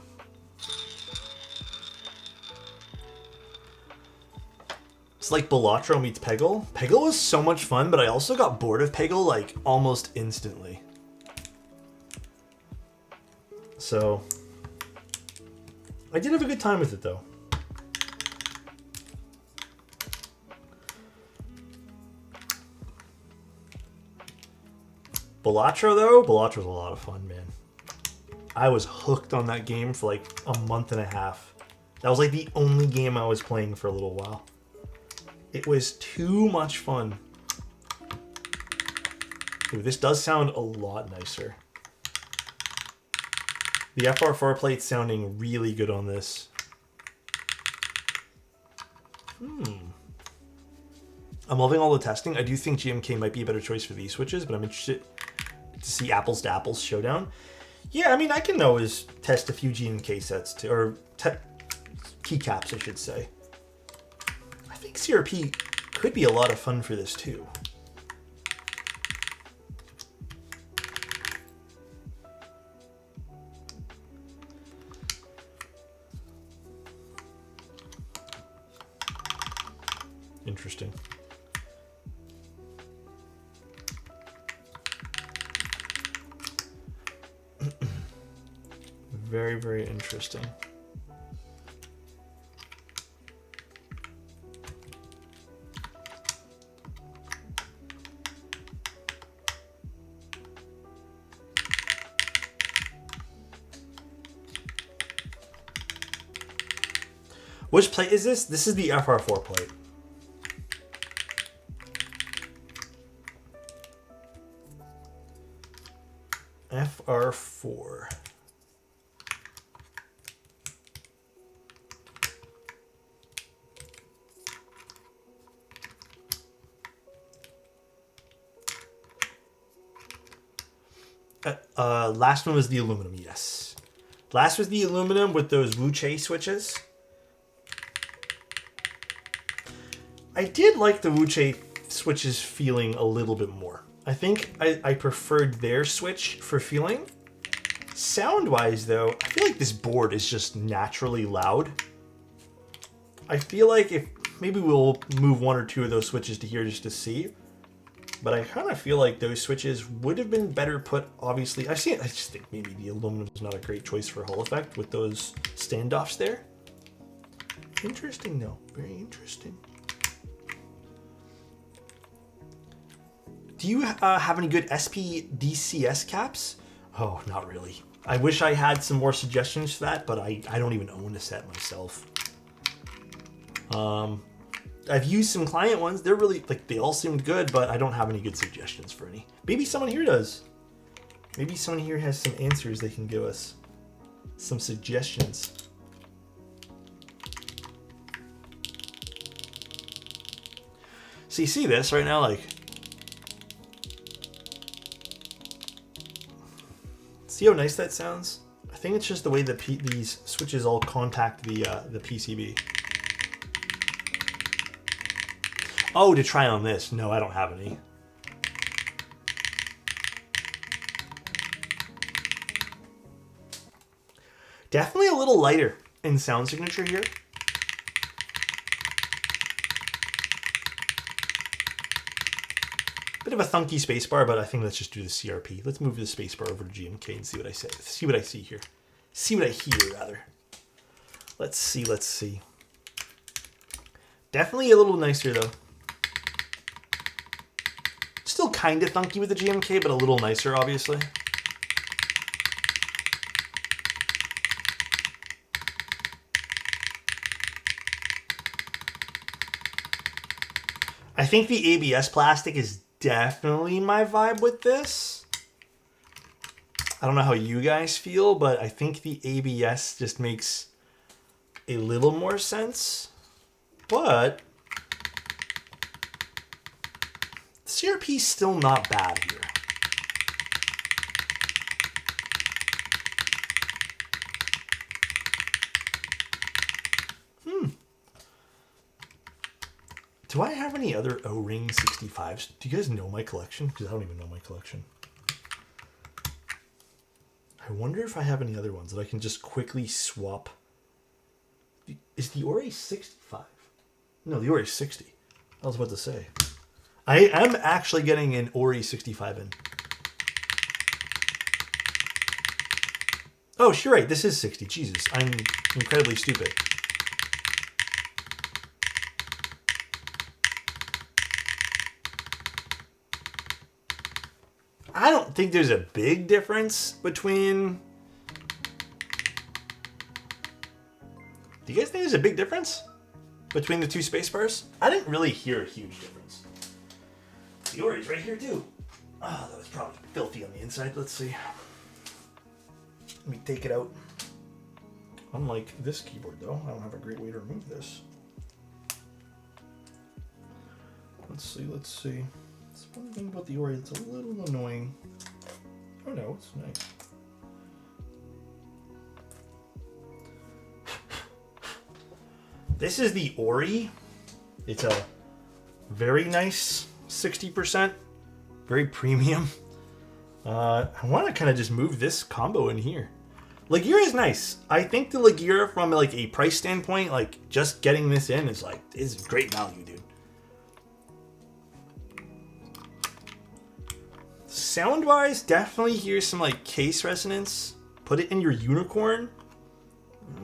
It's like Balatro meets Peggle. Peggle was so much fun, but I also got bored of Peggle like almost instantly. So I did have a good time with it though. Balatro though, Balatro's a lot of fun, man. I was hooked on that game for like a month and a half. That was like the only game I was playing for a little while. It was too much fun. Ooh, this does sound a lot nicer. The FR4 plate's sounding really good on this. I'm loving all the testing. I do think GMK might be a better choice for these switches, but I'm interested to see apples to apples showdown. Yeah, I mean, I can always test a few GMK sets, too, or keycaps, I should say. I think CRP could be a lot of fun for this, too. Interesting. Very, very interesting. Which plate is this? This is the FR4 plate. FR4. Last one was the aluminum, yes. Last was the aluminum with those Wuche switches. I did like the Wuche switches feeling a little bit more. I think I preferred their switch for feeling. Sound-wise, though, I feel like this board is just naturally loud. I feel like if maybe we'll move one or two of those switches to here just to see. But I kind of feel like those switches would have been better put, obviously. I just think maybe the aluminum is not a great choice for Hall effect with those standoffs there. Interesting, though. Very interesting. Do you have any good SPDCS caps? Oh, not really. I wish I had some more suggestions for that, but I don't even own a set myself. I've used some client ones. They're really, like, they all seemed good, but I don't have any good suggestions for any. Maybe someone here does. Maybe someone here has some answers they can give us. Some suggestions. So you see this right now, like, see how nice that sounds? I think it's just the way that these switches all contact the PCB. Oh, to try on this. No, I don't have any. Definitely a little lighter in sound signature here. Bit of a thunky spacebar, but I think let's just do the CRP. Let's move the spacebar over to GMK and see what I say. See what I see here. See what I hear, rather. Let's see, let's see. Definitely a little nicer, though. Still kind of thunky with the GMK, but a little nicer, obviously. I think the ABS plastic is definitely my vibe with this. I don't know how you guys feel, but I think the ABS just makes a little more sense. But the CRP is still not bad here. Do I have any other O-ring 65s? Do you guys know my collection? Because I don't even know my collection. I wonder if I have any other ones that I can just quickly swap. Is the Ori 65? No, the Ori 60. I was about to say. I am actually getting an Ori 65 in. Oh, you're right. This is 60. Jesus, I'm incredibly stupid. I don't think there's a big difference between... Do you guys think there's a big difference between the two spacebars? I didn't really hear a huge difference. The Ori's right here too. Oh, that was probably filthy on the inside. Let's see. Let me take it out. Unlike this keyboard though, I don't have a great way to remove this. Let's see, let's see. That's one thing about the Ori that's a little annoying. Oh no, it's nice. This is the Ori. It's a very nice 60%, very premium. I want to kind of just move this combo in here. Leggera is nice. I think the Leggera from like a price standpoint, like just getting this in is great value, dude. Sound wise, definitely hear some like case resonance. Put it in your unicorn.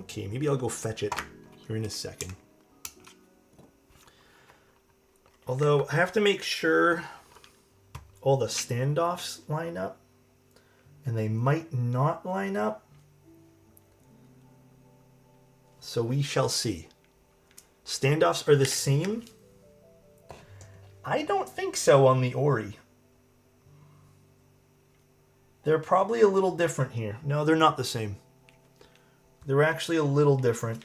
Okay, maybe I'll go fetch it here in a second. Although I have to make sure all the standoffs line up, and they might not line up. So we shall see. Standoffs are the same? I don't think so on the Ori. They're probably a little different here. No, they're not the same. They're actually a little different.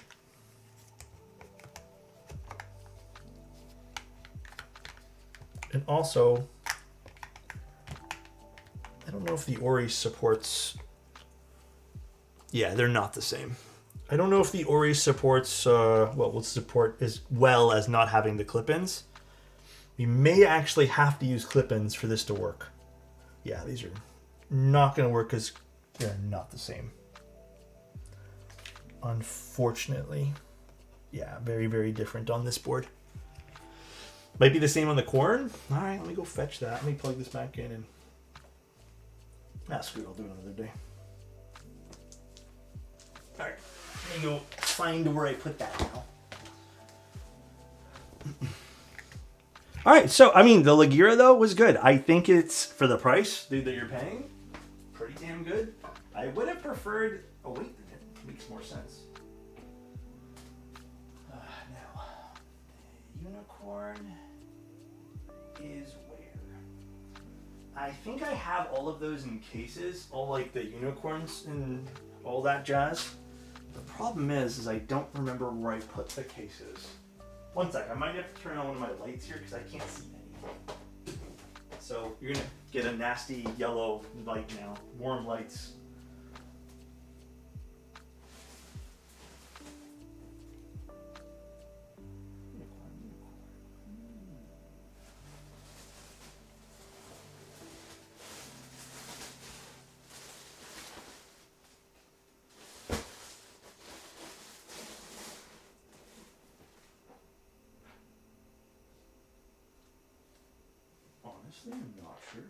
And also, I don't know if the Ori supports... Yeah, they're not the same. I don't know if the Ori supports, will support as well as not having the clip-ins. We may actually have to use clip-ins for this to work. Yeah, these are not going to work because they're not the same. Unfortunately. Yeah, very, very different on this board. Might be the same on the corn. All right, let me go fetch that. Let me plug this back in and... screw it, I'll do it another day. All right, let me go find where I put that now. All right, so, I mean, the Leggera, though, was good. I think it's, for the price, dude, that you're paying, pretty damn good. I would have preferred a weight limit. Makes more sense. Now, unicorn is where? I think I have all of those in cases, all like the unicorns and all that jazz. The problem is I don't remember where I put the cases. One sec, I might have to turn on one of my lights here because I can't see any. So you're gonna get a nasty yellow light now, warm lights. Honestly, I'm not sure.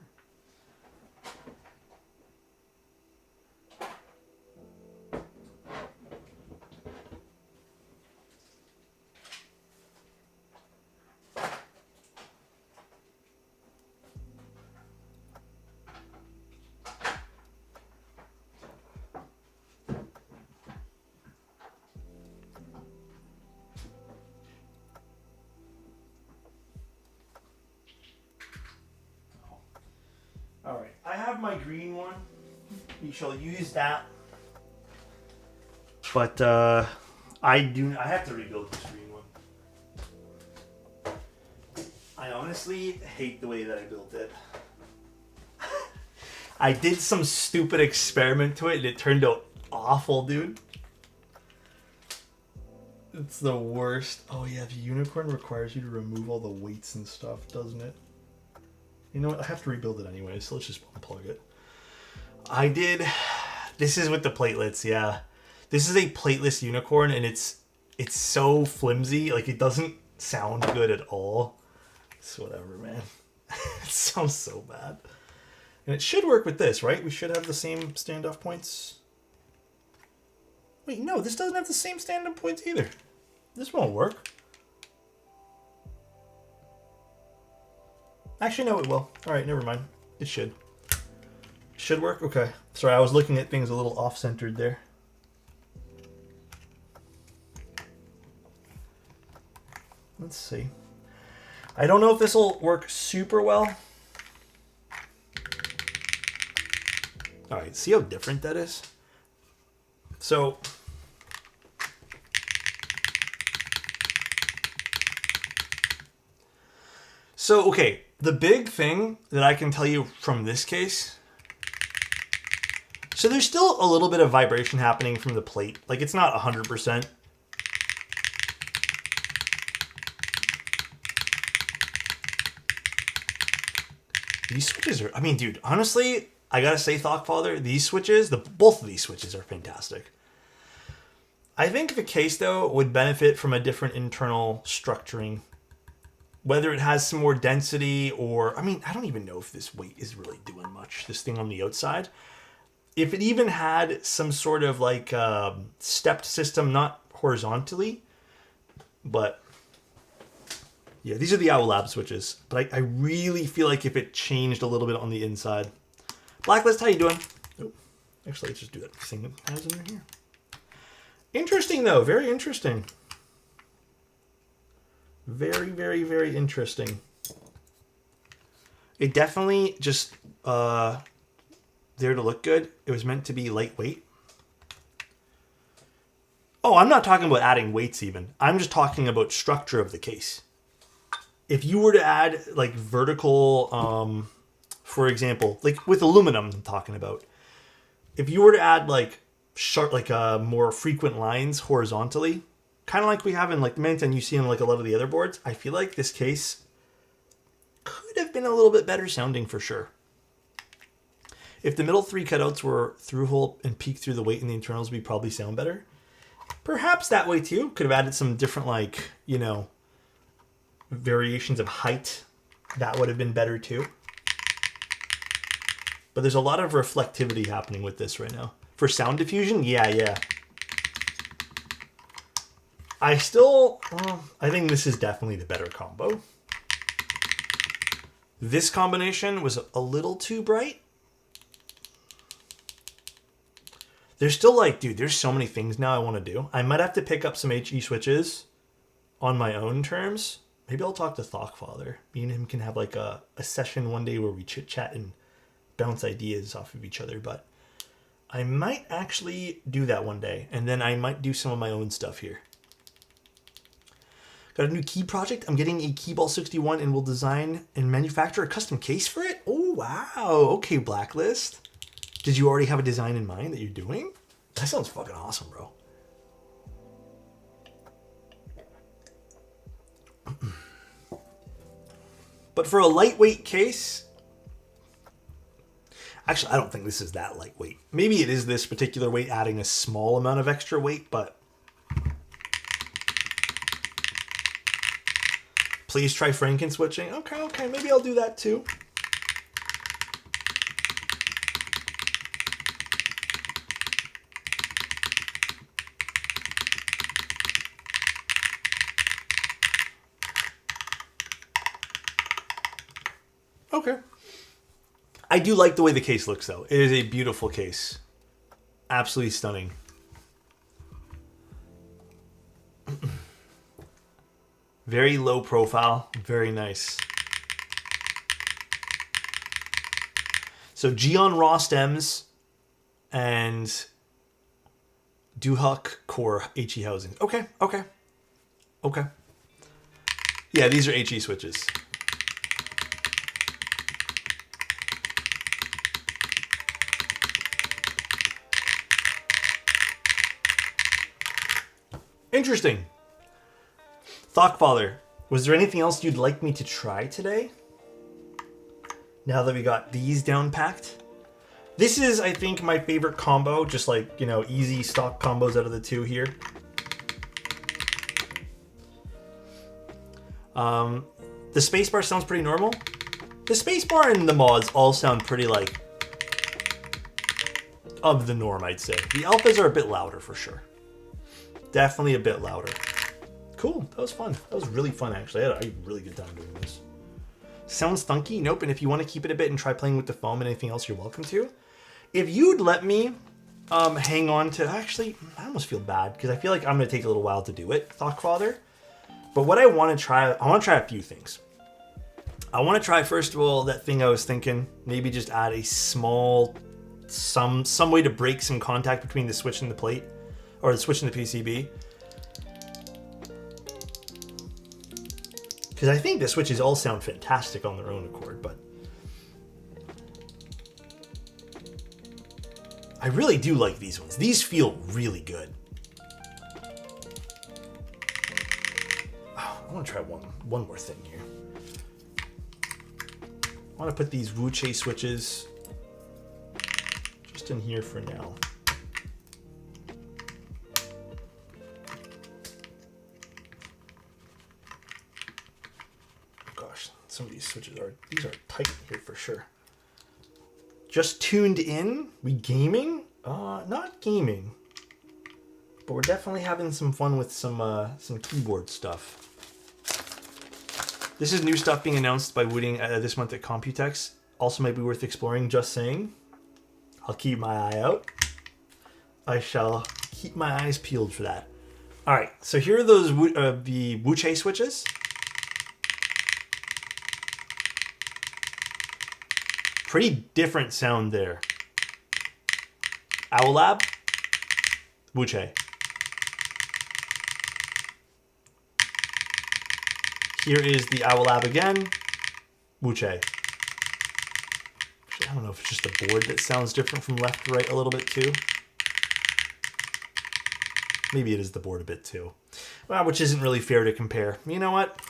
Alright, I have my green one. You shall use that. But I have to rebuild this green one. I honestly hate the way that I built it. I did some stupid experiment to it and it turned out awful, dude. It's the worst. Oh yeah, the unicorn requires you to remove all the weights and stuff, doesn't it? You know what? I have to rebuild it anyway, so let's just unplug it. This is with the platelets, yeah. This is a plateless unicorn, and it's so flimsy. Like, it doesn't sound good at all. It's whatever, man. It sounds so bad. And it should work with this, right? We should have the same standoff points. Wait, no, this doesn't have the same standoff points either. This won't work. Actually, no, it will. All right, never mind. It should. Should work? Okay. Sorry, I was looking at things a little off-centered there. Let's see. I don't know if this will work super well. All right, see how different that is? So, okay, the big thing that I can tell you from this case, so there's still a little bit of vibration happening from the plate. Like, it's not 100%. These switches are, I mean, dude, honestly, I gotta say, Thoughtfather, these switches, both of these switches are fantastic. I think the case, though, would benefit from a different internal structuring. Whether it has some more density or, I mean, I don't even know if this weight is really doing much, this thing on the outside. If it even had some sort of like stepped system, not horizontally, but yeah, these are the Owl Lab switches. But I really feel like if it changed a little bit on the inside. Blacklist, how you doing? Oh, actually, let's just do that thing that has in here. Interesting, though. Very interesting. Very, very, very interesting. It definitely just there to look good. It was meant to be lightweight. Oh, I'm not talking about adding weights even. I'm just talking about structure of the case. If you were to add like vertical, for example, like with aluminum I'm talking about. If you were to add like sharp, like more frequent lines horizontally, kind of like we have in like the Manton you see in like a lot of the other boards, I feel like this case could have been a little bit better sounding for sure. If the middle three cutouts were through hole and peeked through the weight in the internals, we'd probably sound better. Perhaps that way too. Could have added some different, like, you know, variations of height. That would have been better too. But there's a lot of reflectivity happening with this right now. For sound diffusion, yeah. I think this is definitely the better combo. This combination was a little too bright. There's still like, dude, there's so many things now I want to do. I might have to pick up some HE switches on my own terms. Maybe I'll talk to Thoughtfather. Me and him can have like a session one day where we chit chat and bounce ideas off of each other. But I might actually do that one day. And then I might do some of my own stuff here. Got a new key project. I'm getting a Keyball 61 and will design and manufacture a custom case for it. Oh, wow. Okay, Blacklist. Did you already have a design in mind that you're doing? That sounds fucking awesome, bro. But for a lightweight case, actually, I don't think this is that lightweight. Maybe it is this particular weight, adding a small amount of extra weight, but please try Franken switching. Okay, maybe I'll do that too. Okay. I do like the way the case looks, though. It is a beautiful case. Absolutely stunning. Very low profile. Very nice. So Geon Raw stems and Duhok core HE housing. Okay. Yeah, these are HE switches. Interesting. Thoughtfather, was there anything else you'd like me to try today? Now that we got these down packed. This is, I think, my favorite combo. Just like, you know, easy stock combos out of the two here. The spacebar sounds pretty normal. The spacebar and the mods all sound pretty, like, of the norm, I'd say. The alphas are a bit louder for sure. Definitely a bit louder. Cool. That was fun. That was really fun, actually. I had a really good time doing this. Sounds funky? Nope. And if you want to keep it a bit and try playing with the foam and anything else, you're welcome to. If you'd let me hang on to... Actually, I almost feel bad because I feel like I'm going to take a little while to do it, Thoughtfather. But what I want to try a few things. I want to try, first of all, that thing I was thinking. Maybe just add a small... Some way to break some contact between the switch and the plate. Or the switch and the PCB. Because I think the switches all sound fantastic on their own accord, but I really do like these ones. These feel really good. Oh, I want to try one more thing here. I want to put these Wuche switches just in here for now. Some of these switches are tight here for sure. Just tuned in. We gaming? Not gaming, but we're definitely having some fun with some keyboard stuff. This is new stuff being announced by Wooding this month at Computex. Also might be worth exploring. Just saying. I'll keep my eye out. I shall keep my eyes peeled for that. All right. So here are those the Wuche switches. Pretty different sound there. Owlab, Wuche. Here is the Owlab again, Wuche. Actually, I don't know if it's just the board that sounds different from left to right a little bit too. Maybe it is the board a bit too. Well, which isn't really fair to compare. You know what?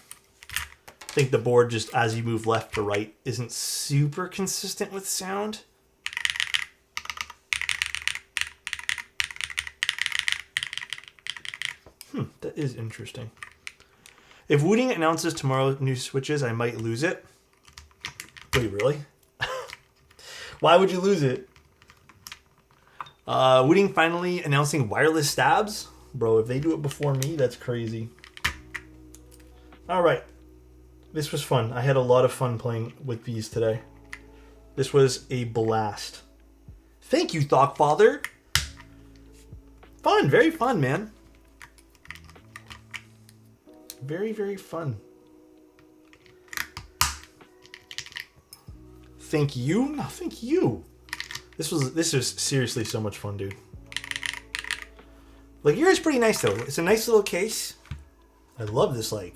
I think the board, just as you move left to right, isn't super consistent with sound. That is interesting. If Wooding announces tomorrow new switches, I might lose it. Wait, really? Why would you lose it? Wooding finally announcing wireless stabs. Bro, if they do it before me, that's crazy. All right. This was fun. I had a lot of fun playing with these today. This was a blast. Thank you, Thoughtfather. Fun, very fun, man. Very, very fun. Thank you. No, thank you. This was seriously so much fun, dude. Like, yours is pretty nice though. It's a nice little case. I love this like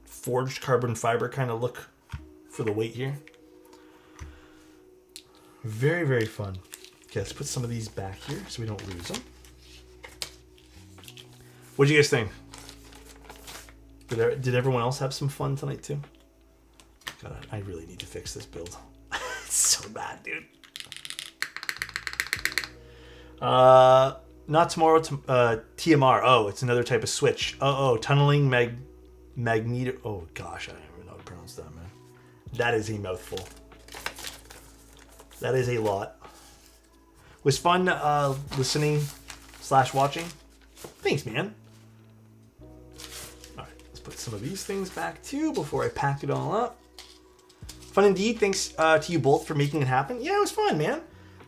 forged carbon fiber kind of look for the weight here. Very, very fun. Okay, let's put some of these back here so we don't lose them. What do you guys think? Did everyone else have some fun tonight too? God, I really need to fix this build. It's so bad, dude. Not tomorrow. TMR. Oh, it's another type of switch. Tunneling magneto. Oh gosh, I don't even know how to pronounce that, man. That is a mouthful. That is a lot. Was fun listening / watching. Thanks, man. All right, let's put some of these things back too before I pack it all up. Fun indeed. Thanks to you both for making it happen. Yeah, it was fun, man.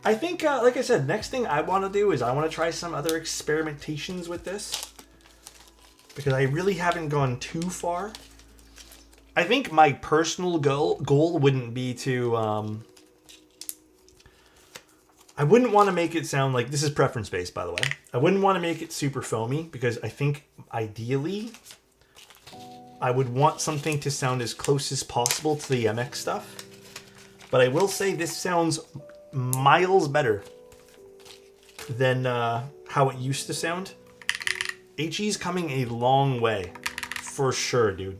I think, like I said, next thing I want to do is I want to try some other experimentations with this. Because I really haven't gone too far. I think my personal goal wouldn't be to... I wouldn't want to make it sound like... This is preference-based, by the way. I wouldn't want to make it super foamy because I think, ideally, I would want something to sound as close as possible to the MX stuff. But I will say this sounds miles better than how it used to sound. HE's coming a long way, for sure, dude.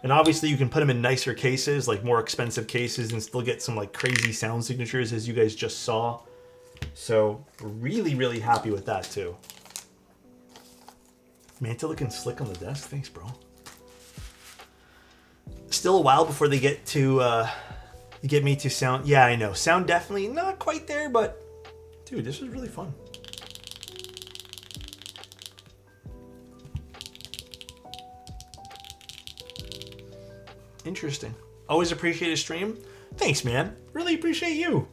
And obviously you can put them in nicer cases, like more expensive cases, and still get some like crazy sound signatures as you guys just saw. So really, really happy with that too. Manta looking slick on the desk. Thanks, bro. Still a while before they get to get me to sound. Yeah, I know. Sound definitely not quite there, but dude, this was really fun. Interesting. Always appreciate a stream. Thanks, man. Really appreciate you.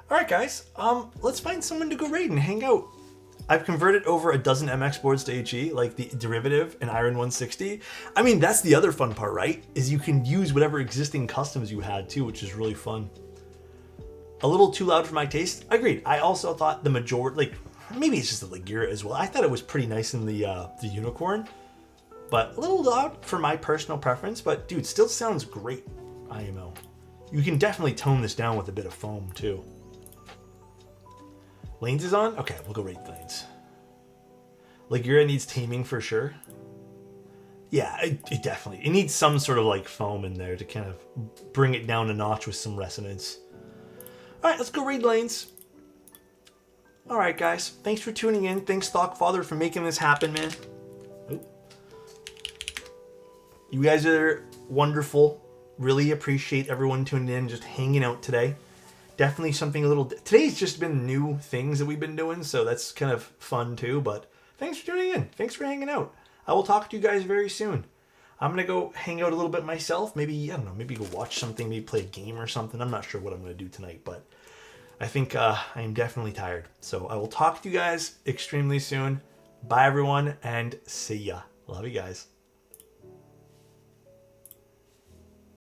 All right, guys. Let's find someone to go raid and hang out. I've converted over a dozen MX boards to HE, like the Derivative and Iron 160. I mean, that's the other fun part, right? Is you can use whatever existing customs you had too, which is really fun. A little too loud for my taste. Agreed. I also thought the majority, like maybe it's just the Leggera as well. I thought it was pretty nice in the Unicorn, but a little loud for my personal preference. But dude, still sounds great. IMO. You can definitely tone this down with a bit of foam too. Lanes is on? Okay, we'll go raid Lanes. Leggera needs taming for sure. Yeah, it definitely. It needs some sort of like foam in there to kind of bring it down a notch with some resonance. Alright, let's go raid Lanes. Alright, guys. Thanks for tuning in. Thanks, Thoughtfather, for making this happen, man. Oop. You guys are wonderful. Really appreciate everyone tuning in, just hanging out today. Definitely something a little... Today's just been new things that we've been doing, so that's kind of fun too, but thanks for tuning in. Thanks for hanging out. I will talk to you guys very soon. I'm going to go hang out a little bit myself. Maybe, I don't know, maybe go watch something, maybe play a game or something. I'm not sure what I'm going to do tonight, but I think I am definitely tired. So I will talk to you guys extremely soon. Bye, everyone, and see ya. Love you guys.